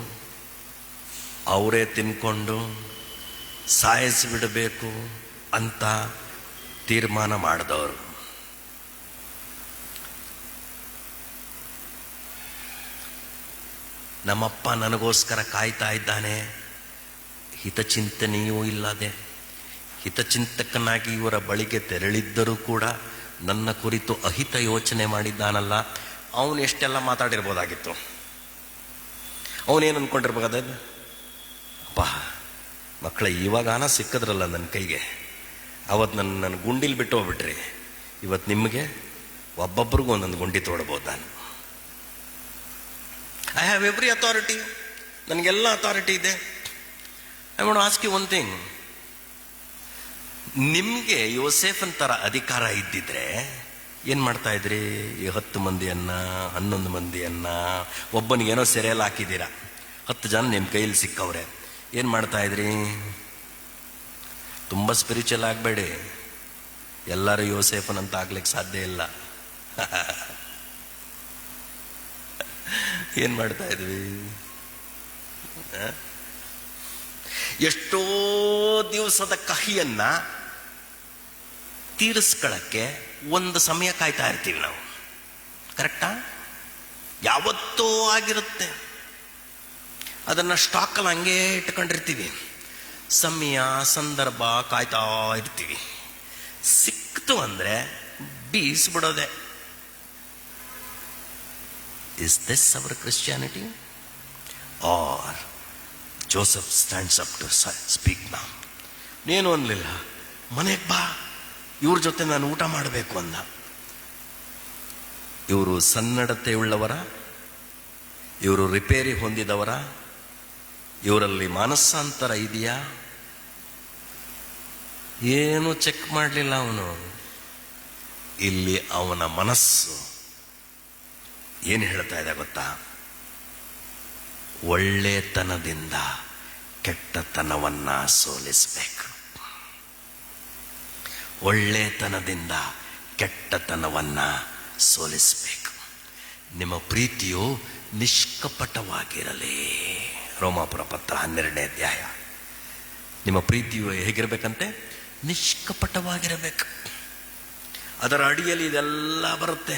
ಅವರೇ ತಿನ್ಕೊಂಡು ಸಾಯಿಸಿಬಿಡಬೇಕು ಅಂತ ತೀರ್ಮಾನ ಮಾಡಿದವರು. ನಮ್ಮಪ್ಪ ನನಗೋಸ್ಕರ ಕಾಯ್ತಾ ಇದ್ದಾನೆ, ಹಿತಚಿಂತನೆಯೂ ಇಲ್ಲದೆ ಹಿತಚಿಂತಕನಾಗಿ ಇವರ ಬಳಿಗೆ ತೆರಳಿದ್ದರೂ ಕೂಡ ನನ್ನ ಕುರಿತು ಅಹಿತ ಯೋಚನೆ ಮಾಡಿದ್ದಾನಲ್ಲ, ಅವನು ಎಷ್ಟೆಲ್ಲ ಮಾತಾಡಿರ್ಬೋದಾಗಿತ್ತು. ಅವನೇನು ಅಂದ್ಕೊಂಡಿರ್ಬೇಕಾದ, ಅಪ್ಪ ಮಕ್ಕಳ ಇವಾಗಾನ ಸಿಕ್ಕಿದ್ರಲ್ಲ ನನ್ನ ಕೈಗೆ, ಅವತ್ತು ನನ್ನ ಗುಂಡಿಲಿ ಬಿಟ್ಟು ಹೋಗ್ಬಿಟ್ರಿ, ಇವತ್ತು ನಿಮಗೆ ಒಬ್ಬೊಬ್ಬರಿಗೂ ಒಂದೊಂದು ಗುಂಡಿ ತೋಡ್ಬೋದು. ನಾನು ಐ ಹ್ಯಾವ್ ಎವ್ರಿ ಅಥಾರಿಟಿ, ನನಗೆಲ್ಲ ಅಥಾರಿಟಿ ಇದೆ. I want to ask you one thing. ನಿಮಗೆ ಯೋಸೇಫನ್ ಥರ ಅಧಿಕಾರ ಇದ್ದಿದ್ರೆ ಏನು ಮಾಡ್ತಾ ಇದ್ರಿ? ಈ 10 ಮಂದಿಯನ್ನ 11 ಮಂದಿಯನ್ನ ಒಬ್ಬನಿಗೇನೋ ಸೆರೆಯಲ್ಲಿ ಹಾಕಿದ್ದೀರಾ, 10 ಜನ ನಿಮ್ಮ ಕೈಯಲ್ಲಿ ಸಿಕ್ಕವ್ರೆ, ಏನು ಮಾಡ್ತಾ ಇದ್ರಿ? ತುಂಬ ಸ್ಪಿರಿಚುವಲ್ ಆಗಬೇಡಿ, ಎಲ್ಲರೂ ಯೋಸೇಫನ್ ಅಂತ ಆಗ್ಲಿಕ್ಕೆ ಸಾಧ್ಯ ಇಲ್ಲ. ಏನು ಮಾಡ್ತಾ ಇದ್ವಿ? ಎಷ್ಟೋ ದಿವಸದ ಕಹಿಯನ್ನ ತೀರಿಸ್ಕೊಳ್ಳಕ್ಕೆ ಒಂದು ಸಮಯ ಕಾಯ್ತಾ ಇರ್ತೀವಿ ನಾವು, ಕರೆಕ್ಟಾ? ಯಾವತ್ತೋ ಆಗಿರುತ್ತೆ, ಅದನ್ನು ಸ್ಟಾಕಲ್ಲಿ ಹಂಗೆ ಇಟ್ಕೊಂಡಿರ್ತೀವಿ. ಸಮಯ ಸಂದರ್ಭ ಕಾಯ್ತಾ ಇರ್ತೀವಿ. ಸಿಕ್ತು ಅಂದರೆ ಬೀಸ್ಬಿಡೋದೆ. Is this our Christianity? Or Joseph stands up to speak now. ನೀನು ಅನ್ಲಿಲ್ಲ, ಮನೆಗೆ ಬಾ, ಇವ್ರ ಜೊತೆ ನಾನು ಊಟ ಮಾಡಬೇಕು ಅಂದ. ಇವರು ಸನ್ನಡತೆ ಉಳ್ಳವರ, ಇವರು ರಿಪೇರಿ ಹೊಂದಿದವರ, ಇವರಲ್ಲಿ ಮಾನಸಾಂತರ ಇದೆಯಾ? ಏನು ಚೆಕ್ ಮಾಡಲಿಲ್ಲ ಅವನು. ಇಲ್ಲಿ ಅವನ ಮನಸ್ಸು ಏನು ಹೇಳ್ತಾ ಇದೆ ಗೊತ್ತಾ? ಒಳ್ಳೆತನದಿಂದ ಕೆಟ್ಟತನವನ್ನ ಸೋಲಿಸಬೇಕು. ಒಳ್ಳೆತನದಿಂದ ಕೆಟ್ಟತನವನ್ನ ಸೋಲಿಸಬೇಕು. ನಿಮ್ಮ ಪ್ರೀತಿಯು ನಿಷ್ಕಪಟವಾಗಿರಲಿ. ರೋಮಾಪುರ ಪತ್ರ 12ನೇ ಅಧ್ಯಾಯ. ನಿಮ್ಮ ಪ್ರೀತಿಯು ಹೇಗಿರಬೇಕಂತೆ? ನಿಷ್ಕಪಟವಾಗಿರಬೇಕು. ಅದರ ಅಡಿಯಲ್ಲಿ ಇದೆಲ್ಲ ಬರುತ್ತೆ.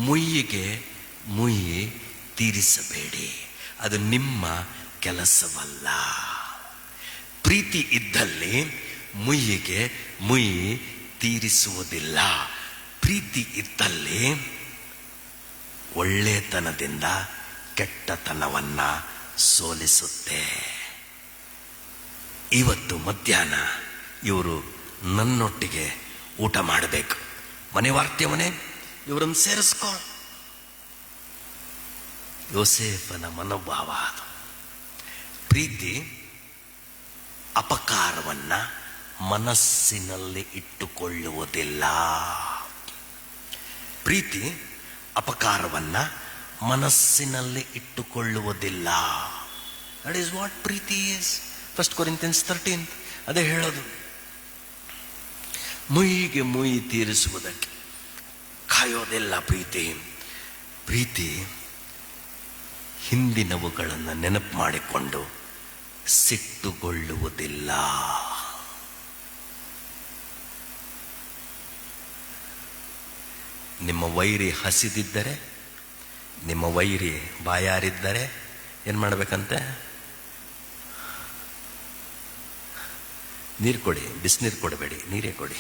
ಮುಯ್ಯಿಗೆ ಮುಯ್ಯಿ ತೀರಿಸಬೇಡಿ, ಅದು ನಿಮ್ಮ ಕೆಲಸವಲ್ಲ. ಪ್ರೀತಿ ಇದ್ದಲ್ಲಿ ಮುಯ್ಯಿಗೆ ಮುಯ್ಯಿ ತೀರಿಸುವುದಿಲ್ಲ. ಪ್ರೀತಿ ಇದ್ದಲ್ಲಿ ಒಳ್ಳೆತನದಿಂದ ಕೆಟ್ಟತನವನ್ನ ಸೋಲಿಸುತ್ತೆ. ಇವತ್ತು ಮಧ್ಯಾಹ್ನ ಇವರು ನನ್ನೊಟ್ಟಿಗೆ ಊಟ ಮಾಡಬೇಕು. ಮನೆ ವಾರ್ತ್ಯವನೇ, ಇವರನ್ನು ಸೇರಿಸ್ಕೊ. ಯೋಸೇಫನ ಮನೋಭಾವ ಅದು. ಪ್ರೀತಿ ಅಪಕಾರವನ್ನ ಮನಸ್ಸಿನಲ್ಲಿ ಇಟ್ಟುಕೊಳ್ಳುವುದಿಲ್ಲ. ಪ್ರೀತಿ ಅಪಕಾರವನ್ನ ಮನಸ್ಸಿನಲ್ಲಿ ಇಟ್ಟುಕೊಳ್ಳುವುದಿಲ್ಲ. ದಟ್ ಈಸ್ ವಾಟ್ ಪ್ರೀತಿ ಈಸ್. 1 Corinthians 13 ಅದೇ ಹೇಳೋದು. ಮುಯ್ಯಿಗೆ ಮುಯ್ಯಿ ತೀರಿಸುವುದಕ್ಕೆ ಕಾಯೋದಿಲ್ಲ ಪ್ರೀತಿ. ಪ್ರೀತಿ ಹಿಂದಿನವುಗಳನ್ನು ನೆನಪು ಮಾಡಿಕೊಂಡು ಸಿಟ್ಟುಗೊಳ್ಳುವುದಿಲ್ಲ. ನಿಮ್ಮ ವೈರಿ ಹಸಿದಿದ್ದರೆ, ನಿಮ್ಮ ವೈರಿ ಬಾಯಾರಿದ್ದರೆ ಏನು ಮಾಡಬೇಕಂತೆ? ನೀರು ಕೊಡಿ. ಬಿಸಿನೀರು ಕೊಡಬೇಡಿ, ನೀರೇ ಕೊಡಿ.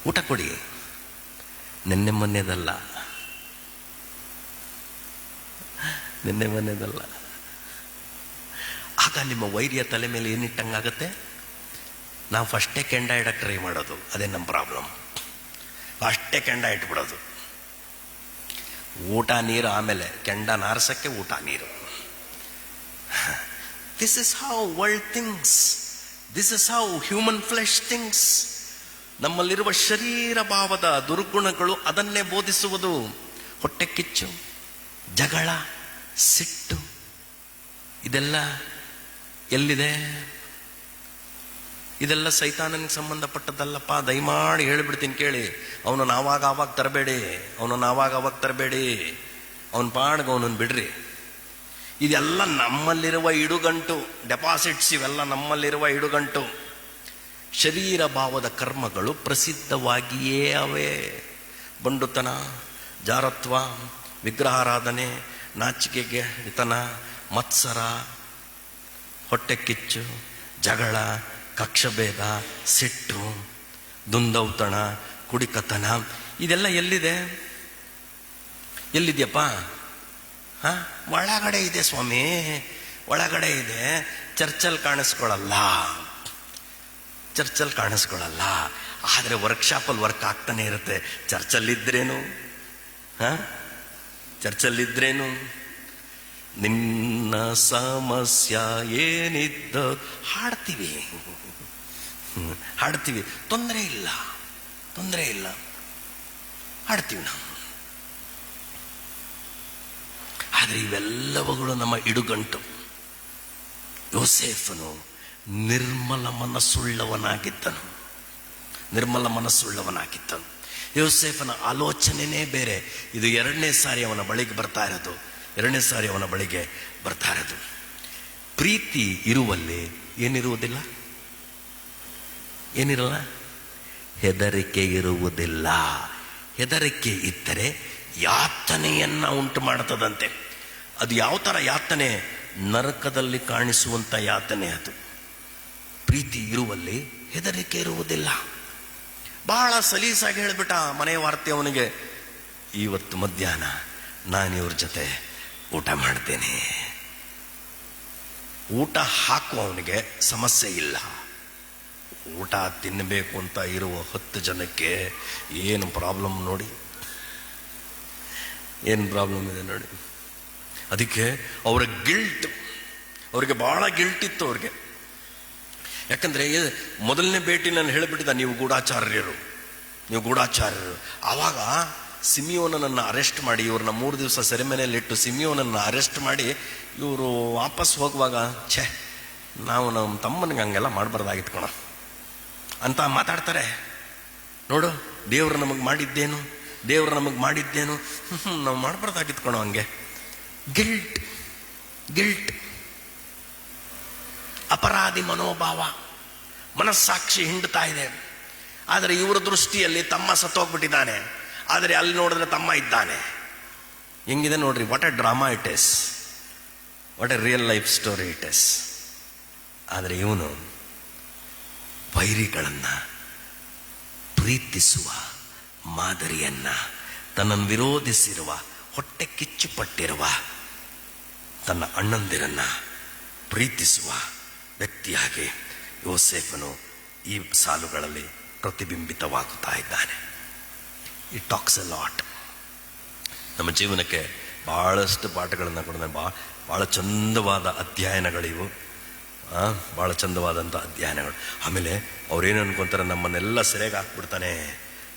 ಊಟ ಕೊಡಿ. ನಿನ್ನೆ ಮೊನ್ನೆದಲ್ಲ, ನಿನ್ನೆ ಮೊನ್ನೆದಲ್ಲ. ಆಗ ನಿಮ್ಮ ವೈರಿಯ ತಲೆ ಮೇಲೆ ಏನಿಟ್ಟಂಗಾಗತ್ತೆ? ನಾವು ಫಸ್ಟೇ ಕೆಂಡ ಇಡಕ್ಕೆ ಟ್ರೈ ಮಾಡೋದು. ಅದೇ ನಮ್ಮ ಪ್ರಾಬ್ಲಮ್. ಫಸ್ಟೇ ಕೆಂಡ ಇಟ್ಬಿಡೋದು. ಊಟ ನೀರು ಆಮೇಲೆ, ಕೆಂಡ ನಾರ್ಸಕ್ಕೆ ಊಟ ನೀರು. This is how world thinks. This is how human flesh thinks. ನಮ್ಮಲ್ಲಿರುವ ಶರೀರ ಭಾವದ ದುರ್ಗುಣಗಳು ಅದನ್ನೇ ಬೋಧಿಸುವುದು. ಹೊಟ್ಟೆ ಕಿಚ್ಚು, ಜಗಳ, ಸಿಟ್ಟು, ಇದೆಲ್ಲ ಎಲ್ಲಿದೆ? ಇದೆಲ್ಲ ಸೈತಾನನಿಗೆ ಸಂಬಂಧಪಟ್ಟದ್ದಲ್ಲಪ್ಪ. ದಯಮಾಡಿ ಹೇಳಿಬಿಡ್ತೀನಿ ಕೇಳಿ. ಅವನನ್ನು ಆವಾಗ ತರಬೇಡಿ, ಅವನನ್ನು ಆವಾಗ ತರಬೇಡಿ. ಅವನ ಪಾಡ್ಗೆ ಅವನನ್ನು ಬಿಡ್ರಿ. ಇದೆಲ್ಲ ನಮ್ಮಲ್ಲಿರುವ ಇಡುಗಂಟು, ಡೆಪಾಸಿಟ್ಸ್. ಇವೆಲ್ಲ ನಮ್ಮಲ್ಲಿರುವ ಇಡುಗಂಟು. ಶರೀರ ಭಾವದ ಕರ್ಮಗಳು ಪ್ರಸಿದ್ಧವಾಗಿಯೇ ಅವೇ. ಬಂಡುತನ, ಜಾರತ್ವ, ವಿಗ್ರಹಾರಾಧನೆ, ನಾಚಿಕೆಗೆತನ, ಮತ್ಸರ, ಹೊಟ್ಟೆ ಕಿಚ್ಚು, ಜಗಳ, ಕಕ್ಷಭೇದ, ಸಿಟ್ಟು, ದುಂದೌತಣ, ಕುಡಿಕತನ, ಇದೆಲ್ಲ ಎಲ್ಲಿದೆ? ಎಲ್ಲಿದೆಯಪ್ಪ? ಒಳಗಡೆ ಇದೆ ಸ್ವಾಮಿ, ಒಳಗಡೆ ಇದೆ. ಚರ್ಚಲ್ಲಿ ಕಾಣಿಸ್ಕೊಳ್ಳಲ್ಲ, ಚರ್ಚಲ್ಲಿ ಕಾಣಿಸ್ಕೊಳ್ಳಲ್ಲ. ಆದರೆ ವರ್ಕ್ಶಾಪಲ್ಲಿ ವರ್ಕ್ ಆಗ್ತಾನೆ ಇರುತ್ತೆ. ಚರ್ಚಲ್ಲಿದ್ರೇನು, ಚರ್ಚಲ್ಲಿದ್ರೇನು ನಿನ್ನ ಸಮಸ್ಯೆ ಏನಿದ್ದ ಹಾಡ್ತೀವಿ, ಹಾಡ್ತೀವಿ. ತೊಂದರೆ ಇಲ್ಲ, ತೊಂದರೆ ಇಲ್ಲ, ಹಾಡ್ತೀವಿ ನಾವು. ಆದರೆ ಇವೆಲ್ಲವುಗಳು ನಮ್ಮ ಇಡುಗಂಟು. ಯೋಸೇಫನು ನಿರ್ಮಲ ಮನಸ್ಸುಳ್ಳವನಾಗಿದ್ದನು, ನಿರ್ಮಲ ಮನಸ್ಸುಳ್ಳವನಾಗಿದ್ದನು. ಯೋಸೇಫನ ಆಲೋಚನೆನೇ ಬೇರೆ. ಇದು 2ನೇ ಸಾರಿ ಅವನ ಬಳಿಗೆ ಬರ್ತಾ ಇರೋದು, 2ನೇ ಸಾರಿ ಅವನ ಬಳಿಗೆ ಬರ್ತಾ ಇರೋದು. ಪ್ರೀತಿ ಇರುವಲ್ಲಿ ಏನಿರುವುದಿಲ್ಲ? ಏನಿರಲ್ಲ? ಹೆದರಿಕೆ ಇರುವುದಿಲ್ಲ. ಹೆದರಿಕೆ ಇದ್ದರೆ ಯಾತನೆಯನ್ನ ಉಂಟು ಮಾಡುತ್ತದಂತೆ. ಅದು ಯಾವ ಥರ ಯಾತನೆ? ನರಕದಲ್ಲಿ ಕಾಣಿಸುವಂಥ ಯಾತನೆ ಅದು. ಪ್ರೀತಿ ಇರುವಲ್ಲಿ ಹೆದರಿಕೆ ಇರುವುದಿಲ್ಲ. ಬಹಳ ಸಲೀಸಾಗಿ ಹೇಳಿಬಿಟ್ಟ ಮನೆ ವಾರ್ತೆ ಅವನಿಗೆ, ಇವತ್ತು ಮಧ್ಯಾಹ್ನ ನಾನು ಇವ್ರ ಜೊತೆ ಊಟ ಮಾಡ್ತೇನೆ. ಊಟ ಹಾಕುವವನಿಗೆ ಸಮಸ್ಯೆ ಇಲ್ಲ. ಊಟ ತಿನ್ನಬೇಕು ಅಂತ ಇರುವ 10 ಜನಕ್ಕೆ ಏನು ಪ್ರಾಬ್ಲಮ್ ನೋಡಿ, ಏನು ಪ್ರಾಬ್ಲಮ್ ಇದೆ ನೋಡಿ. ಅದಕ್ಕೆ ಅವರ ಗಿಲ್ಟ್, ಅವ್ರಿಗೆ ಬಹಳ ಗಿಲ್ಟ್ ಇತ್ತು ಅವ್ರಿಗೆ. ಯಾಕಂದ್ರೆ ಮೊದಲನೇ ಭೇಟಿ ನಾನು ಹೇಳಿಬಿಟ್ಟಿದ್ದ, ನೀವು ಗೂಢಾಚಾರ್ಯರು. ಆವಾಗ ಸಿಮಿಯೋನನ್ನು ಅರೆಸ್ಟ್ ಮಾಡಿ, ಇವ್ರನ್ನ 3 ದಿವಸ ಸೆರೆಮನೆಯಲ್ಲಿಟ್ಟು ಸಿಮಿಯೋನನ್ನು ಅರೆಸ್ಟ್ ಮಾಡಿ ಇವರು ವಾಪಸ್ ಹೋಗುವಾಗ, ನಾವು ನಮ್ಮ ತಮ್ಮನಿಗೆ ಹಂಗೆಲ್ಲ ಮಾಡಬಾರ್ದಾಗಿತ್ತು ಕಣ ಅಂತ ಮಾತಾಡ್ತಾರೆ. ನೋಡು, ದೇವ್ರು ನಮಗೆ ಮಾಡಿದ್ದೇನು, ನಾವು ಮಾಡಬಾರ್ದಾಗಿತ್ತು ಕಣೋ ಹಂಗೆ. ಗಿಲ್ಟ್, ಅಪರಾಧಿ ಮನೋಭಾವ, ಮನಸ್ಸಾಕ್ಷಿ ಹಿಂಡ್ತಾ ಇದೆ. ಆದರೆ ಇವರ ದೃಷ್ಟಿಯಲ್ಲಿ ತಮ್ಮ ಸತ್ತೋಗ್ಬಿಟ್ಟಿದ್ದಾನೆ, ಆದರೆ ಅಲ್ಲಿ ನೋಡಿದ್ರೆ ತಮ್ಮ ಇದ್ದಾನೆ. ಹೆಂಗಿದೆ ನೋಡ್ರಿ, what A drama it is, what A real life story it is. ಆದರೆ ಇವನು ವೈರಿಗಳನ್ನ ಪ್ರೀತಿಸುವ ಮಾದರಿಯನ್ನ, ತನ್ನನ್ನು ವಿರೋಧಿಸಿರುವ, ಹೊಟ್ಟೆ ಕಿಚ್ಚುಪಟ್ಟಿರುವ ತನ್ನ ಅಣ್ಣಂದಿರನ್ನ ಪ್ರೀತಿಸುವ ವ್ಯಕ್ತಿಯಾಗಿ ಯೋಸೇಫನು ಈ ಸಾಲುಗಳಲ್ಲಿ ಪ್ರತಿಬಿಂಬಿತವಾಗುತ್ತಾ ಇದ್ದಾನೆ. It talks A lot. ನಮ್ಮ ಜೀವನಕ್ಕೆ ಬಹಳಷ್ಟು ಪಾಠಗಳನ್ನು ಕೊಡ, ಬಹಳ ಚಂದವಾದ ಅಧ್ಯಯನಗಳಿವು, ಬಹಳ ಚಂದವಾದಂಥ ಅಧ್ಯಯನಗಳು. ಆಮೇಲೆ ಅವ್ರೇನು ಅನ್ಕೊಂತಾರೆ, ನಮ್ಮನ್ನೆಲ್ಲ ಸೆರೆಗೆ ಹಾಕ್ಬಿಡ್ತಾನೆ,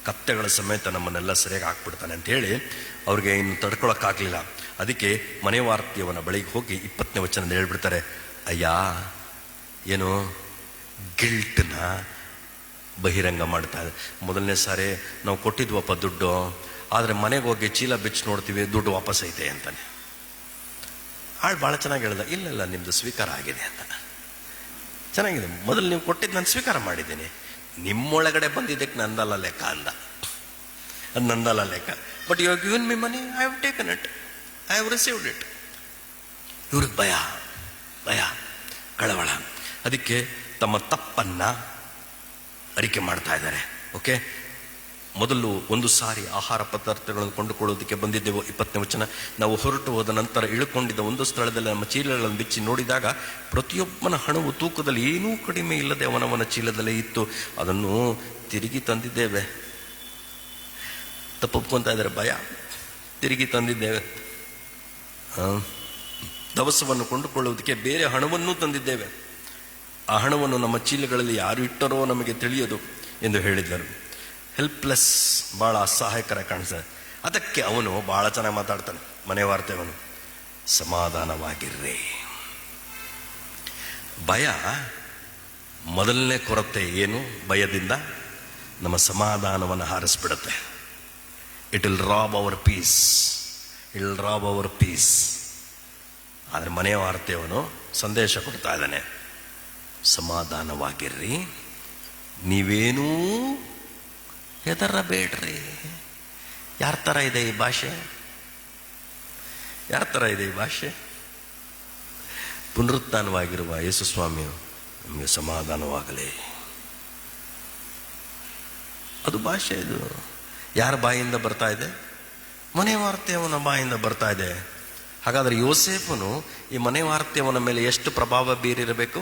ಕತ್ತೆಗಳ ಸಮೇತ ನಮ್ಮನ್ನೆಲ್ಲ ಸೆರೆಗೆ ಹಾಕ್ಬಿಡ್ತಾನೆ ಅಂತೇಳಿ ಅವ್ರಿಗೆ ಇನ್ನು ತಡ್ಕೊಳಕ್ಕಾಗಲಿಲ್ಲ. ಅದಕ್ಕೆ ಮನೆವಾರ್ತೆಯವನ ಬಳಿಗೆ ಹೋಗಿ 20ನೇ ವಚನದಲ್ಲಿ ಹೇಳ್ಬಿಡ್ತಾರೆ, ಅಯ್ಯ ಏನು ಗಿಲ್ಟ್ನ ಬಹಿರಂಗ ಮಾಡ್ತಾ ಇದೆ. ಮೊದಲನೇ ಸಾರಿ ನಾವು ಕೊಟ್ಟಿದ್ವಪ್ಪ ದುಡ್ಡು, ಆದರೆ ಮನೆಗೆ ಹೋಗಿ ಚೀಲ ಬಿಚ್ಚಿ ನೋಡ್ತೀವಿ, ದುಡ್ಡು ವಾಪಸ್ ಐತೆ ಅಂತಾನೆ. ಆಳು ಭಾಳ ಚೆನ್ನಾಗಿ ಹೇಳ್ದ, ಇಲ್ಲ ನಿಮ್ಮದು ಸ್ವೀಕಾರ ಆಗಿದೆ ಅಂತ. ಚೆನ್ನಾಗಿದೆ, ಮೊದಲು ನೀವು ಕೊಟ್ಟಿದ್ದು ನಾನು ಸ್ವೀಕಾರ ಮಾಡಿದ್ದೀನಿ, ನಿಮ್ಮೊಳಗಡೆ ಬಂದಿದ್ದಕ್ಕೆ ನಂದಲ್ಲ ಲೆಕ್ಕ ಅಂದ. ಅದು ನಂದಲ್ಲ ಲೆಕ್ಕ. But you have given me money, I have taken it, I have received it. ಇವ್ರಿಗೆ ಭಯ, ಕಳವಳ. ಅದಕ್ಕೆ ತಮ್ಮ ತಪ್ಪನ್ನ ಅರಿಕೆ ಮಾಡ್ತಾ ಇದ್ದಾರೆ. ಓಕೆ, ಮೊದಲು ಒಂದು ಸಾರಿ ಆಹಾರ ಪದಾರ್ಥಗಳನ್ನು ಕೊಂಡುಕೊಳ್ಳೋದಕ್ಕೆ ಬಂದಿದ್ದೆವು. 20ನೇ ವಚನ, ನಾವು ಹೊರಟು ಹೋದ ನಂತರ ಇಳುಕೊಂಡಿದ್ದ ಒಂದು ಸ್ಥಳದಲ್ಲಿ ನಮ್ಮ ಚೀಲಗಳನ್ನು ಬಿಚ್ಚಿ ನೋಡಿದಾಗ ಪ್ರತಿಯೊಬ್ಬನ ಹಣವು ತೂಕದಲ್ಲಿ ಏನೂ ಕಡಿಮೆ ಇಲ್ಲದೆ ಅವನವನ ಚೀಲದಲ್ಲೇ ಇತ್ತು, ಅದನ್ನು ತಿರುಗಿ ತಂದಿದ್ದೇವೆ. ತಪ್ಪೊಪ್ಕೊಂತ ಇದ್ದಾರೆ, ಭಯ, ತಿರುಗಿ ತಂದಿದ್ದೇವೆ. ದವಸವನ್ನು ಕೊಂಡುಕೊಳ್ಳುವುದಕ್ಕೆ ಬೇರೆ ಹಣವನ್ನೂ ತಂದಿದ್ದೇವೆ, ಆ ಹಣವನ್ನು ನಮ್ಮ ಚೀಲಗಳಲ್ಲಿ ಯಾರು ಇಟ್ಟರೋ ನಮಗೆ ತಿಳಿಯದು ಎಂದು ಹೇಳಿದರು. ಹೆಲ್ಪ್ಲೆಸ್, ಭಾಳ ಅಸಹಾಯಕರ ಕಾಣಿಸ್ತಾನೆ. ಅದಕ್ಕೆ ಅವನು ಭಾಳ ಚೆನ್ನಾಗಿ ಮಾತಾಡ್ತಾನೆ ಮನೆವಾರ್ತೆಯವನು, ಸಮಾಧಾನವಾಗಿರ್ರಿ. ಭಯ ಮೊದಲನೇ ಕೊರತೆ ಏನು? ಭಯದಿಂದ ನಮ್ಮ ಸಮಾಧಾನವನ್ನು ಹಾರಿಸ್ಬಿಡುತ್ತೆ. It will rob our peace. ಆದರೆ ಮನೆವಾರ್ತೆಯವನು ಸಂದೇಶ ಕೊಡ್ತಾ ಇದ್ದಾನೆ, ಸಮಾಧಾನವಾಗಿರ್ರಿ, ನೀವೇನೂ ಹೆದರಬೇಡ್ರಿ. ಯಾರ ಥರ ಇದೆ ಈ ಭಾಷೆ? ಪುನರುತ್ಥಾನವಾಗಿರುವ ಯೇಸು ಸ್ವಾಮಿಯು ನಮಗೆ ಸಮಾಧಾನವಾಗಲಿ. ಅದು ಭಾಷೆ. ಇದು ಯಾರ ಬಾಯಿಂದ ಬರ್ತಾ ಇದೆ? ಮನೆವಾರ್ತೆಯವನ ಬಾಯಿಂದ ಬರ್ತಾ ಇದೆ. ಹಾಗಾದರೆ ಯೋಸೇಫನು ಈ ಮನೆವಾರ್ತೆಯವನ ಮೇಲೆ ಎಷ್ಟು ಪ್ರಭಾವ ಬೀರಿರಬೇಕು?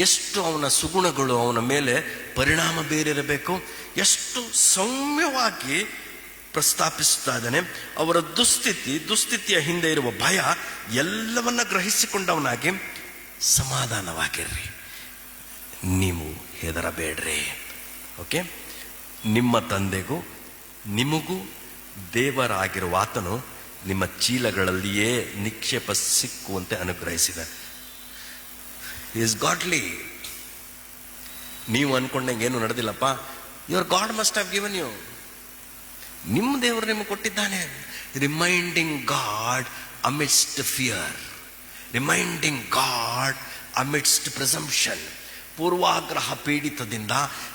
ಎಷ್ಟು ಅವನ ಸುಗುಣಗಳು ಅವನ ಮೇಲೆ ಪರಿಣಾಮ ಬೀರಿರಬೇಕು? ಎಷ್ಟು ಸೌಮ್ಯವಾಗಿ ಪ್ರಸ್ತಾಪಿಸ್ತಾ ಇದ್ದಾನೆ. ಅವರ ದುಸ್ಥಿತಿಯ ಹಿಂದೆ ಇರುವ ಭಯ ಎಲ್ಲವನ್ನ ಗ್ರಹಿಸಿಕೊಂಡವನಾಗಿ, ಸಮಾಧಾನವಾಗಿರ್ರಿ, ನೀವು ಹೆದರಬೇಡ್ರಿ. ಓಕೆ, ನಿಮ್ಮ ತಂದೆಗೂ ನಿಮಗೂ ದೇವರಾಗಿರುವ ಆತನು ನಿಮ್ಮ ಚೀಲಗಳಲ್ಲಿಯೇ ನಿಕ್ಷೇಪ ಸಿಕ್ಕುವಂತೆ ಅನುಗ್ರಹಿಸಿದ. Is godly. ನೀವು ಅನ್ಕೊಂಡಂಗೆ ಏನು ನಡೆದಿಲ್ಲಪ್ಪ. Your God must have given you. ನಿಮ್ಮ ದೇವರು ನಿಮಗೆ ಕೊಟ್ಟಿದ್ದಾನೆ. Reminding God amidst fear, reminding God amidst presumption. ಪೂರ್ವಾಗ್ರಹ ಪೀಡಿತದಿಂದ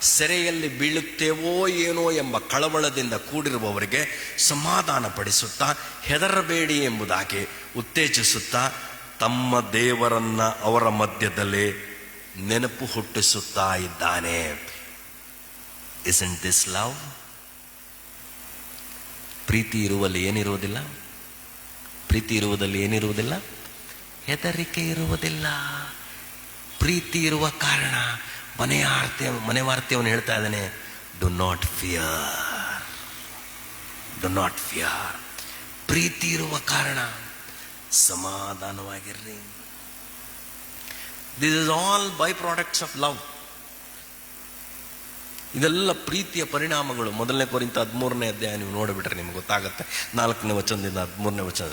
ಸೆರೆಯಲ್ಲಿ ಬೀಳುತ್ತೇವೋ ಏನೋ ಎಂಬ ಕಳವಳದಿಂದ ಕೂಡಿರುವವರಿಗೆ ಸಮಾಧಾನ ಪಡಿಸುತ್ತಾ, ಹೆದರಬೇಡಿ ಎಂಬುದಾಗಿ ಉತ್ತೇಜಿಸುತ್ತಾ, ತಮ್ಮ ದೇವರನ್ನ ಅವರ ಮಧ್ಯದಲ್ಲಿ ನೆನಪು ಹುಟ್ಟಿಸುತ್ತಾ ಇದ್ದಾನೆ. Isn't this love? ಪ್ರೀತಿ ಇರುವಲ್ಲಿ ಏನಿರುವುದಿಲ್ಲ? ಪ್ರೀತಿ ಇರುವುದಲ್ಲಿ ಏನಿರುವುದಿಲ್ಲ? ಹೆದರಿಕೆ ಇರುವುದಿಲ್ಲ. ಪ್ರೀತಿ ಇರುವ ಕಾರಣ ಮನೆವಾರ್ತೆಯವನು ಹೇಳ್ತಾ ಇದ್ದಾನೆ, do not fear, do not fear. ಪ್ರೀತಿ ಇರುವ ಕಾರಣ ಸಮಾಧಾನವಾಗಿರ್ರಿ. This is all by products of love. ಇದೆಲ್ಲ ಪ್ರೀತಿಯ ಪರಿಣಾಮಗಳು. 1 ಕೊರಿಂಥ 13ನೇ ಅಧ್ಯಾಯ ನೀವು ನೋಡಿಬಿಟ್ರೆ ನಿಮ್ಗೆ ಗೊತ್ತಾಗುತ್ತೆ. 4ನೇ ವಚನದಿಂದ 13ನೇ ವಚನ.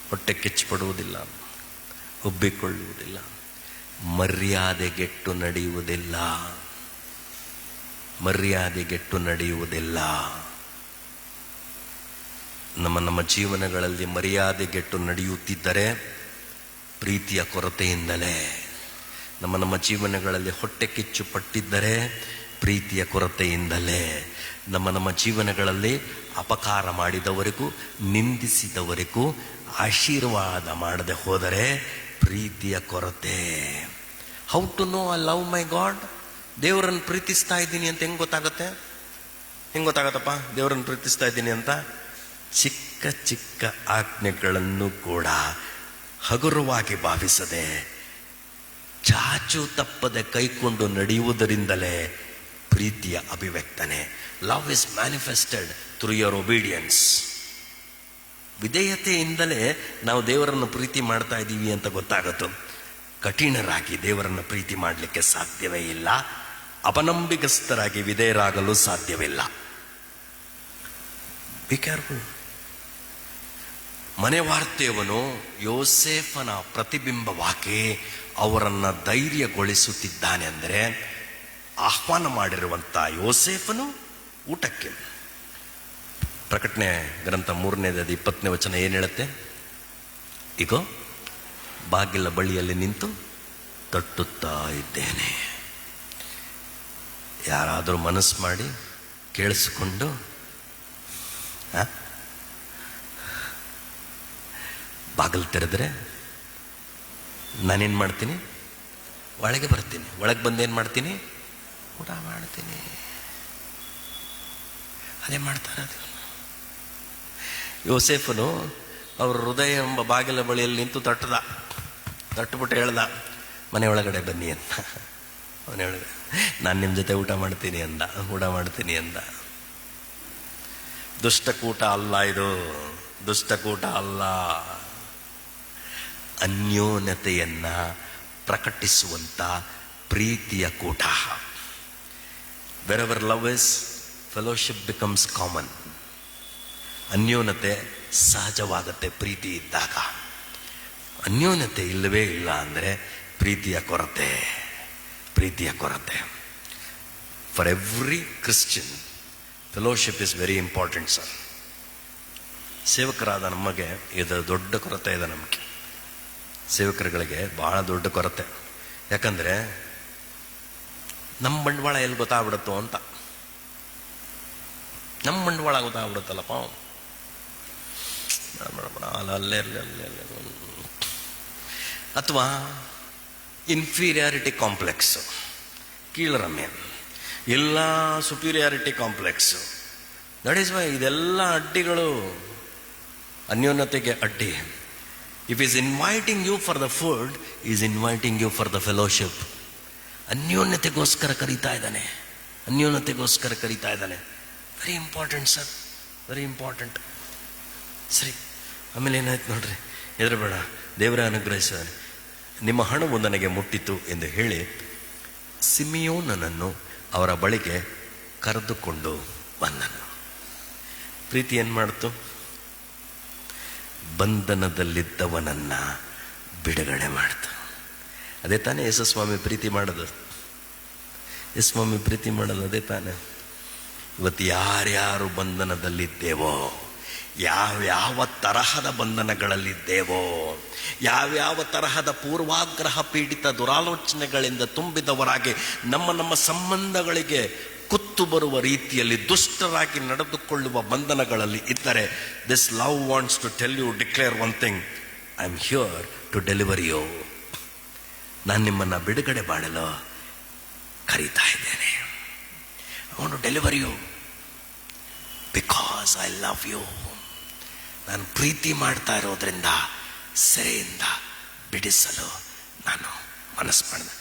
ಹೊಟ್ಟೆ ಕಿಚ್ಚುಪಡುವುದಿಲ್ಲ, ಉಬ್ಬಿಕೊಳ್ಳುವುದಿಲ್ಲ, ಮರ್ಯಾದೆಗೆಟ್ಟು ನಡೆಯುವುದಿಲ್ಲ, ಮರ್ಯಾದೆಗೆಟ್ಟು ನಡೆಯುವುದಿಲ್ಲ. ನಮ್ಮ ಜೀವನಗಳಲ್ಲಿ ಮರ್ಯಾದೆಗೆಟ್ಟು ನಡೆಯುತ್ತಿದ್ದರೆ ಪ್ರೀತಿಯ ಕೊರತೆಯಿಂದಲೇ. ನಮ್ಮ ಜೀವನಗಳಲ್ಲಿ ಹೊಟ್ಟೆ ಕಿಚ್ಚು ಪಟ್ಟಿದ್ದರೆ ಪ್ರೀತಿಯ ಕೊರತೆಯಿಂದಲೇ. ನಮ್ಮ ಜೀವನಗಳಲ್ಲಿ ಅಪಕಾರ ಮಾಡಿದವರಿಗೂ ನಿಂದಿಸಿದವರಿಗೂ ಆಶೀರ್ವಾದ ಮಾಡದೆ ಹೋದರೆ ಪ್ರೀತಿಯ ಕೊರತೆ. How to know I love my God? ದೇವರನ್ನು ಪ್ರೀತಿಸ್ತಾ ಇದ್ದೀನಿ ಅಂತ ಹೆಂಗೆ ಗೊತ್ತಾಗುತ್ತೆ? ಹೆಂಗೆ ಗೊತ್ತಾಗತ್ತಪ್ಪ ದೇವರನ್ನು ಪ್ರೀತಿಸ್ತಾ ಇದ್ದೀನಿ ಅಂತ? ಚಿಕ್ಕ ಚಿಕ್ಕ ಆಜ್ಞೆಗಳನ್ನು ಕೂಡ ಹಗುರವಾಗಿ ಭಾವಿಸದೆ ಚಾಚು ತಪ್ಪದೆ ಕೈಕೊಂಡು ನಡೆಯುವುದರಿಂದಲೇ ಪ್ರೀತಿಯ ಅಭಿವ್ಯಕ್ತನೆ. Love is manifested through your obedience. ವಿಧೇಯತೆಯಿಂದಲೇ ನಾವು ದೇವರನ್ನು ಪ್ರೀತಿ ಮಾಡ್ತಾ ಇದ್ದೀವಿ ಅಂತ ಗೊತ್ತಾಗತ್ತು. ಕಠಿಣರಾಗಿ ದೇವರನ್ನು ಪ್ರೀತಿ ಮಾಡಲಿಕ್ಕೆ ಸಾಧ್ಯವೇ ಇಲ್ಲ. ಅಪನಂಬಿಕಸ್ಥರಾಗಿ ವಿಧೇಯರಾಗಲು ಸಾಧ್ಯವಿಲ್ಲ. Be careful. ಮನೆವಾರ್ತೆಯವನು ಯೋಸೇಫನ ಪ್ರತಿಬಿಂಬವಾಗಿ ಅವರನ್ನು ಧೈರ್ಯಗೊಳಿಸುತ್ತಿದ್ದಾನೆ. ಅಂದರೆ ಆಹ್ವಾನ ಮಾಡಿರುವಂಥ ಯೋಸೇಫನು ಊಟಕ್ಕೆ. ಪ್ರಕಟಣೆ ಗ್ರಂಥ 3ನೇ ಅಧ್ಯಾಯ 20ನೇ ವಚನ ಏನು ಹೇಳುತ್ತೆ? ಈಗೋ ಬಾಗಿಲ ಬಳಿಯಲ್ಲಿ ನಿಂತು ತಟ್ಟುತ್ತಾ ಇದ್ದೇನೆ. ಯಾರಾದರೂ ಮನಸ್ಸು ಮಾಡಿ ಕೇಳಿಸಿಕೊಂಡು ಬಾಗಿಲು ತೆರೆದ್ರೆ ನಾನೇನು ಮಾಡ್ತೀನಿ? ಒಳಗೆ ಬರ್ತೀನಿ. ಒಳಗೆ ಬಂದೇನು ಮಾಡ್ತೀನಿ? ಊಟ ಮಾಡ್ತೀನಿ. ಅದೇ ಮಾಡ್ತಾರೆ. ಅದು ಯೋಸೇಫನು ಅವ್ರ ಹೃದಯ ಎಂಬ ಬಾಗಿಲ ಬಳಿಯಲ್ಲಿ ನಿಂತು ತಟ್ಟುಬಿಟ್ಟು ಹೇಳ್ದ, ಮನೆಯೊಳಗಡೆ ಬನ್ನಿ ಅಂತ. ಮನೆಯೊಳಗಡೆ ನಾನು ನಿಮ್ಮ ಜೊತೆ ಊಟ ಮಾಡ್ತೀನಿ ಅಂದ. ದುಷ್ಟಕೂಟ ಅಲ್ಲ ಇದು, ದುಷ್ಟಕೂಟ ಅಲ್ಲ. ಅನ್ಯೋನ್ಯತೆಯನ್ನ ಪ್ರಕಟಿಸುವಂತ ಪ್ರೀತಿಯ ಕೂಟ. Wherever love is, fellowship becomes common. ಅನ್ಯೋನ್ಯತೆ ಸಹಜವಾಗತ್ತೆ ಪ್ರೀತಿ ಇದ್ದಾಗ. ಅನ್ಯೋನ್ಯತೆ ಇಲ್ಲವೇ ಇಲ್ಲ ಅಂದರೆ ಪ್ರೀತಿಯ ಕೊರತೆ. For every Christian fellowship is very important sir. ಸೇವಕರಾದ ನಮಗೆ ಇದು ದೊಡ್ಡ ಕೊರತೆ ಇದೆ. ನಮಗೆ ಸೇವಕರುಗಳಿಗೆ ಬಹಳ ದೊಡ್ಡ ಕೊರತೆ. ಯಾಕಂದರೆ ನಮ್ಮ ಬಂಡವಾಳ ಎಲ್ಲಿ ಗೊತ್ತಾಗ್ಬಿಡುತ್ತೋ ಅಂತ. ನಮ್ಮ ಬಂಡವಾಳ ಗೊತ್ತಾಗ್ಬಿಡುತ್ತಲ್ಲಪ್ಪ. ಅಲ್ಲೇ ಅಥವಾ ಇನ್ಫೀರಿಯಾರಿಟಿ ಕಾಂಪ್ಲೆಕ್ಸು, ಕೀಳರಮ್ಯ, ಎಲ್ಲ superiority complex. That is why ಇದೆಲ್ಲ ಅಡ್ಡಿಗಳು ಅನ್ಯೋನ್ಯತೆಗೆ ಅಡ್ಡಿ. If is inviting you for the food, is inviting you for the fellowship. ಅನ್ಯೋನ್ಯತೆಗೋಸ್ಕರ ಕರೀತಾ ಇದ್ದಾನೆ. Very important sir, very important. ಸರಿ, ಆಮೇಲೆ ಏನಾಯ್ತು ನೋಡ್ರಿ, ಹೆದರಬೇಡ, ದೇವರ ಅನುಗ್ರಹಿಸಿದಾನೆ. ನಿಮ್ಮ ಹಣವು ನನಗೆ ಮುಟ್ಟಿತು ಎಂದು ಹೇಳಿ ಸಿಮಿಯೋನನನ್ನು ಅವರ ಬಳಿಗೆ ಕರೆದುಕೊಂಡು ಬಂದನು. ಪ್ರೀತಿ ಏನು ಮಾಡ್ತು? ಬಂಧನದಲ್ಲಿದ್ದವನನ್ನ ಬಿಡುಗಡೆ ಮಾಡ್ತು. ಅದೇ ತಾನೇ ಯೇಸುಸ್ವಾಮಿ ಪ್ರೀತಿ ಮಾಡೋದು. ಯೇಸುಸ್ವಾಮಿ ಪ್ರೀತಿ ಮಾಡೋದು ಅದೇ ತಾನೇ. ಇವತ್ತು ಯಾರ್ಯಾರು ಬಂಧನದಲ್ಲಿದ್ದೇವೋ, ಯಾವ್ಯಾವ ತರಹದ ಬಂಧನಗಳಲ್ಲಿದ್ದೇವೋ, ಯಾವ್ಯಾವ ತರಹದ ಪೂರ್ವಾಗ್ರಹ ಪೀಡಿತ ದುರಾಲೋಚನೆಗಳಿಂದ ತುಂಬಿದವರಾಗಿ ನಮ್ಮ ಸಂಬಂಧಗಳಿಗೆ ಕುತ್ತು ಬರುವ ರೀತಿಯಲ್ಲಿ ದುಷ್ಟರಾಗಿ ನಡೆದುಕೊಳ್ಳುವ ಬಂಧನಗಳಲ್ಲಿ ಇದ್ದರೆ, this love wants to tell you, declare one thing: I am here to deliver you. ನಾನು ನಿಮ್ಮನ್ನು ಬಿಡುಗಡೆ ಮಾಡಲು ಕರೀತಾ ಇದ್ದೇನೆ. I want to deliver you because I love you. ನಾನು ಪ್ರೀತಿ ಮಾಡ್ತಾ ಇರೋದ್ರಿಂದ ಸೆರೆಯಿಂದ ಬಿಡಿಸಲು ನಾನು ಮನಸ್ಸು ಮಾಡಿದೆ.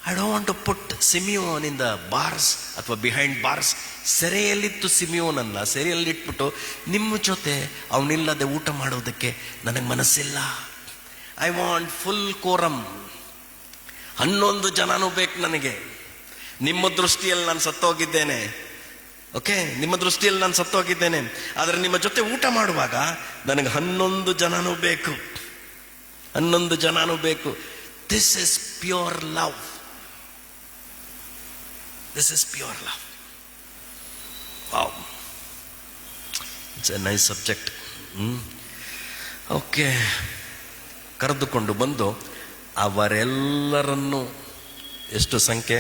I don't want to put Simeon in the bars ಅಥವಾ ಬಿಹೈಂಡ್ ಬಾರ್ಸ್. ಸೆರೆಯಲ್ಲಿತ್ತು ಸಿಮಿಯೋನನ್ನ ಸೆರೆಯಲ್ಲಿಟ್ಬಿಟ್ಟು ನಿಮ್ಮ ಜೊತೆ ಅವನಿಲ್ಲದೆ ಊಟ ಮಾಡೋದಕ್ಕೆ ನನಗೆ ಮನಸ್ಸಿಲ್ಲ. I want full quorum. 11 ಜನನೂ ಬೇಕು ನನಗೆ. ನಿಮ್ಮ ದೃಷ್ಟಿಯಲ್ಲಿ ನಾನು ಸತ್ತೋಗಿದ್ದೇನೆ. ಓಕೆ, ನಿಮ್ಮ ದೃಷ್ಟಿಯಲ್ಲಿ ನಾನು ಸತ್ತೋಗಿದ್ದೇನೆ. ಆದರೆ ನಿಮ್ಮ ಜೊತೆ ಊಟ ಮಾಡುವಾಗ ನನಗೆ 11 ಜನನೂ ಬೇಕು. 11 ಜನನೂ ಬೇಕು. This is pure love. This is pure love. Wow, it's A nice subject. Okay, ಕರೆದುಕೊಂಡು ಬಂದು ಅವರೆಲ್ಲರನ್ನೂ, ಎಷ್ಟು ಸಂಖ್ಯೆ?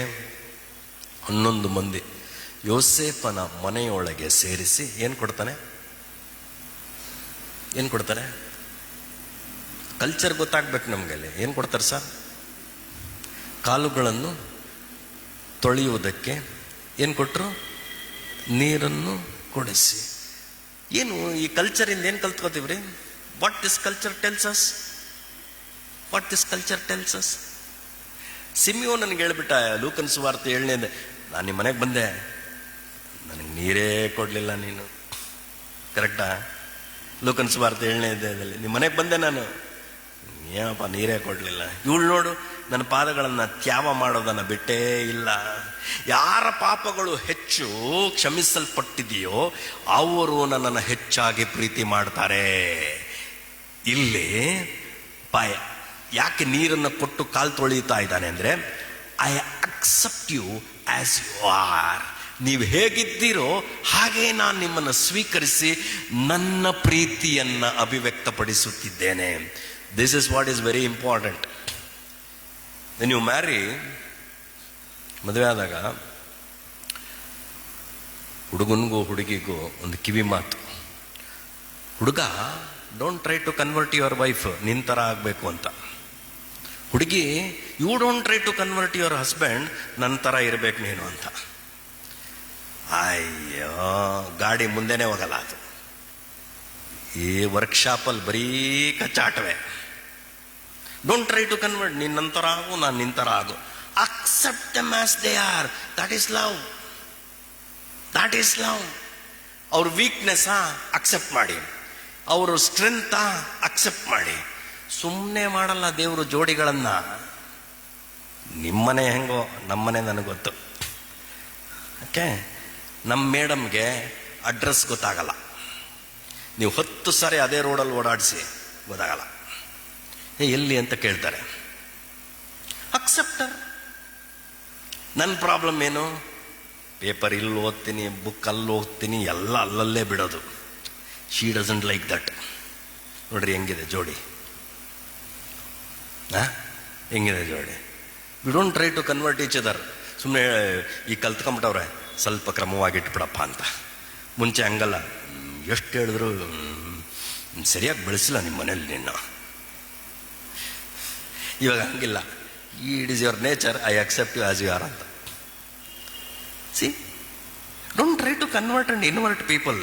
11 ಮಂದಿ ಯೋಸೇಫನ ಮನೆಯೊಳಗೆ ಸೇರಿಸಿ ಏನು ಕೊಡ್ತಾನೆ? ಏನು ಕೊಡ್ತಾರೆ? ಕಲ್ಚರ್ ಗೊತ್ತಾಗ್ಬೇಕು ನಮಗಲ್ಲಿ. ಏನು ಕೊಡ್ತಾರೆ ಸರ್? ಕಾಲುಗಳನ್ನು ತೊಳೆಯುವುದಕ್ಕೆ ಏನು ಕೊಟ್ಟರು? ನೀರನ್ನು ಕೊಡಿಸಿ. ಏನು ಈ ಕಲ್ಚರಿಂದ ಏನು ಕಲ್ತ್ಕೋತೀವ್ರಿ? What this culture tells us? What this culture tells us? Simeon ನನಗೆ ಹೇಳ್ಬಿಟ್ಟ, ಲೂಕನ್ ಸುವಾರ್ತೆ 7ನೇ, ನಾನು ನಿಮ್ಮ ಮನೆಗೆ ಬಂದೆ, ನನಗೆ ನೀರೇ ಕೊಡಲಿಲ್ಲ ನೀನು. ಕರೆಕ್ಟಾ? ಲೂಕನ್ ಸುವಾರ್ತೆ 7ನೇ ಅಧ್ಯಾಯದಲ್ಲಿ ನಿಮ್ಮ ಮನೆಗೆ ಬಂದೆ ನಾನು, ಏನಪ್ಪ ನೀರೇ ಕೊಡಲಿಲ್ಲ. ಇವಳು ನೋಡು, ನನ್ನ ಪಾದಗಳನ್ನು ತ್ಯಾವ ಮಾಡೋದನ್ನು ಬಿಟ್ಟೇ ಇಲ್ಲ. ಯಾರ ಪಾಪಗಳು ಹೆಚ್ಚು ಕ್ಷಮಿಸಲ್ಪಟ್ಟಿದೆಯೋ ಅವರು ನನ್ನನ್ನು ಹೆಚ್ಚಾಗಿ ಪ್ರೀತಿ ಮಾಡ್ತಾರೆ. ಇಲ್ಲಿ ಯಾಕೆ ನೀರನ್ನು ಕೊಟ್ಟು ಕಾಲು ತೊಳೆಯುತ್ತಾ ಇದ್ದಾನೆ ಅಂದರೆ, I accept you as you are. ನೀವು ಹೇಗಿದ್ದೀರೋ ಹಾಗೆ ನಾನು ನಿಮ್ಮನ್ನು ಸ್ವೀಕರಿಸಿ ನನ್ನ ಪ್ರೀತಿಯನ್ನು ಅಭಿವ್ಯಕ್ತಪಡಿಸುತ್ತಿದ್ದೇನೆ. This is what is very important. ನೀವು ಮ್ಯಾರಿ, ಮದುವೆ ಆದಾಗ ಹುಡುಗನಿಗೂ ಹುಡುಗಿಗೂ ಒಂದು ಕಿವಿ ಮಾತು. ಹುಡುಗ, don't try to convert your wife, ನಿನ್ನ ಥರ ಆಗಬೇಕು ಅಂತ. ಹುಡುಗಿ, you don't try to convert your husband, ನನ್ನ ಥರ ಇರಬೇಕು ನೀನು ಅಂತ. ಅಯ್ಯೋ, ಗಾಡಿ ಮುಂದೆನೇ ಹೋಗಲ್ಲ ಅದು. ಈ ವರ್ಕ್ಶಾಪಲ್ಲಿ ಬರೀ ಕಚ್ಚಾಟವೇ. ಡೋಂಟ್ ಟ್ರೈ ಟು ಕನ್ವರ್ಟ್, ನೀನು ನನ್ನ ಥರ ಆಗು, ನಾನು ನಿನ್ನ ಥರ ಆಗು. Accept them as they are. That is love. That is love. ಅವ್ರ ವೀಕ್ನೆಸ್ಸಾ ಅಕ್ಸೆಪ್ಟ್ ಮಾಡಿ, ಅವರು ಸ್ಟ್ರೆಂತಾ ಅಕ್ಸೆಪ್ಟ್ ಮಾಡಿ. ಸುಮ್ಮನೆ ಮಾಡಲ್ಲ ದೇವರು ಜೋಡಿಗಳನ್ನ. ನಿಮ್ಮನೆ ಹೆಂಗೋ, ನಮ್ಮನೆ ನನಗೆ ಗೊತ್ತು. ಓಕೆ, ನಮ್ಮ ಮೇಡಮ್ಗೆ ಅಡ್ರೆಸ್ ಗೊತ್ತಾಗಲ್ಲ. ನೀವು 10 ಸಾರಿ ಅದೇ ರೋಡಲ್ಲಿ ಓಡಾಡಿಸಿ ಗೊತ್ತಾಗಲ್ಲ. ಎಲ್ಲಿ ಅಂತ ಕೇಳ್ತಾರೆ. ಅಕ್ಸೆಪ್ಟರ್. ನನ್ನ ಪ್ರಾಬ್ಲಮ್ ಏನು? ಪೇಪರ್ ಇಲ್ಲಿ ಓದ್ತೀನಿ, ಬುಕ್ ಅಲ್ಲಿ ಓದ್ತೀನಿ, ಎಲ್ಲ ಅಲ್ಲಲ್ಲೇ ಬಿಡೋದು. She doesn't like that. ನೋಡ್ರಿ ಹೆಂಗಿದೆ ಜೋಡಿ. ಹೆಂಗಿದೆ ಜೋಡಿ? We don't try to convert each other. ಸುಮ್ಮನೆ ಈ ಕಲ್ತ್ಕೊಂಬಿಟ್ಟವ್ರೆ, ಸ್ವಲ್ಪ ಕ್ರಮವಾಗಿಟ್ಬಿಡಪ್ಪ ಅಂತ. ಮುಂಚೆ ಹಂಗಲ್ಲ, ಎಷ್ಟು ಹೇಳಿದ್ರು ಸರಿಯಾಗಿ ಬೆಳೆಸಿಲ್ಲ ನಿಮ್ಮ ಮನೇಲಿ ನಿನ್ನ. ಇವಾಗ ಹಂಗಿಲ್ಲ. It is your nature, I accept you as you are ಅಂತ. See, don't try to convert and invert people.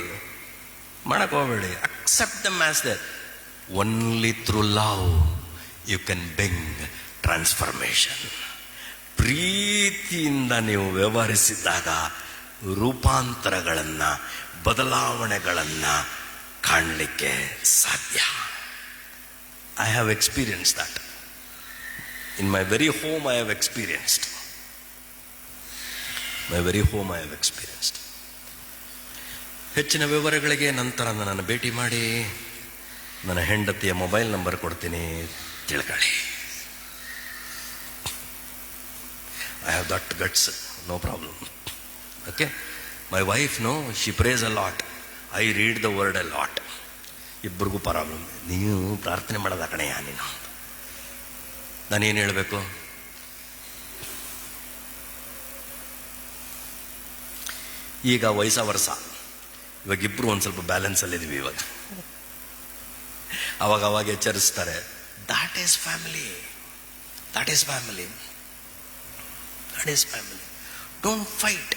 ಮಾಡಕ್ಕೆ ಹೋಗಬೇಡಿ. Accept them as the. Only through love you can bring transformation. ಪ್ರೀತಿಯಿಂದ ನೀವು ವ್ಯವಹರಿಸಿದಾಗ ರೂಪಾಂತರಗಳನ್ನು, ಬದಲಾವಣೆಗಳನ್ನು ಕಾಣಲಿಕ್ಕೆ ಸಾಧ್ಯ. I have experience that. In my very home I have experienced. My very home I have experienced. ಹೆಚ್ಚಿನ ವಿವರಗಳಿಗೆ ನಂತರ ನನ್ನನ್ನು ಭೇಟಿ ಮಾಡಿ. ನನ್ನ ಹೆಂಡತಿಯ ಮೊಬೈಲ್ ನಂಬರ್ ಕೊಡ್ತೀನಿ, ತಿಳ್ಕೊಳ್ಳಿ. I have that guts, no problem. Okay? My wife, no, she prays a lot. I read the word a lot. ಇಬ್ಬರಿಗೂ ಪ್ರಾಬ್ಲಮ್. ನೀವು ಪ್ರಾರ್ಥನೆ ಮಾಡೋದ ಕಣೆಯ ನೀನು. ನಾನೇನು ಹೇಳಬೇಕು? ಈಗ ವಯಸ್ಸ ವರ್ಷ, ಇವಾಗ ಇಬ್ಬರು ಒಂದು ಸ್ವಲ್ಪ ಬ್ಯಾಲೆನ್ಸಲ್ಲಿದ್ದೀವಿ. ಇವಾಗ ಅವಾಗ ಎಚ್ಚರಿಸ್ತಾರೆ. That is family, that is family, that is family. Don't fight.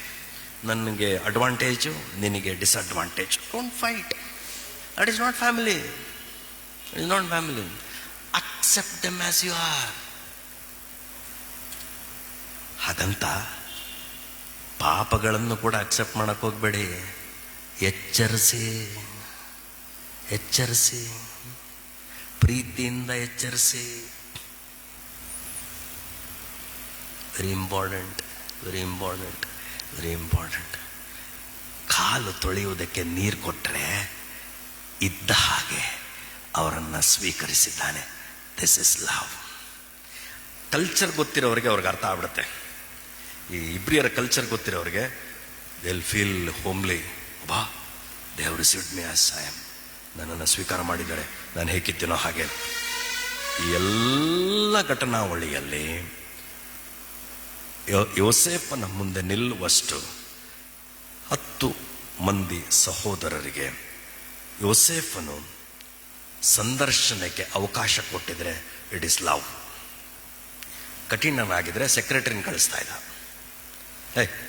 ನನಗೆ ಅಡ್ವಾಂಟೇಜು, ನಿನಗೆ disadvantage. Don't fight. That is not family. It is not family. Accept them as you are. ಹಾಗಂತ ಪಾಪಗಳನ್ನು ಕೂಡ ಅಕ್ಸೆಪ್ಟ್ ಮಾಡಕ್ ಹೋಗ್ಬೇಡಿ. ಎಚ್ಚರಿಸಿ, ಎಚ್ಚರಿಸಿ, ಪ್ರೀತಿಯಿಂದ ಎಚ್ಚರಿಸಿ. Very important, very important, very important. ಕಾಲು ತೊಳೆಯುವುದಕ್ಕೆ ನೀರು ಕೊಟ್ಟರೆ ಇದ್ದ ಹಾಗೆ ಅವರನ್ನು ಸ್ವೀಕರಿಸಿದ್ದಾನೆ. This is love. ಕಲ್ಚರ್ ಗೊತ್ತಿರೋರಿಗೆ ಅವ್ರಿಗೆ ಅರ್ಥ ಆಗ್ಬಿಡುತ್ತೆ. ಈ ಇಬ್ರಿಯರ culture ಗೊತ್ತಿರೋರಿಗೆ they will feel homely. ಬಾ, they have received me as I am. ನನ್ನನ್ನು ಸ್ವೀಕಾರ ಮಾಡಿದ್ದಾರೆ, ನಾನು ಹೇಗಿದ್ದೀನೋ ಹಾಗೆ. ಈ ಎಲ್ಲ ಘಟನಾವಳಿಯಲ್ಲಿ ಯೋಸೇಫನ ಮುಂದೆ ನಿಲ್ಲುವಷ್ಟು 10 ಮಂದಿ ಸಹೋದರರಿಗೆ ಯೋಸೇಫನು ಸಂದರ್ಶನಕ್ಕೆ ಅವಕಾಶ ಕೊಟ್ಟಿದ್ರೆ ಇಟ್ ಇಸ್ ಲವ್. ಕಠಿಣನಾಗಿದ್ರೆ ಸೆಕ್ರೆಟರಿನ ಕಳಿಸ್ತಾ ಇದ್ದ.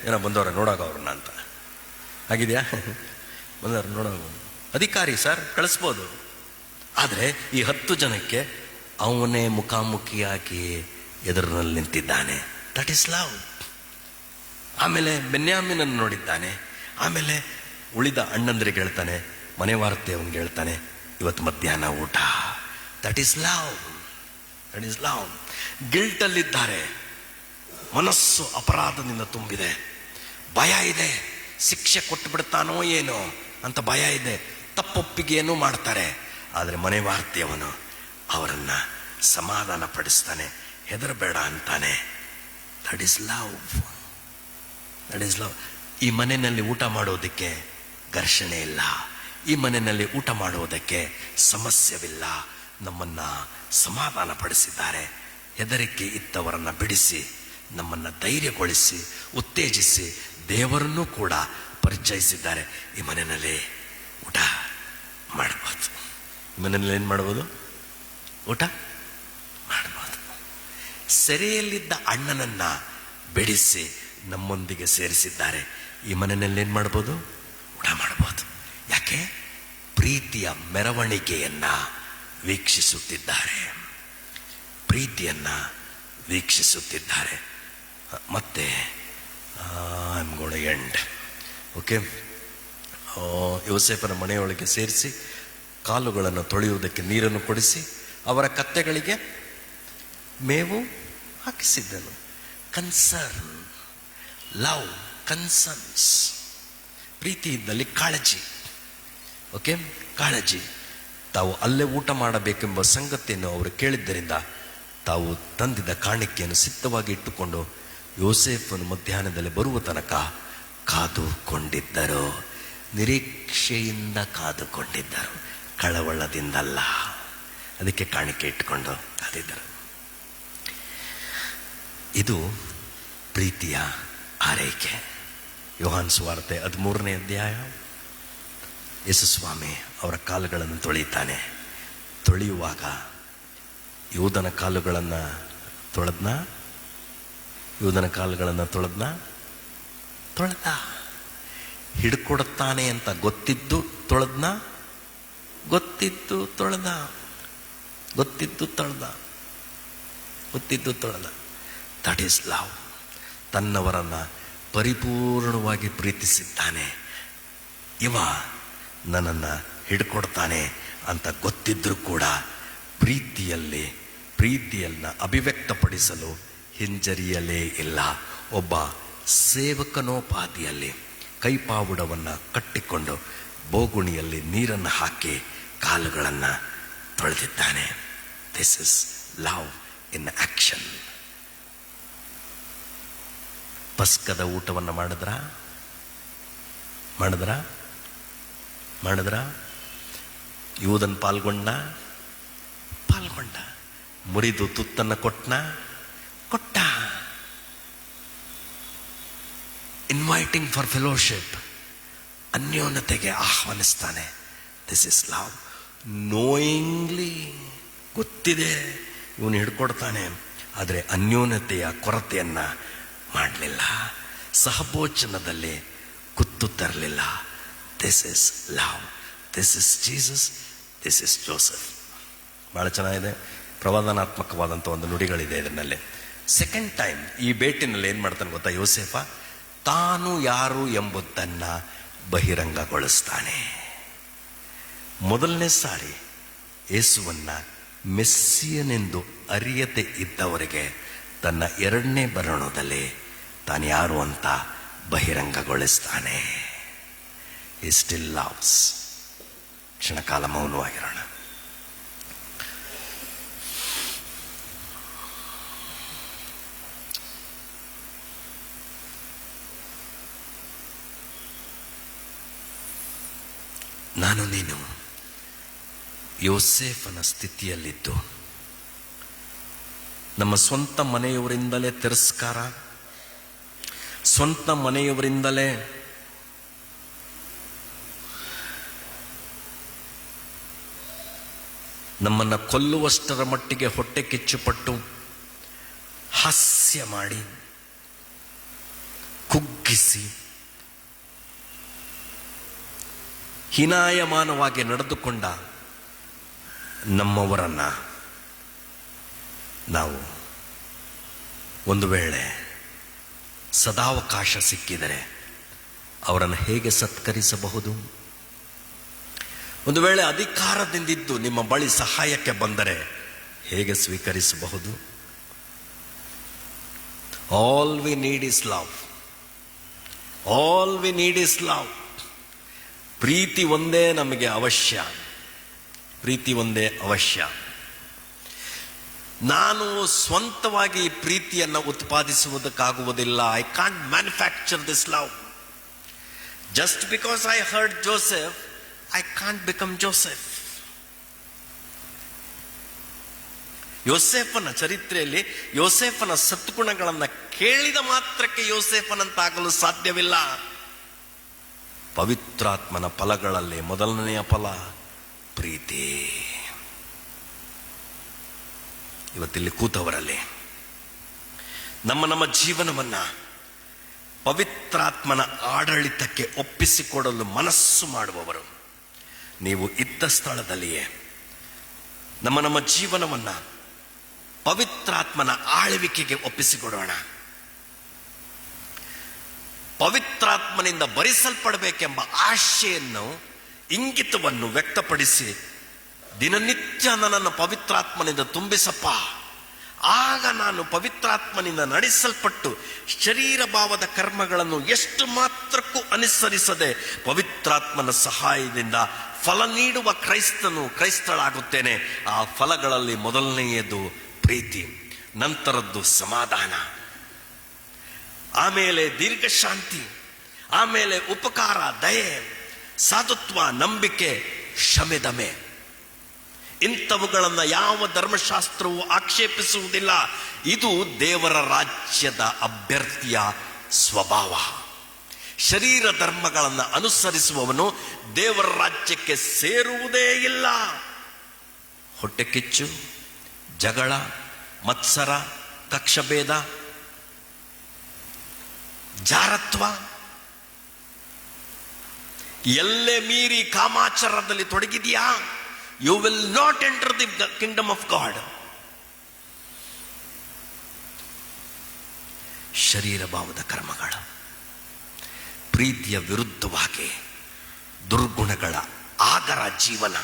ಏನೋ ಬಂದವ್ರ ನೋಡೋಗ ಅವ್ರನ್ನ ಅಂತ. ಆಗಿದೆಯಾ? ಬಂದವ್ರು ನೋಡೋಗ. ಅಧಿಕಾರಿ ಸರ್ ಕಳಿಸ್ಬೋದು. ಆದರೆ ಈ 10 ಜನಕ್ಕೆ ಅವನೇ ಮುಖಾಮುಖಿಯಾಗಿ ಎದುರಿನಲ್ಲಿ ನಿಂತಿದ್ದಾನೆ. That is love. ಆಮೇಲೆ ಬೆನ್ಯಾಮಿನನ್ನು ನೋಡಿದ್ದಾನೆ. ಆಮೇಲೆ ಉಳಿದ ಅಣ್ಣಂದ್ರಿಗೆ ಹೇಳ್ತಾನೆ, ಮನೆ ವಾರ್ತೆ ಅವನಿಗೆ ಹೇಳ್ತಾನೆ, ಇವತ್ತು ಮಧ್ಯಾಹ್ನ ಊಟ. That is love. That is love. ಗಿಲ್ಟಲ್ಲಿದ್ದಾರೆ, ಮನಸ್ಸು ಅಪರಾಧದಿಂದ ತುಂಬಿದೆ, ಭಯ ಇದೆ, ಶಿಕ್ಷೆ ಕೊಟ್ಟು ಬಿಡ್ತಾನೋ ಏನೋ ಅಂತ ಭಯ ಇದೆ, ತಪ್ಪೊಪ್ಪಿಗೆಯನ್ನು ಮಾಡ್ತಾರೆ. ಆದರೆ ಮನೆ ವಾರ್ತೆಯವನು ಅವರನ್ನ ಸಮಾಧಾನ ಪಡಿಸ್ತಾನೆ, ಹೆದರಬೇಡ ಅಂತಾನೆ. That is love. That is love. ಈ ಮನೆಯಲ್ಲಿ ಊಟ ಮಾಡೋದಕ್ಕೆ ಘರ್ಷಣೆ ಇಲ್ಲ, ಈ ಮನೆಯಲ್ಲಿ ಊಟ ಮಾಡುವುದಕ್ಕೆ ಸಮಸ್ಯೆವಿಲ್ಲ. ನಮ್ಮನ್ನ ಸಮಾಧಾನ ಪಡಿಸಿದ್ದಾರೆ. ಹೆದರಿಕೆ ಇದ್ದವರನ್ನ ಬಿಡಿಸಿ, ನಮ್ಮನ್ನ ಧೈರ್ಯಗೊಳಿಸಿ, ಉತ್ತೇಜಿಸಿ, ದೇವರನ್ನು ಕೂಡ ಪರಿಚಯಿಸಿದ್ದಾರೆ. ಈ ಮನೆಯಲ್ಲಿ ಊಟ ಮಾಡಬಹುದು. ಈ ಮನೆಯಲ್ಲಿ ಏನು ಮಾಡ್ಬೋದು? ಊಟ ಮಾಡಬಹುದು. ಸೆರೆಯಲ್ಲಿದ್ದ ಅಣ್ಣನನ್ನ ಬಿಡಿಸಿ ನಮ್ಮೊಂದಿಗೆ ಸೇರಿಸಿದ್ದಾರೆ. ಈ ಮನೆಯಲ್ಲಿ ಏನು ಮಾಡ್ಬೋದು? ಊಟ ಮಾಡಬಹುದು. ಯಾಕೆ? ಪ್ರೀತಿಯ ಮೆರವಣಿಗೆಯನ್ನ ವೀಕ್ಷಿಸುತ್ತಿದ್ದಾರೆ, ಪ್ರೀತಿಯನ್ನ ವೀಕ್ಷಿಸುತ್ತಿದ್ದಾರೆ. ಮತ್ತೆ ಐ ಆಮ್ ಗೋಣ ಎಂಡ್. ಓಕೆ, ಯೋಸೇಫನ ಮನೆಯೊಳಗೆ ಸೇರಿಸಿ ಕಾಲುಗಳನ್ನು ತೊಳೆಯುವುದಕ್ಕೆ ನೀರನ್ನು ಕೊಡಿಸಿ ಅವರ ಕತ್ತೆಗಳಿಗೆ ಮೇವು ಹಾಕಿಸಿದ್ದನು. Concern, love, concerns. ಪ್ರೀತಿ ಇದ್ದಲ್ಲಿ ಕಾಳಜಿ. ಓಕೆ, ಕಾಳಜಿ. ತಾವು ಅಲ್ಲೇ ಊಟ ಮಾಡಬೇಕೆಂಬ ಸಂಗತಿಯನ್ನು ಅವರು ಕೇಳಿದ್ದರಿಂದ ತಾವು ತಂದಿದ್ದ ಕಾಣಿಕೆಯನ್ನು ಸಿದ್ಧವಾಗಿ ಇಟ್ಟುಕೊಂಡು ಯೋಸೇಫನು ಮಧ್ಯಾಹ್ನದಲ್ಲಿ ಬರುವ ತನಕ ಕಾದುಕೊಂಡಿದ್ದರು. ನಿರೀಕ್ಷೆಯಿಂದ ಕಾದುಕೊಂಡಿದ್ದರು, ಕಳವಳದಿಂದಲ್ಲ. ಅದಕ್ಕೆ ಕಾಣಿಕೆ ಇಟ್ಟುಕೊಂಡು ಕಾದಿದ್ದರು. ಇದು ಪ್ರೀತಿಯ ಆರೈಕೆ. ಯೋಹಾನ್ ಸುವಾರ್ತೆ 13ನೇ ಅಧ್ಯಾಯ. ಯೇಸು ಸ್ವಾಮಿ ಅವರ ಕಾಲುಗಳನ್ನು ತೊಳೆಯುತ್ತಾನೆ. ತೊಳೆಯುವಾಗ ಯೂದನ ಕಾಲುಗಳನ್ನು ತೊಳೆದ್ನ, ಯೂದನ ಕಾಲುಗಳನ್ನು ತೊಳೆದ್ನ, ತೊಳೆದ. ಹಿಡ್ಕೊಡುತ್ತಾನೆ ಅಂತ ಗೊತ್ತಿದ್ದು ತೊಳೆದ್ನ, ಗೊತ್ತಿದ್ದು ತೊಳೆದ, ಗೊತ್ತಿದ್ದು ತೊಳೆದ, ಗೊತ್ತಿದ್ದು ತೊಳೆದ. That is love. ತನ್ನವರನ್ನು ಪರಿಪೂರ್ಣವಾಗಿ ಪ್ರೀತಿಸಿದ್ದಾನೆ. ಇವ ನನ್ನನ್ನು ಹಿಡ್ಕೊಡ್ತಾನೆ ಅಂತ ಗೊತ್ತಿದ್ರೂ ಕೂಡ ಪ್ರೀತಿಯನ್ನ ಅಭಿವ್ಯಕ್ತಪಡಿಸಲು ಹಿಂಜರಿಯಲೇ ಇಲ್ಲ. ಒಬ್ಬ ಸೇವಕನೋಪಾದಿಯಲ್ಲಿ ಕೈಪಾವುಡವನ್ನು ಕಟ್ಟಿಕೊಂಡು ಬೋಗುಣಿಯಲ್ಲಿ ನೀರನ್ನು ಹಾಕಿ ಕಾಲುಗಳನ್ನು ತೊಳೆದಿದ್ದಾನೆ. This is love in action. ಪಸ್ಕದ ಊಟವನ್ನು ಮಾಡಿದ್ರ ಯೂದನ್ ಪಾಲ್ಗೊಂಡ. ಮುರಿದು ತುತ್ತನ್ನು ಕೊಟ್ಟ. ಇನ್ವೈಟಿಂಗ್ ಫಾರ್ ಫೆಲೋಶಿಪ್, ಅನ್ಯೋನ್ಯತೆಗೆ ಆಹ್ವಾನಿಸ್ತಾನೆ. This is love. ನೋಯಿಂಗ್ಲಿ, ಗೊತ್ತಿದೆ ಇವನು ಹಿಡ್ಕೊಡ್ತಾನೆ, ಆದರೆ ಅನ್ಯೋನ್ಯತೆಯ ಕೊರತೆಯನ್ನ ಮಾಡಲಿಲ್ಲ. ಸಹಭೋಜನದಲ್ಲಿ ಕುತ್ತು ತರಲಿಲ್ಲ. This is love, this is Jesus, this is Joseph. ಬಹಳ ಚೆನ್ನಾಗಿದೆ, ಪ್ರವಾದನಾತ್ಮಕವಾದಂಥ ಒಂದು ನುಡಿಗಳಿದೆ ಇದರಲ್ಲಿ. ಸೆಕೆಂಡ್ ಟೈಮ್ ಈ ಭೇಟಿನಲ್ಲಿ ಏನು ಮಾಡ್ತಾನೆ ಗೊತ್ತಾ ಯೋಸೇಫ? ತಾನು ಯಾರು ಎಂಬುದನ್ನ ಬಹಿರಂಗಗೊಳಿಸ್ತಾನೆ. ಮೊದಲನೇ ಸಾರಿ ಯೇಸುವನ್ನ ಮೆಸ್ಸಿಯನೆಂದು ಅರಿಯದೆ ಇದ್ದವರಿಗೆ ತನ್ನ ಎರಡನೇ ಬರಣದಲ್ಲಿ ತಾನು ಯಾರು ಅಂತ ಬಹಿರಂಗಗೊಳಿಸ್ತಾನೆ. He still loves. ಕ್ಷಣಕಾಲ ಮೌನವಾಗಿರೋಣ. ನಾನು ನೀನು ಯೋಸೇಫನ ಸ್ಥಿತಿಯಲ್ಲಿದ್ದು ನಮ್ಮ ಸ್ವಂತ ಮನೆಯವರಿಂದಲೇ ತಿರಸ್ಕಾರ, ಸ್ವಂತ ಮನೆಯವರಿಂದಲೇ ನಮ್ಮನ್ನು ಕೊಲ್ಲುವಷ್ಟರ ಮಟ್ಟಿಗೆ ಹೊಟ್ಟೆ ಕಿಚ್ಚುಪಟ್ಟು ಹಾಸ್ಯ ಮಾಡಿ ಕುಗ್ಗಿಸಿ ಹೀನಾಯಮಾನವಾಗಿ ನಡೆದುಕೊಂಡ ನಮ್ಮವರನ್ನ ನಾವು ಒಂದು ವೇಳೆ ಸದಾವಕಾಶ ಸಿಕ್ಕಿದರೆ ಅವರನ್ನು ಹೇಗೆ ಸತ್ಕರಿಸಬಹುದು? ಒಂದು ವೇಳೆ ಅಧಿಕಾರದಿಂದಿದ್ದು ನಿಮ್ಮ ಬಳಿ ಸಹಾಯಕ್ಕೆ ಬಂದರೆ ಹೇಗೆ ಸ್ವೀಕರಿಸಬಹುದು? All we need is love. All we need is love. ಪ್ರೀತಿ ಒಂದೇ ನಮಗೆ ಅವಶ್ಯ. ಪ್ರೀತಿ ಒಂದೇ ಅವಶ್ಯ. ನಾನು ಸ್ವಂತವಾಗಿ ಪ್ರೀತಿಯನ್ನು ಉತ್ಪಾದಿಸುವುದಕ್ಕಾಗುವುದಿಲ್ಲ. I can't manufacture this love. Just because I heard Joseph, I can't become Joseph. ಯೋಸೇಫನ ಚರಿತ್ರೆಯಲ್ಲಿ ಯೋಸೇಫನ ಸದ್ಗುಣಗಳನ್ನು ಕೇಳಿದ ಮಾತ್ರಕ್ಕೆ ಯೋಸೇಫನಂತಾಗಲು ಸಾಧ್ಯವಿಲ್ಲ. ಪವಿತ್ರಾತ್ಮನ ಫಲಗಳಲ್ಲಿ ಮೊದಲನೆಯ ಫಲ ಪ್ರೀತಿ. ಇವತ್ತಿಲ್ಲಿ ಕೂತವರಲ್ಲಿ ನಮ್ಮ ಜೀವನವನ್ನ ಪವಿತ್ರಾತ್ಮನ ಆಡಳಿತಕ್ಕೆ ಒಪ್ಪಿಸಿಕೊಡಲು ಮನಸ್ಸು ಮಾಡುವವರು, ನೀವು ಇದ್ದ ಸ್ಥಳದಲ್ಲಿಯೇ ನಮ್ಮ ಜೀವನವನ್ನ ಪವಿತ್ರಾತ್ಮನ ಆಳ್ವಿಕೆಗೆ ಒಪ್ಪಿಸಿಕೊಡೋಣ. ಪವಿತ್ರಾತ್ಮನಿಂದ ಭರಿಸಲ್ಪಡಬೇಕೆಂಬ ಆಶೆಯನ್ನು, ಇಂಗಿತವನ್ನು ವ್ಯಕ್ತಪಡಿಸಿ ದಿನನಿತ್ಯ ನನ್ನನ್ನು ಪವಿತ್ರಾತ್ಮನಿಂದ ತುಂಬಿಸಪ್ಪ, ಆಗ ನಾನು ಪವಿತ್ರಾತ್ಮನಿಂದ ನಡೆಸಲ್ಪಟ್ಟು ಶರೀರ ಭಾವದ ಕರ್ಮಗಳನ್ನು ಎಷ್ಟು ಮಾತ್ರಕ್ಕೂ ಅನುಸರಿಸದೆ ಪವಿತ್ರಾತ್ಮನ ಸಹಾಯದಿಂದ ಫಲ ನೀಡುವ ಕ್ರೈಸ್ತಳಾಗುತ್ತೇನೆ. ಆ ಫಲಗಳಲ್ಲಿ ಮೊದಲನೆಯದು ಪ್ರೀತಿ, ನಂತರದ್ದು ಸಮಾಧಾನ, ಆಮೇಲೆ ದೀರ್ಘಶಾಂತಿ, ಆಮೇಲೆ ಉಪಕಾರ, ದಯೆ, ಸಾಧುತ್ವ, ನಂಬಿಕೆ, ಶಮೆದಮೆ. ಇಂಥವುಗಳನ್ನು ಯಾವ ಧರ್ಮಶಾಸ್ತ್ರವೂ ಆಕ್ಷೇಪಿಸುವುದಿಲ್ಲ. ಇದು ದೇವರ ರಾಜ್ಯದ ಅಭ್ಯರ್ಥಿಯ ಸ್ವಭಾವ. ಶರೀರ ಧರ್ಮಗಳನ್ನು ಅನುಸರಿಸುವವನು ದೇವರ ರಾಜ್ಯಕ್ಕೆ ಸೇರುವುದೇ ಇಲ್ಲ. ಹೊಟ್ಟೆ ಕಿಚ್ಚು, ಜಗಳ, ಮತ್ಸರ, ಕಕ್ಷಭೇದ, ಜಾರತ್ವ, ಎಲ್ಲೇ ಮೀರಿ ಕಾಮಾಚಾರದಲ್ಲಿ ತೊಡಗಿದೆಯಾ, you will not enter the kingdom of God. ಶರೀರ ಭಾವದ ಕರ್ಮಗಳು, ಪ್ರೀತಿಯ ವಿರುದ್ಧವಾಗಿ ದುರ್ಗುಣಗಳ ಆಗರ ಜೀವನ.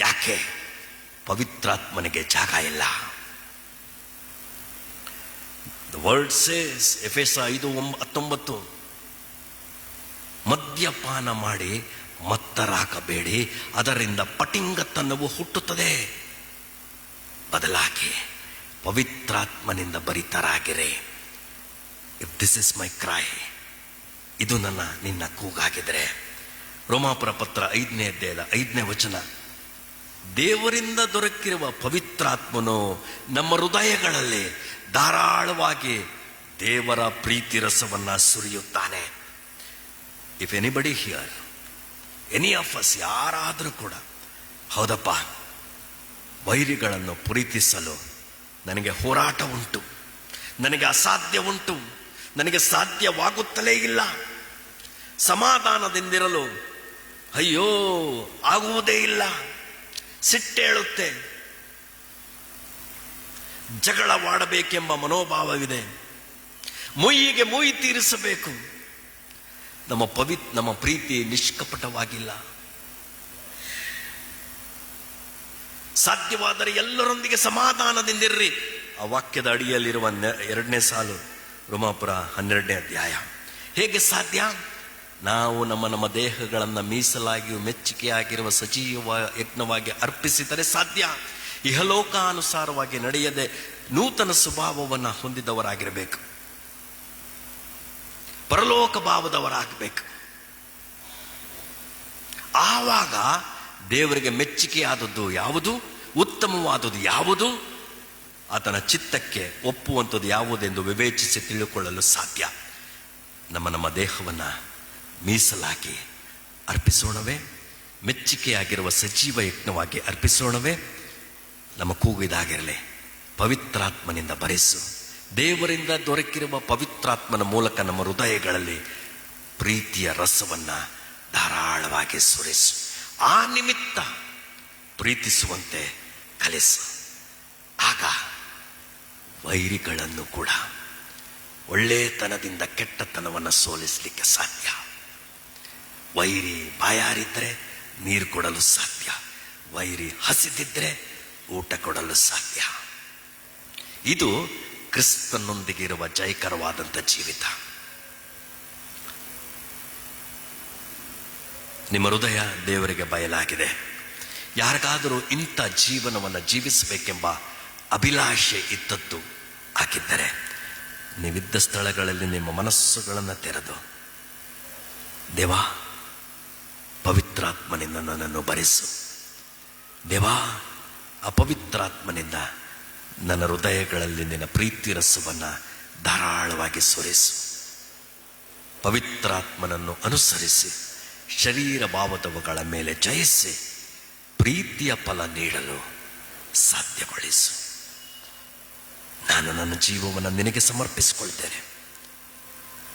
ಯಾಕೆ? ಪವಿತ್ರಾತ್ಮನಿಗೆ ಜಾಗ ಇಲ್ಲ. The word says, ಎಫೆಸ 5:19, ಮದ್ಯಪಾನ ಮಾಡಿ ಮತ್ತರಾಗಬೇಡಿ, ಅದರಿಂದ ಪಟಿಂಗತನವು ಹುಟ್ಟುತ್ತದೆ. ಬದಲಾಗಿ ಪವಿತ್ರಾತ್ಮನಿಂದ ಭರಿತರಾಗಿರೆ. If this is my cry, ಇದು ನಿನ್ನ ಕೂಗಾಗಿದ್ರೆ. ರೋಮಾಪುರ ಪತ್ರ 5ನೇ ಅಧ್ಯಾಯದ 5ನೇ ವಚನ, ದೇವರಿಂದ ದೊರಕಿರುವ ಪವಿತ್ರಾತ್ಮನು ನಮ್ಮ ಹೃದಯಗಳಲ್ಲಿ ಧಾರಾಳವಾಗಿ ದೇವರ ಪ್ರೀತಿ ರಸವನ್ನ ಸುರಿಯುತ್ತಾನೆ. If anybody here, any of us, ಯಾರಾದರೂ ಕೂಡ ಹೌದಪ್ಪ, ವೈರಿಗಳನ್ನು ಪ್ರೀತಿಸಲು ನನಗೆ ಹೋರಾಟ ಉಂಟು, ನನಗೆ ಅಸಾಧ್ಯ ಉಂಟು, ನನಗೆ ಸಾಧ್ಯವಾಗುತ್ತಲೇ ಇಲ್ಲ. ಸಮಾಧಾನದಿಂದಿರಲು ಅಯ್ಯೋ ಆಗುವುದೇ ಇಲ್ಲ, ಸಿಟ್ಟೇಳುತ್ತೆ, ಜಗಳವಾಡಬೇಕೆಂಬ ಮನೋಭಾವವಿದೆ, ಮುಯ್ಯಿಗೆ ಮುಯ್ಯಿ ತೀರಿಸಬೇಕು. ನಮ್ಮ ಪ್ರೀತಿ ನಿಷ್ಕಪಟವಾಗಿಲ್ಲ. ಸಾಧ್ಯವಾದರೆ ಎಲ್ಲರೊಂದಿಗೆ ಸಮಾಧಾನದಿಂದಿರ್ರಿ. ಆ ವಾಕ್ಯದ ಅಡಿಯಲ್ಲಿರುವ 2ನೇ ಸಾಲು, ರೋಮಾಪುರ 12ನೇ ಅಧ್ಯಾಯ. ಹೇಗೆ ಸಾಧ್ಯ? ನಾವು ನಮ್ಮ ದೇಹಗಳನ್ನು ಮೀಸಲಾಗಿಯೂ ಮೆಚ್ಚುಗೆಯಾಗಿರುವ ಸಜೀವ ಯಜ್ಞವಾಗಿ ಅರ್ಪಿಸಿದರೆ ಸಾಧ್ಯ. ಇಹಲೋಕಾನುಸಾರವಾಗಿ ನಡೆಯದೆ ನೂತನ ಸ್ವಭಾವವನ್ನು ಹೊಂದಿದವರಾಗಿರಬೇಕು, ಪರಲೋಕ ಭಾವದವರಾಗಬೇಕು. ಆವಾಗ ದೇವರಿಗೆ ಮೆಚ್ಚುಗೆಯಾದದ್ದು ಯಾವುದು, ಉತ್ತಮವಾದದ್ದು ಯಾವುದು, ಆತನ ಚಿತ್ತಕ್ಕೆ ಒಪ್ಪುವಂಥದ್ದು ಯಾವುದೆಂದು ವಿವೇಚಿಸಿ ತಿಳಿದುಕೊಳ್ಳಲು ಸಾಧ್ಯ. ನಮ್ಮ ದೇಹವನ್ನು ಮೀಸಲಾಗಿ ಅರ್ಪಿಸೋಣವೇ? ಮೆಚ್ಚುಗೆಯಾಗಿರುವ ಸಜೀವ ಯಜ್ಞವಾಗಿ ಅರ್ಪಿಸೋಣವೇ? ನಮ್ಮ ಕೂಗು ಇದಾಗಿರಲಿ, ಪವಿತ್ರಾತ್ಮನಿಂದ ಭರಿಸು. ದೇವರಿಂದ ದೊರಕಿರುವ ಪವಿತ್ರಾತ್ಮನ ಮೂಲಕ ನಮ್ಮ ಹೃದಯಗಳಲ್ಲಿ ಪ್ರೀತಿಯ ರಸವನ್ನು ಧಾರಾಳವಾಗಿ ಸುರಿಸು. ಆ ನಿಮಿತ್ತ ಪ್ರೀತಿಸುವಂತೆ ಕಲಿಸು. ಆಗ ವೈರಿಗಳನ್ನು ಕೂಡ ಒಳ್ಳೆತನದಿಂದ ಕೆಟ್ಟತನವನ್ನು ಸೋಲಿಸಲಿಕ್ಕೆ ಸಾಧ್ಯ. ವೈರಿ ಬಾಯಾರಿದ್ರೆ ನೀರು ಕೊಡಲು ಸಾಧ್ಯ, ವೈರಿ ಹಸಿದಿದ್ರೆ ಊಟ ಕೊಡಲು ಸಾಧ್ಯ. ಇದು ಕ್ರಿಸ್ತನೊಂದಿಗಿರುವ ಜಯಕರವಾದಂಥ ಜೀವಿತ. ನಿಮ್ಮ ಹೃದಯ ದೇವರಿಗೆ ಬಯಲಾಗಿದೆ. ಯಾರಿಗಾದರೂ ಇಂಥ ಜೀವನವನ್ನು ಜೀವಿಸಬೇಕೆಂಬ ಅಭಿಲಾಷೆ ಇದ್ದದ್ದು ಆಗಿದ್ದರೆ, ನೀವಿದ್ದ ಸ್ಥಳಗಳಲ್ಲಿ ನಿಮ್ಮ ಮನಸ್ಸುಗಳನ್ನು ತೆರೆದು, ದೇವಾ ಪವಿತ್ರಾತ್ಮನಿಂದ ನನ್ನನ್ನು ಭರಿಸು, ದೇವಾ ಅಪವಿತ್ರಾತ್ಮನಿಂದ ನನ್ನ ಹೃದಯಗಳಲ್ಲಿ ನಿನ್ನ ಪ್ರೀತಿ ರಸವನ್ನು ಧಾರಾಳವಾಗಿ ಸುರಿಸು. ಪವಿತ್ರಾತ್ಮನನ್ನು ಅನುಸರಿಸಿ ಶರೀರ ಭಾವದವುಗಳ ಮೇಲೆ ಜಯಿಸಿ ಪ್ರೀತಿಯ ಫಲ ನೀಡಲು ಸಾಧ್ಯಗೊಳಿಸು. ನಾನು ನನ್ನ ಜೀವವನ್ನು ನಿನಗೆ ಸಮರ್ಪಿಸಿಕೊಳ್ತೇನೆ.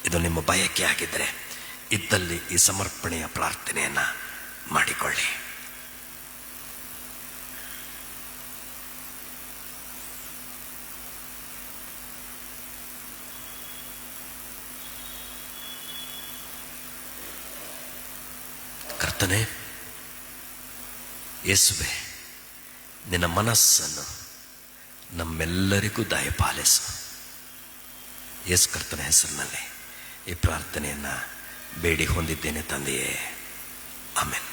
ಇದು ನಿಮ್ಮ ಬಯಕೆ ಆಗಿದ್ದರೆ ಇದ್ದಲ್ಲಿ ಈ ಸಮರ್ಪಣೆಯ ಪ್ರಾರ್ಥನೆಯನ್ನು ಮಾಡಿಕೊಳ್ಳಿ. ಕರ್ತನೇ, ಯೇಸುವೆ, ನಿನ್ನ ಮನಸ್ಸನ್ನು ನಮ್ಮೆಲ್ಲರಿಗೂ ದಯಪಾಲಿಸು. ಯೇಸು ಕರ್ತನ ಹೆಸರಿನಲ್ಲಿ ಈ ಪ್ರಾರ್ಥನೆಯನ್ನು ಬೇಡಿ ಹೊಂದಿದ್ದೇನೆ ತಂದೆಯೇ, ಆಮೆನ್.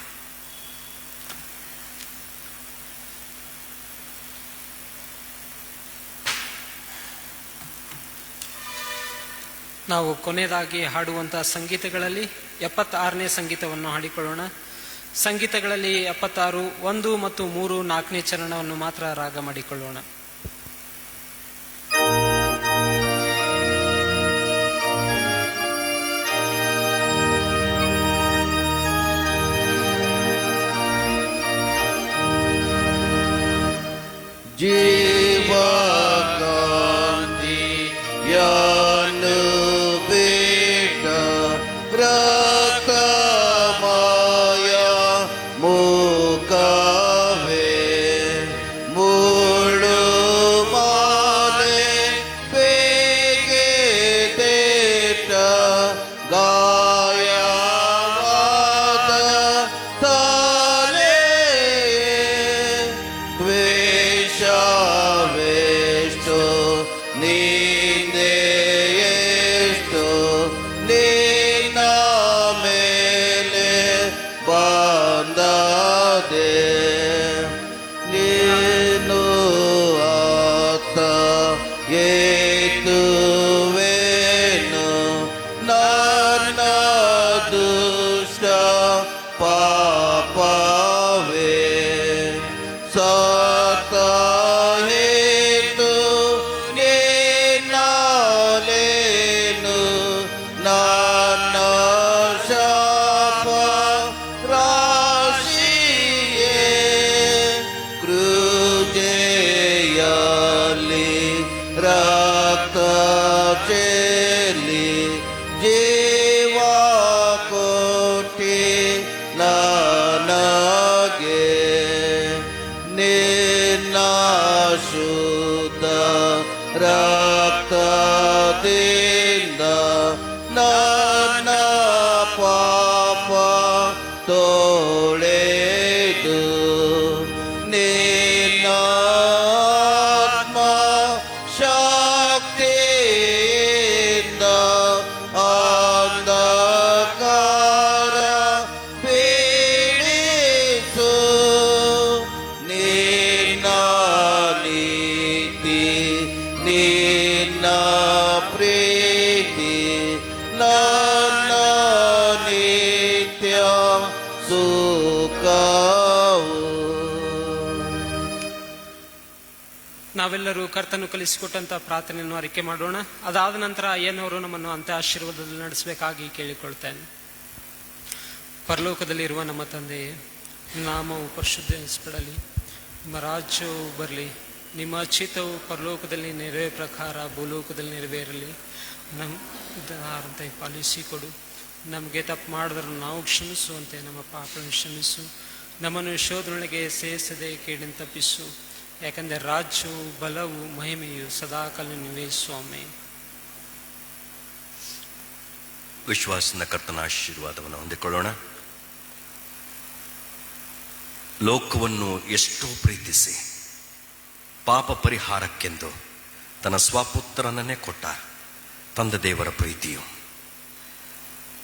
ನಾವು ಕೊನೆಯದಾಗಿ ಹಾಡುವಂತಹ ಸಂಗೀತಗಳಲ್ಲಿ 76ನೇ ಸಂಗೀತವನ್ನು ಹಾಡಿಕೊಳ್ಳೋಣ. ಸಂಗೀತಗಳಲ್ಲಿ 76, 1 ಮತ್ತು 3, 4ನೇ ಚರಣವನ್ನು ಮಾತ್ರ ರಾಗ ಮಾಡಿಕೊಳ್ಳೋಣ. ಜೀವಕಾಂತಿ ಯಾನು ಬೇಟ ರಕಮಾಯ ಮೂಕವೇ ಮೂಳು ಮಾಲೆ ಬೇಗೆ ದೇಟ ಗಾಯವಾದ ತಾನೇ ದ್ವೇಷವೆಷ್ಟು ನಿಂದೆಯೆಷ್ಟು ನಿನ್ನ ಮೇಲೆ ಬಂದದೆ. ನೀನು ಆತ ಏತುವೇನು ನನ್ನ ದುಷ್ಟ ಪಾಪವೇ ಸತಾಹೇತು ನೀನಾಲೇನು ನನ್ನ ಶಾಪ ರಾಶಿಯೇ ಶುದ್ಧ ರಕ್ತದಿಂದ ನನ್ನ ಪಾಪ ತೊಳೆದು ನಿನ್ನ ಆತ್ಮ ಶಕ್ತಿಯಿಂದ ಅಂಧಕಾರ ಪೀಡಿಸು. ನಿನ್ನ ನೀತಿ ನಿನ್ನ ಪ್ರೀತಿ ನನ್ನ ನಿತ್ಯ ಸುಖವು. ನಾವೆಲ್ಲರೂ ಕರ್ತನು ಕಲಿಸಿಕೊಟ್ಟಂತ ಪ್ರಾರ್ಥನೆಯನ್ನು ಅರಿಕೆ ಮಾಡೋಣ. ಅದಾದ ನಂತರ ಅಯ್ಯನವರು ನಮ್ಮನ್ನು ಅಂತ್ಯ ಆಶೀರ್ವಾದದಲ್ಲಿ ನಡೆಸಬೇಕಾಗಿ ಕೇಳಿಕೊಳ್ತೇನೆ. ಪರಲೋಕದಲ್ಲಿರುವ ನಮ್ಮ ತಂದೆಯೇ, ನಾಮವು ಪರಿಶುದ್ಧಪಡಲಿ, ನಿಮ್ಮ ರಾಜ್ಯವು ಬರಲಿ, ನಿಮ್ಮ ಚಿತ್ತವು ಪರಲೋಕದಲ್ಲಿ ನೆರವೇರ ಪ್ರಕಾರ ಭೂಲೋಕದಲ್ಲಿ ನೆರವೇರಲಿ. ನಮ್ಮಂತೆ ಪಾಲಿಸಿಕೊಡು. ನಮಗೆ ತಪ್ಪು ಮಾಡಿದ್ರು ನಾವು ಕ್ಷಮಿಸುವಂತೆ ನಮ್ಮ ಪಾಪಗಳನ್ನು ಕ್ಷಮಿಸು. ನಮ್ಮನ್ನು ಶೋಧನೆಗೆ ಸೇರಿಸದೆ ಕೇಳಿನ ತಪ್ಪಿಸು. ಯಾಕಂದರೆ ರಾಜ್ಯವು ಬಲವು ಮಹಿಮೆಯು ಸದಾಕಾಲ ನೀವೇ ಸ್ವಾಮಿ. ವಿಶ್ವಾಸದ ಕರ್ತನ ಆಶೀರ್ವಾದವನ್ನು ಹೊಂದಿಕೊಳ್ಳೋಣ. ಲೋಕವನ್ನು ಎಷ್ಟೋ ಪ್ರೀತಿಸಿ ಪಾಪ ಪರಿಹಾರಕ್ಕೆಂದು ತನ್ನ ಸ್ವಪುತ್ರನನ್ನೇ ಕೊಟ್ಟ ತಂದೆ ದೇವರ ಪ್ರೀತಿಯು,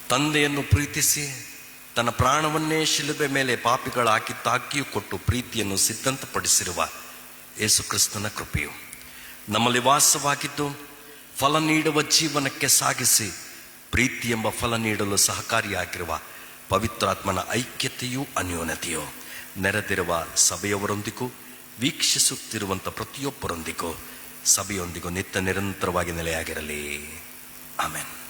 ತಂದೆಯನ್ನು ಪ್ರೀತಿಸಿ ತನ್ನ ಪ್ರಾಣವನ್ನೇ ಶಿಲುಬೆ ಮೇಲೆ ಪಾಪಿಗಳ ತಾಕಿಯೂ ಕೊಟ್ಟು ಪ್ರೀತಿಯನ್ನು ಸಿದ್ಧಾಂತಪಡಿಸಿರುವ ಯೇಸು ಕ್ರಿಸ್ತನ ಕೃಪೆಯು ನಮ್ಮಲ್ಲಿ ವಾಸವಾಗಿದ್ದು ಫಲ ನೀಡುವ ಜೀವನಕ್ಕೆ ಸಾಗಿಸಿ ಪ್ರೀತಿ ಎಂಬ ಫಲ ನೀಡಲು ಸಹಕಾರಿಯಾಗಿರುವ ಪವಿತ್ರಾತ್ಮನ ಐಕ್ಯತೆಯೂ ಅನ್ಯೋನ್ಯತೆಯೂ ನೆರೆದಿರುವ ಸಭೆಯವರೊಂದಿಗೂ ವೀಕ್ಷಿಸುತ್ತಿರುವಂಥ ಪ್ರತಿಯೊಬ್ಬರೊಂದಿಗೂ ಸಭೆಯೊಂದಿಗೂ ನಿತ್ಯ ನಿರಂತರವಾಗಿ ನೆಲೆಯಾಗಿರಲಿ. ಆಮೆನ್.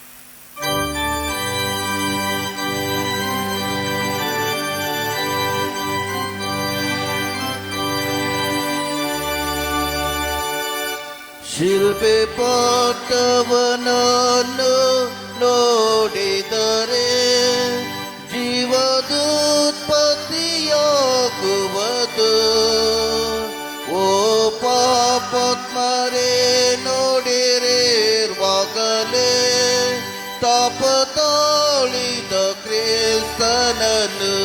ಶಿಲ್ಪೆ ಪಾಠವನನ್ನು ನೋಡಿದರೆ ಜೀವದುತ್ಪತ್ತಿಯಾಗುವುದು. ಓ ಪಾಪಾತ್ಮರೇ, ನೋಡಿರುವಾಗಲೇ ತಾಪ ತಾಳಿದ ಕ್ರಿಸ್ತನನ್ನು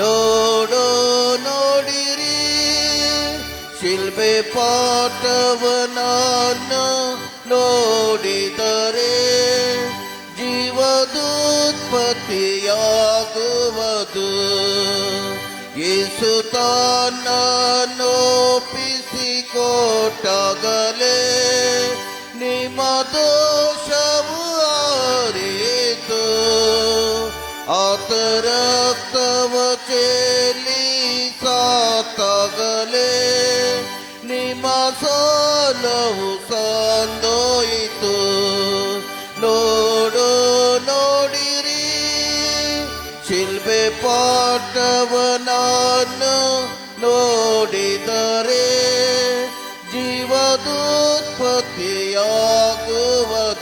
ನೋಡಿರಿ. ಶಿಲ್ಪೆ ಪಾಠವನನ್ನು ನೋಡಿದರೆ ಜೀವದುತ್ಪತ್ತಿಯಾಗುವುದು. ಯೇಸು ತನ್ನನ್ನೊಪ್ಪಿಸಿಕೊಟ್ಟಾಗಲೇ ನಿಮ್ಮ ದೋಷವು ಆರಿತು. ಆತ ರಕ್ತವ ಚೆಲ್ಲಿ ಸಾತಾಗಲೇ ನಿಮ್ಮ ಸಾಲವು ಸಂದೋಯಿತು. ನೋಡಿರಿ, ಶಿಲ್ಪೆ ಪಾಠವನನ್ನು ನೋಡಿದರೆ ಜೀವದುತ್ಪತ್ತಿಯಾಗುವುದು.